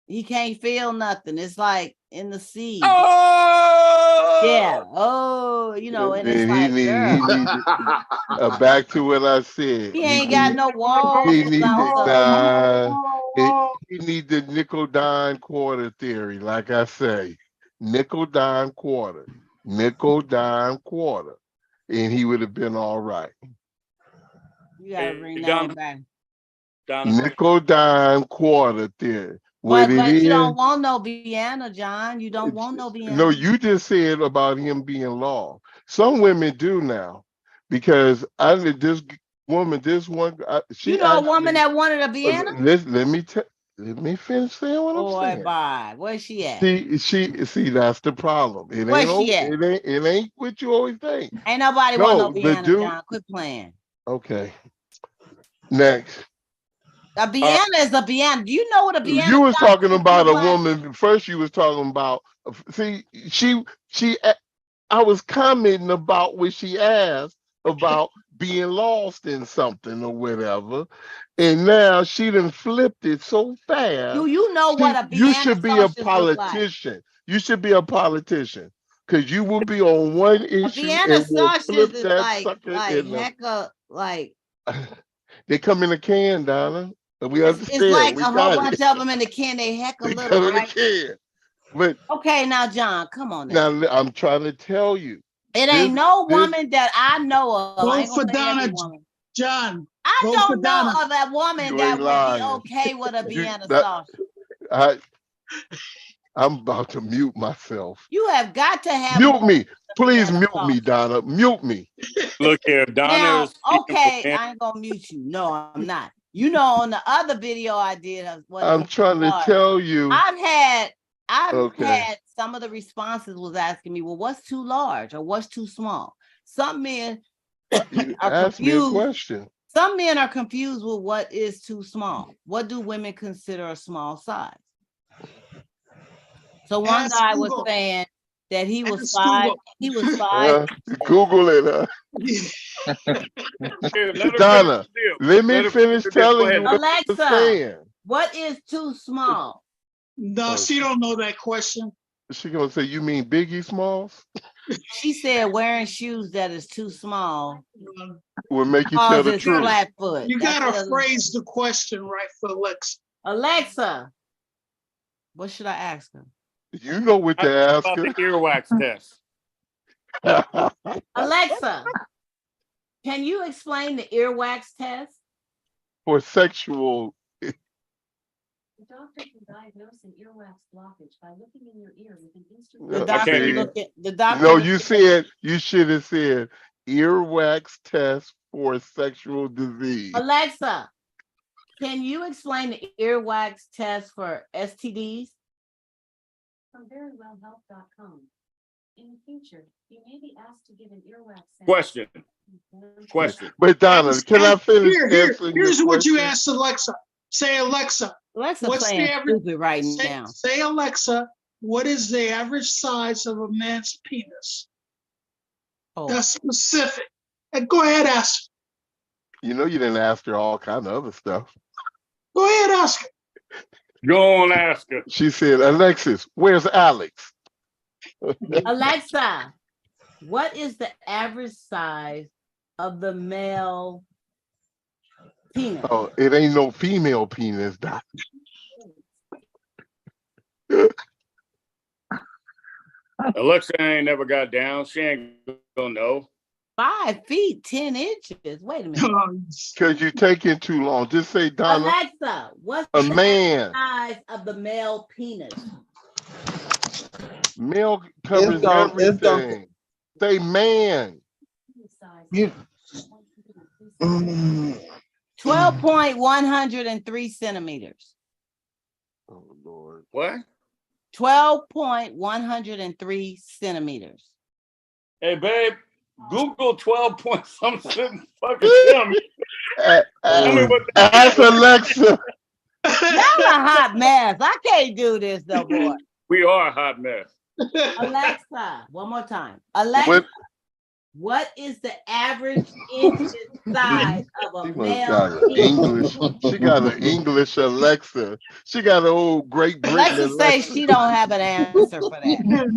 He can't feel nothing. It's like in the sea. Oh! Yeah. Oh, you know, and it's like, he need back to what I said. He ain't got no walls. He need the nickel dime quarter theory, like I say. Nickel dime quarter. Nickel dime quarter. And he would have been all right. You gotta bring that back. Nickel dime quarter theory. But you don't want no Vienna, John. You don't want no Vienna. No, you just said about him being lost. Some women do now, because this one, you know, a woman that wanted a Vienna. Let me finish saying what I'm saying. Bye. Where's she at? See, that's the problem. Where's she at? It ain't what you always think. Ain't nobody want no Vienna, John. Quit playing. Okay. Next. A Vienna is a Vienna. Do you know what a Vienna? You was talking about a woman. First, you was talking about. I was commenting about what she asked about being lost in something or whatever, and now she done flipped it so fast. Do you know what a Vienna? You should be a politician. You should be a politician, because you will be on one issue and will flip that sucker in They come in a can, Donna. We understand. It's like a whole bunch of them in the can. They heck a little, right? But okay, now, John, come on. Now I'm trying to tell you. It ain't no woman that I know of. Vote for Donna, John. I don't know of that woman that would be okay with a Vienna sausage. I'm about to mute myself. You have got to have mute me. Please mute me, Donna. Mute me. Look here, Donna. Okay, I ain't gonna mute you. No, I'm not. You know, on the other video I did, I'm trying to tell you. I've had some of the responses was asking me, well, what's too large or what's too small? Some men are confused. Me a question. Some men are confused with what is too small. What do women consider a small size? So one guy was saying that he was 5. He was 5. Google it. Donna, let me finish telling you. Alexa, what is too small? No, she don't know that question. She gonna say, you mean Biggie Smalls? She said wearing shoes that is too small will make you tell the truth. Flat foot. You gotta phrase the question right for Alexa. Alexa, what should I ask her? You know what to ask her. The earwax test. Alexa, can you explain the earwax test? For sexual. The doctor can diagnose an earwax blockage by looking in your ear with an instrument. The doctor. No, you said you should have said earwax test for sexual disease. Alexa, can you explain the earwax test for STDs? From verywellhealth.com. In the future, you may be asked to give an earwax Question. But Donna, can I finish answering Here's your what question? you asked Alexa. Say, Alexa, Alexa what's the playing average? stupid right now. Say, Alexa, what is the average size of a man's penis? Oh. That's specific. And go ahead, ask. You know you didn't ask her all kind of other stuff. Go ahead, ask her. Go on, ask her. She said, Alexis, where's Alex? Alexa, what is the average size of the male penis? Oh, it ain't no female penis, Doc. Alexa ain't never got down. She ain't gonna know. 5 feet, 10 inches. Wait a minute. Because you're taking too long. Just say, Donna. Alexa, what's a the man size of the male penis? Male covers everything. Say man. 12.103 centimeters. Oh Lord. What? 12.103 centimeters. Hey, babe, Google 12 point something fucking centimeters. Ask Alexa. Y'all a hot mess. I can't do this no more. We are a hot mess. Alexa, one more time. Alexa, what is the average inch size of a male penis? She got an English Alexa. She got an old Great Britain Alexa say she don't have an answer for that.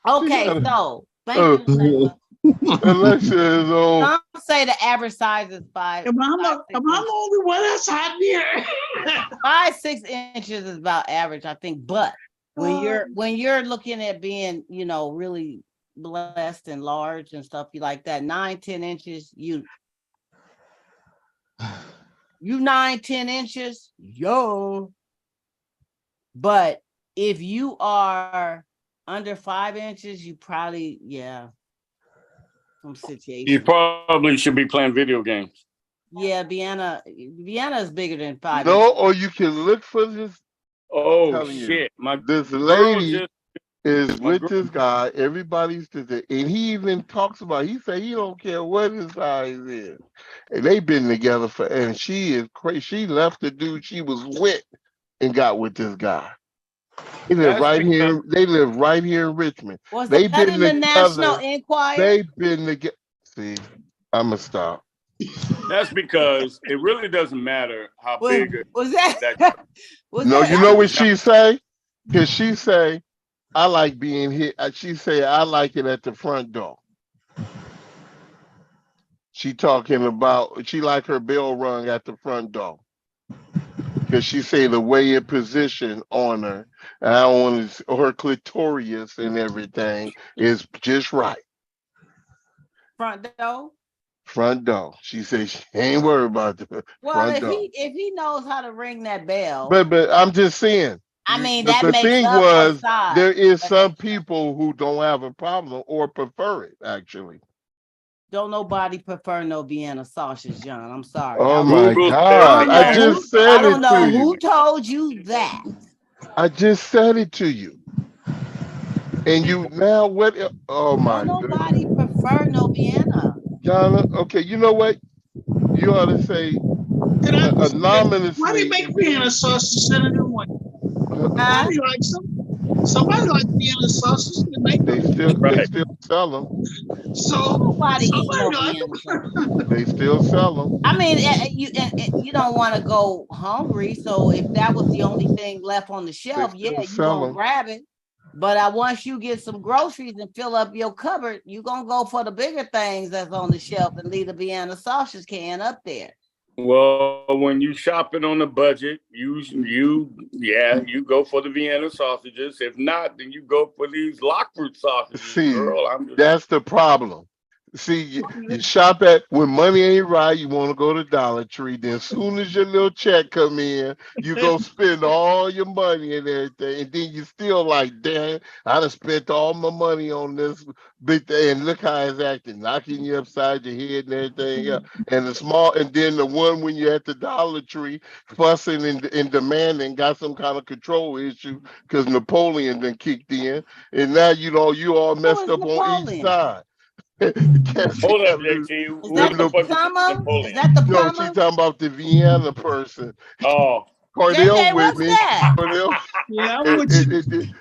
Okay, so thank you, Alexa. Alexa is old. Some say the average size is 5. Am I the only one that's hot here? 5-6 inches is about average, I think. But when you're looking at being, really blessed and large and stuff like that, 9-10 inches, you 9-10 inches, but if you are under 5 inches, you probably some situation. You probably should be playing video games. Yeah, Vienna is bigger than 5 No, inches. or you can look for this. Oh shit! This lady is with this guy. Everybody's and he even talks about. He said he don't care what his size is, and they've been together and she is crazy. She left the dude she was with and got with this guy. They live right here. They live right here in Richmond. Was that in the National Enquirer? They've been together. See, I'ma stop. That's because it really doesn't matter how big. Was that? You know what she say? Because she say, I like being hit. She say, I like it at the front door. She talking about, she like her bell rung at the front door. Because she say the way it positioned on her, and I don't want to, her clitoris and everything is just right. Front door? Front door. She says she ain't worried about the front door. If he knows how to ring that bell. But I'm just saying. I mean, the makes thing up was size. there is some people who don't have a problem or prefer it actually. Don't nobody prefer no Vienna sausage, John. I'm sorry. Oh my God! I just said it to you. I don't know who told you that. I just said it to you. And you now what? Oh my! Don't nobody prefer no Vienna. Donna, okay, you know what? You ought to say anonymously. Why they make Vienna sausage in a new one? Somebody likes them. Somebody likes Vienna sausage. They still sell them. So nobody eat no like Vienna sausage. They still sell them. I mean, you don't want to go hungry. So if that was the only thing left on the shelf, you gonna grab it. But once you get some groceries and fill up your cupboard, you're going to go for the bigger things that's on the shelf and leave the Vienna sausage can up there. Well, when you shopping on a budget, you go for the Vienna sausages. If not, then you go for these Lockford sausages. See, that's the problem. See, you shop at when money ain't right, you want to go to Dollar Tree. Then as soon as your little check come in, you go spend all your money and everything. And then you still like, damn, I done spent all my money on this big thing. And look how it's acting, knocking you upside your head and everything. Yeah. And then the one when you're at the Dollar Tree fussing and demanding, got some kind of control issue because Napoleon then kicked in. And now you all messed up on each side. Hold up, JT. Is that the plumber? Is that the plumber? No, she's talking about the Vienna person. Oh, Cordell JJ, with what's me. that? Cordell. Yeah, I'm with you.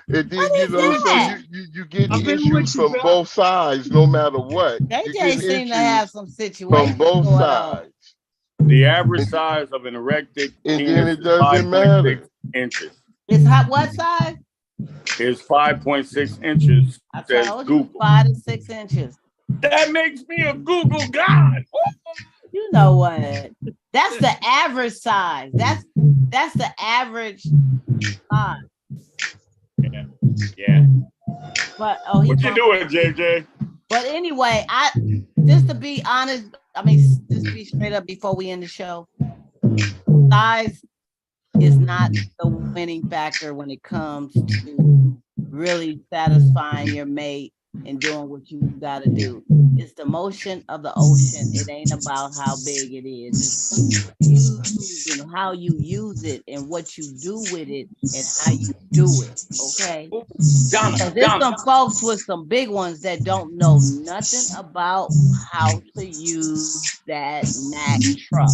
And then What is that? so you get I've been issues with you, from bro. both sides, no matter what. You JJ get seem to have issues some from situations both going on. sides. the average size of an erected And penis then it is doesn't 5.6 matter. inches. It's hot. What size? Is 5.6 inches. I Says told you Google. 5 to 6 inches. That makes me a Google god. You know what? That's the average size. That's the average size. Yeah. But what you doing, JJ? But anyway, just to be honest, just be straight up before we end the show. Size is not the winning factor when it comes to really satisfying your mate and doing what you gotta do. It's the motion of the ocean. It ain't about how big it is. It's how you use it and what you do with it and how you do it. Okay. Donna, there's some folks with some big ones that don't know nothing about how to use that Mack truck.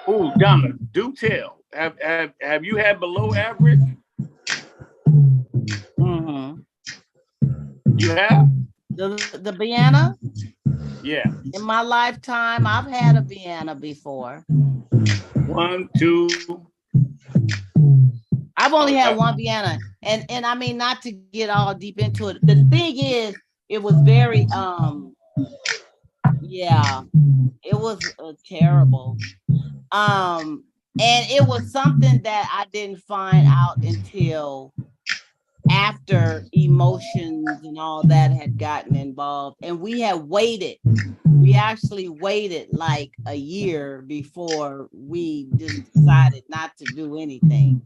Oh, Donna, do tell. Have you had below average? Mm-hmm. You have? The Vienna? Yeah. In my lifetime, I've had a Vienna before. 1, 2. I've only had one Vienna. And I mean, not to get all deep into it. The thing is, it was very, yeah, it was terrible. And it was something that I didn't find out until after emotions and all that had gotten involved, and we actually waited like a year before we just decided not to do anything.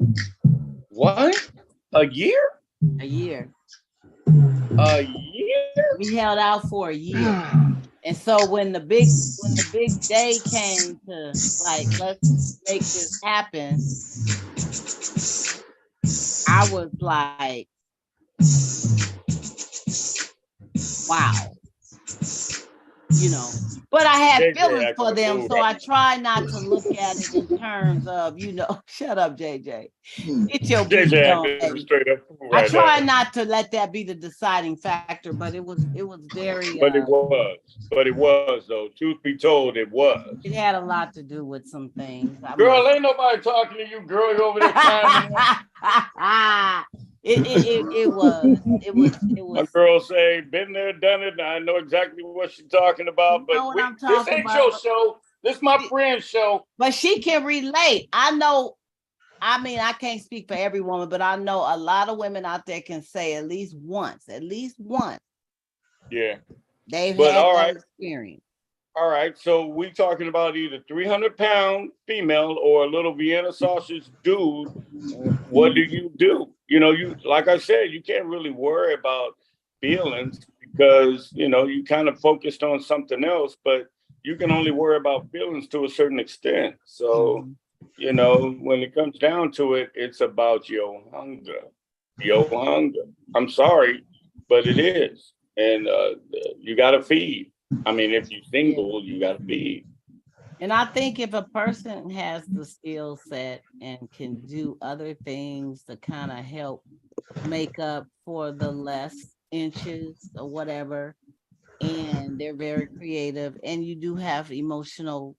What? A year? A year. A year? We held out for a year. And so when the big day came to like, let's make this happen, I was like, wow, but I had feelings for them. So I try not to look at it in terms of, shut up, JJ. Get your JJ on, straight up. I try not to let that be the deciding factor, but it was very. But it was though. Truth be told, it was. It had a lot to do with some things. Girl, ain't nobody talking to you, girl. You over there crying. It was. My girl say, been there, done it. I know exactly what she's talking about. But this ain't your show. This is my friend's show. But she can relate. I know. I mean, I can't speak for every woman, but I know a lot of women out there can say at least once. Yeah. They've had that experience. All right. So we talking about either 300-pound female or a little Vienna sausage dude. What do? You like I said, you can't really worry about feelings because, you kind of focused on something else, but you can only worry about feelings to a certain extent. So, when it comes down to it, it's about your hunger. I'm sorry, but it is. And you got to feed. I mean, if you're single, you got to feed. And I think if a person has the skill set and can do other things to kind of help make up for the less inches or whatever, and they're very creative, and you do have emotional,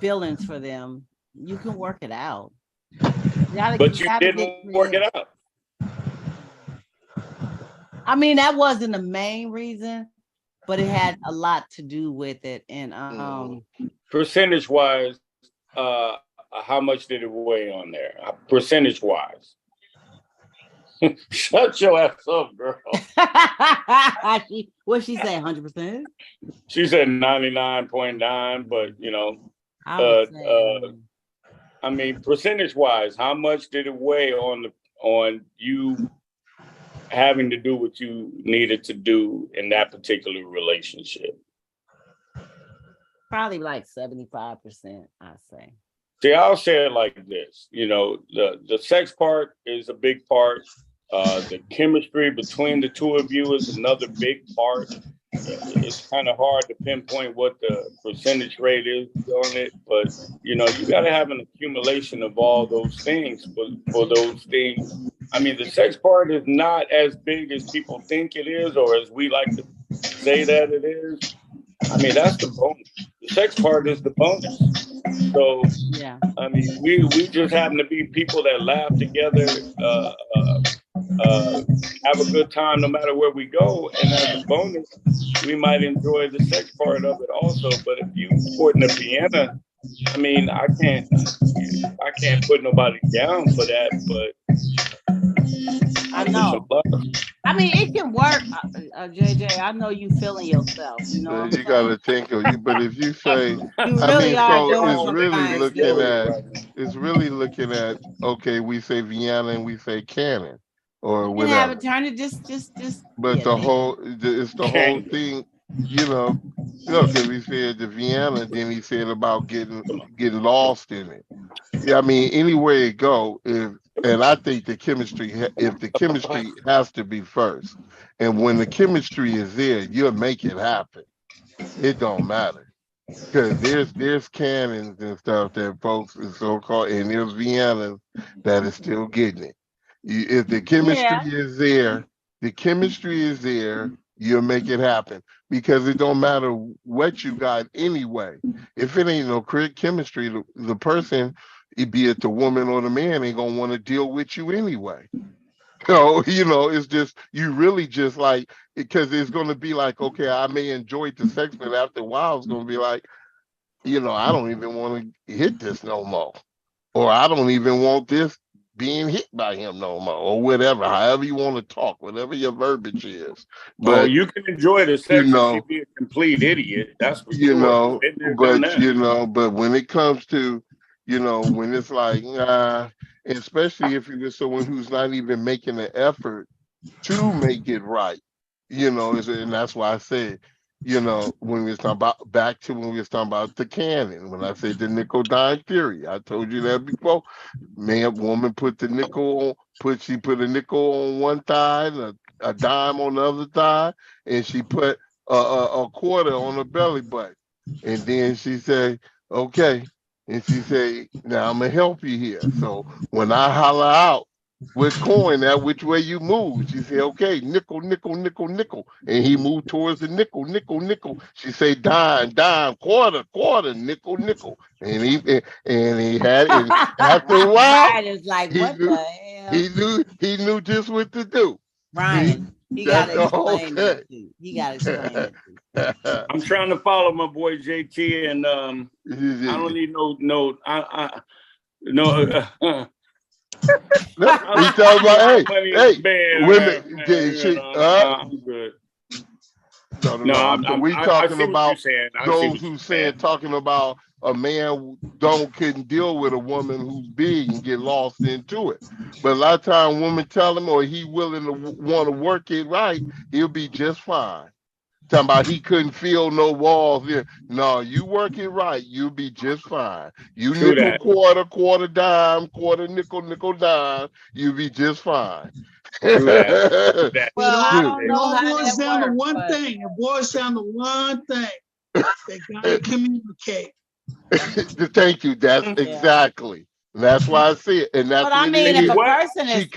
feelings for them, you can work it out. But you didn't work it out. I mean, that wasn't the main reason, but it had a lot to do with it. And percentage wise, how much did it weigh on there? Percentage wise. Shut your ass up, girl. What'd she say? 100%? She said 99.9, but I mean, percentage-wise, how much did it weigh on you having to do what you needed to do in that particular relationship? Probably like 75%, I say. See, I'll say it like this. The sex part is a big part. The chemistry between the two of you is another big part. It's kind of hard to pinpoint what the percentage rate is on it, but you got to have an accumulation of all those things for those things. I mean, the sex part is not as big as people think it is, or as we like to say that it is. I mean, that's the bonus. The sex part is the bonus. So, yeah. I mean, we just happen to be people that laugh together, have a good time no matter where we go, and as a bonus, we might enjoy the sex part of it also. But if you sporting a piano, I mean, I can't put nobody down for that, but I know. I mean, it can work, JJ. I know you feeling yourself. You gotta think of you, but if you say, you really it's really looking at. Okay, we say Vienna and we say Canon, or you whatever. Have it turn it just. But the whole thing, because he said the Vienna, then he said about getting lost in it. Yeah, I mean, anywhere it go, and I think the chemistry has to be first, and when the chemistry is there, you'll make it happen. It don't matter, because there's canons and stuff that folks is so-called, and there's Viennas that is still getting it. If the chemistry is there, you'll make it happen, because it don't matter what you got anyway. If it ain't no chemistry, the person, be it the woman or the man, ain't gonna want to deal with you anyway. So, it's just, you really just like, because it's gonna be like, okay, I may enjoy the sex, but after a while, it's gonna be like, I don't even want to hit this no more, or I don't even want this being hit by him no more, or whatever, however you want to talk, whatever your verbiage is. But you can enjoy the sex if you be a complete idiot. That's for sure. But when it comes to, when it's like, especially if you're someone who's not even making an effort to make it right, and that's why I said, when we was talking about the canon, when I said the nickel dime theory, I told you that before. Woman put the nickel on, she put a nickel on one thigh and a dime on the other thigh, and she put a quarter on her belly button, and then she say, okay, and she say, now I'm gonna help you here. So when I holler out with coin, that which way you move, she say, okay, nickel, nickel, nickel, nickel, and he moved towards the nickel, nickel, nickel. She say, dime, dime, quarter, quarter, nickel, nickel, and he had it. After a while, Brian is like, what the hell? He knew just what to do. Brian, he got to explain that to you. He got to explain that to you. I'm trying to follow my boy JT, and I don't need no. He talking about, hey, women, I'm good. We talking about those who saying, talking about a man couldn't deal with a woman who's big and get lost into it. But a lot of time women tell him, or he willing to want to work it right, he'll be just fine. Talking about he couldn't feel no walls there. No, you work it right, you'll be just fine. You nickel, quarter, quarter dime, quarter nickel, nickel dime, you'll be just fine. Well, I don't know it how boils that down to works, one but... thing. It boils down to one thing. They gotta communicate. Thank you. That's exactly. That's why I see it, and that's. But I mean, if a person is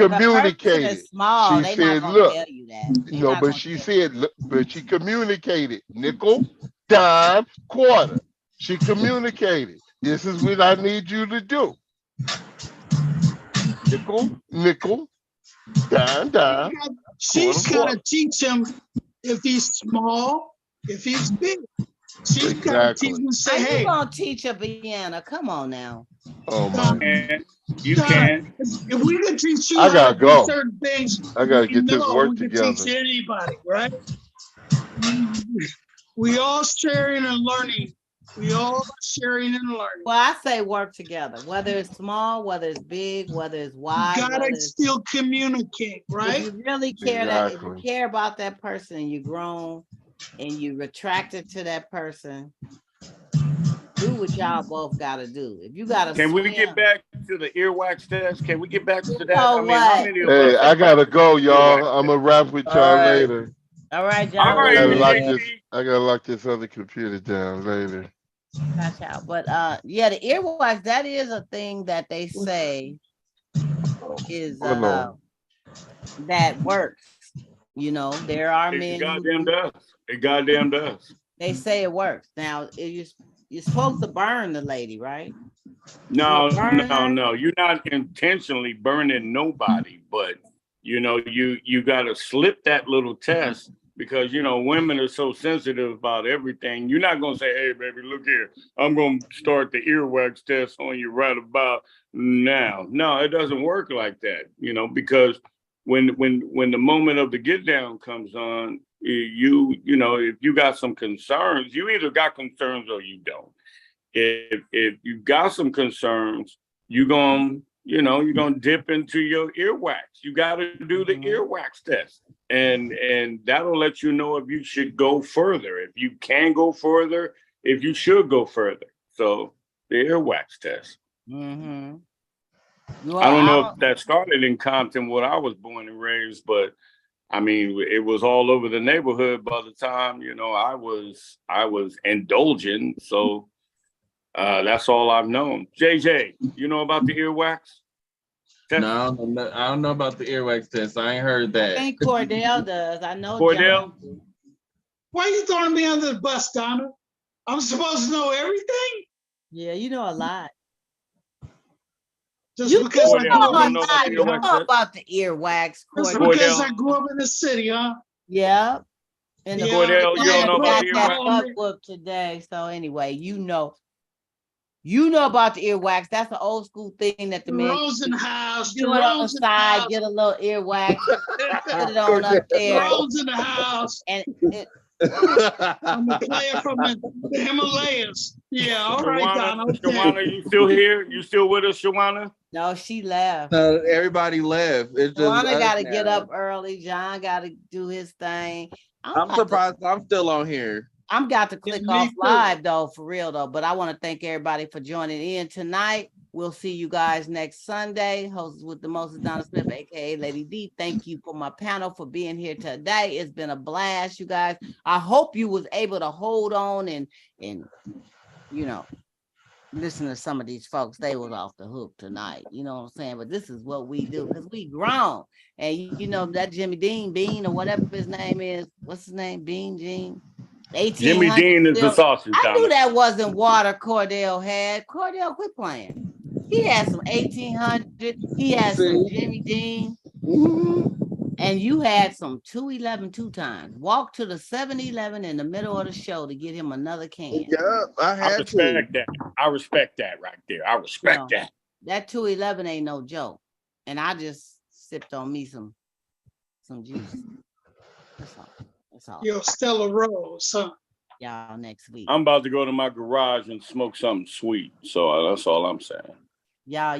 small, she said, not "Look, tell you that." But she said, "Look," but she communicated nickel, dime, quarter. She communicated. This is what I need you to do. Nickel, nickel, dime, dime. She's got to teach him if he's small, if he's big. She's got to teach and say, How hey. you gonna teach a piano? Come on now. Oh my. You can. If we can teach you I how gotta to do go. certain things, I gotta we get this know work we can together. teach anybody, right? We all sharing and learning. We all sharing and learning. Well, I say work together, whether it's small, whether it's big, whether it's wide. You gotta still communicate, right? If you really care if you care about that person and you're grown and you retracted to that person, do what y'all both gotta do. If you gotta Can we get back to the earwax test? Can we get back to that? I mean, how many of Hey, us I gotta go, y'all. I'm gonna wrap with y'all later. All right, John. All right, I gotta lock this other computer down later. Gotcha. But yeah, the earwax, that is a thing that they say is that works. You know, there are men It goddamn does. They say it works. Now you're supposed to burn the lady, right? No. You're not intentionally burning nobody, but you gotta slip that little test because women are so sensitive about everything. You're not gonna say, hey baby, look here, I'm gonna start the earwax test on you right about now. No, it doesn't work like that, because when the moment of the get down comes on, if you got some concerns, you either got concerns or you don't. If you got some concerns, you're gonna dip into your earwax. You got to do the earwax test, and that'll let you know if you should go further, if you can go further, if you should go further. So the earwax test. Well, I don't know if that started in Compton, where I was born and raised, but I mean, it was all over the neighborhood by the time I was indulging. So. That's all I've known. JJ, you know about the earwax test? No, I don't know about the earwax test. I ain't heard that. I think Cordell does. I know Cordell. Why are you throwing me under the bus, Donna? I'm supposed to know everything? Yeah, you know a lot. Just because I grew up in the city, you know about the earwax, Cordell. Just because I grew up in the city, huh? Yeah. And Cordell, you don't know about the earwax today. So anyway, you know about the earwax. That's an old school thing that the men Rosenhaus, do it on the side, get a little earwax, put it on up there. Rosenhaus. And I'm a player from the Himalayas. Yeah, all right, Donna. Okay. Shawana, you still here? You still with us, Shawana? No, she left. No, everybody left. It's just Shawana got to get up early. John got to do his thing. I'm surprised I'm still on here. I'm got to click off live though, for real though. But I want to thank everybody for joining in tonight. We'll see you guys next Sunday. Hosted with the most, Donna Smith, aka Lady D. Thank you for my panel for being here today. It's been a blast, you guys. I hope you was able to hold on and listen to some of these folks. They was off the hook tonight. You know what I'm saying? But this is what we do because we grown. And that Jimmy Dean Bean or whatever his name is. What's his name? Bean Jean. Jimmy Dean is the sausage. I knew that wasn't water Cordell had. Cordell, quit playing. He had some 1800. He had some Jimmy Dean. And you had some 211 2 times. Walk to the 7-Eleven in the middle of the show to get him another can. Yeah, I respect that. I respect that right there. I respect that. That 211 ain't no joke. And I just sipped on me some juice. That's all. That's all. Yo, Stella Rose, huh? Y'all next week. I'm about to go to my garage and smoke something sweet. So that's all I'm saying. Y'all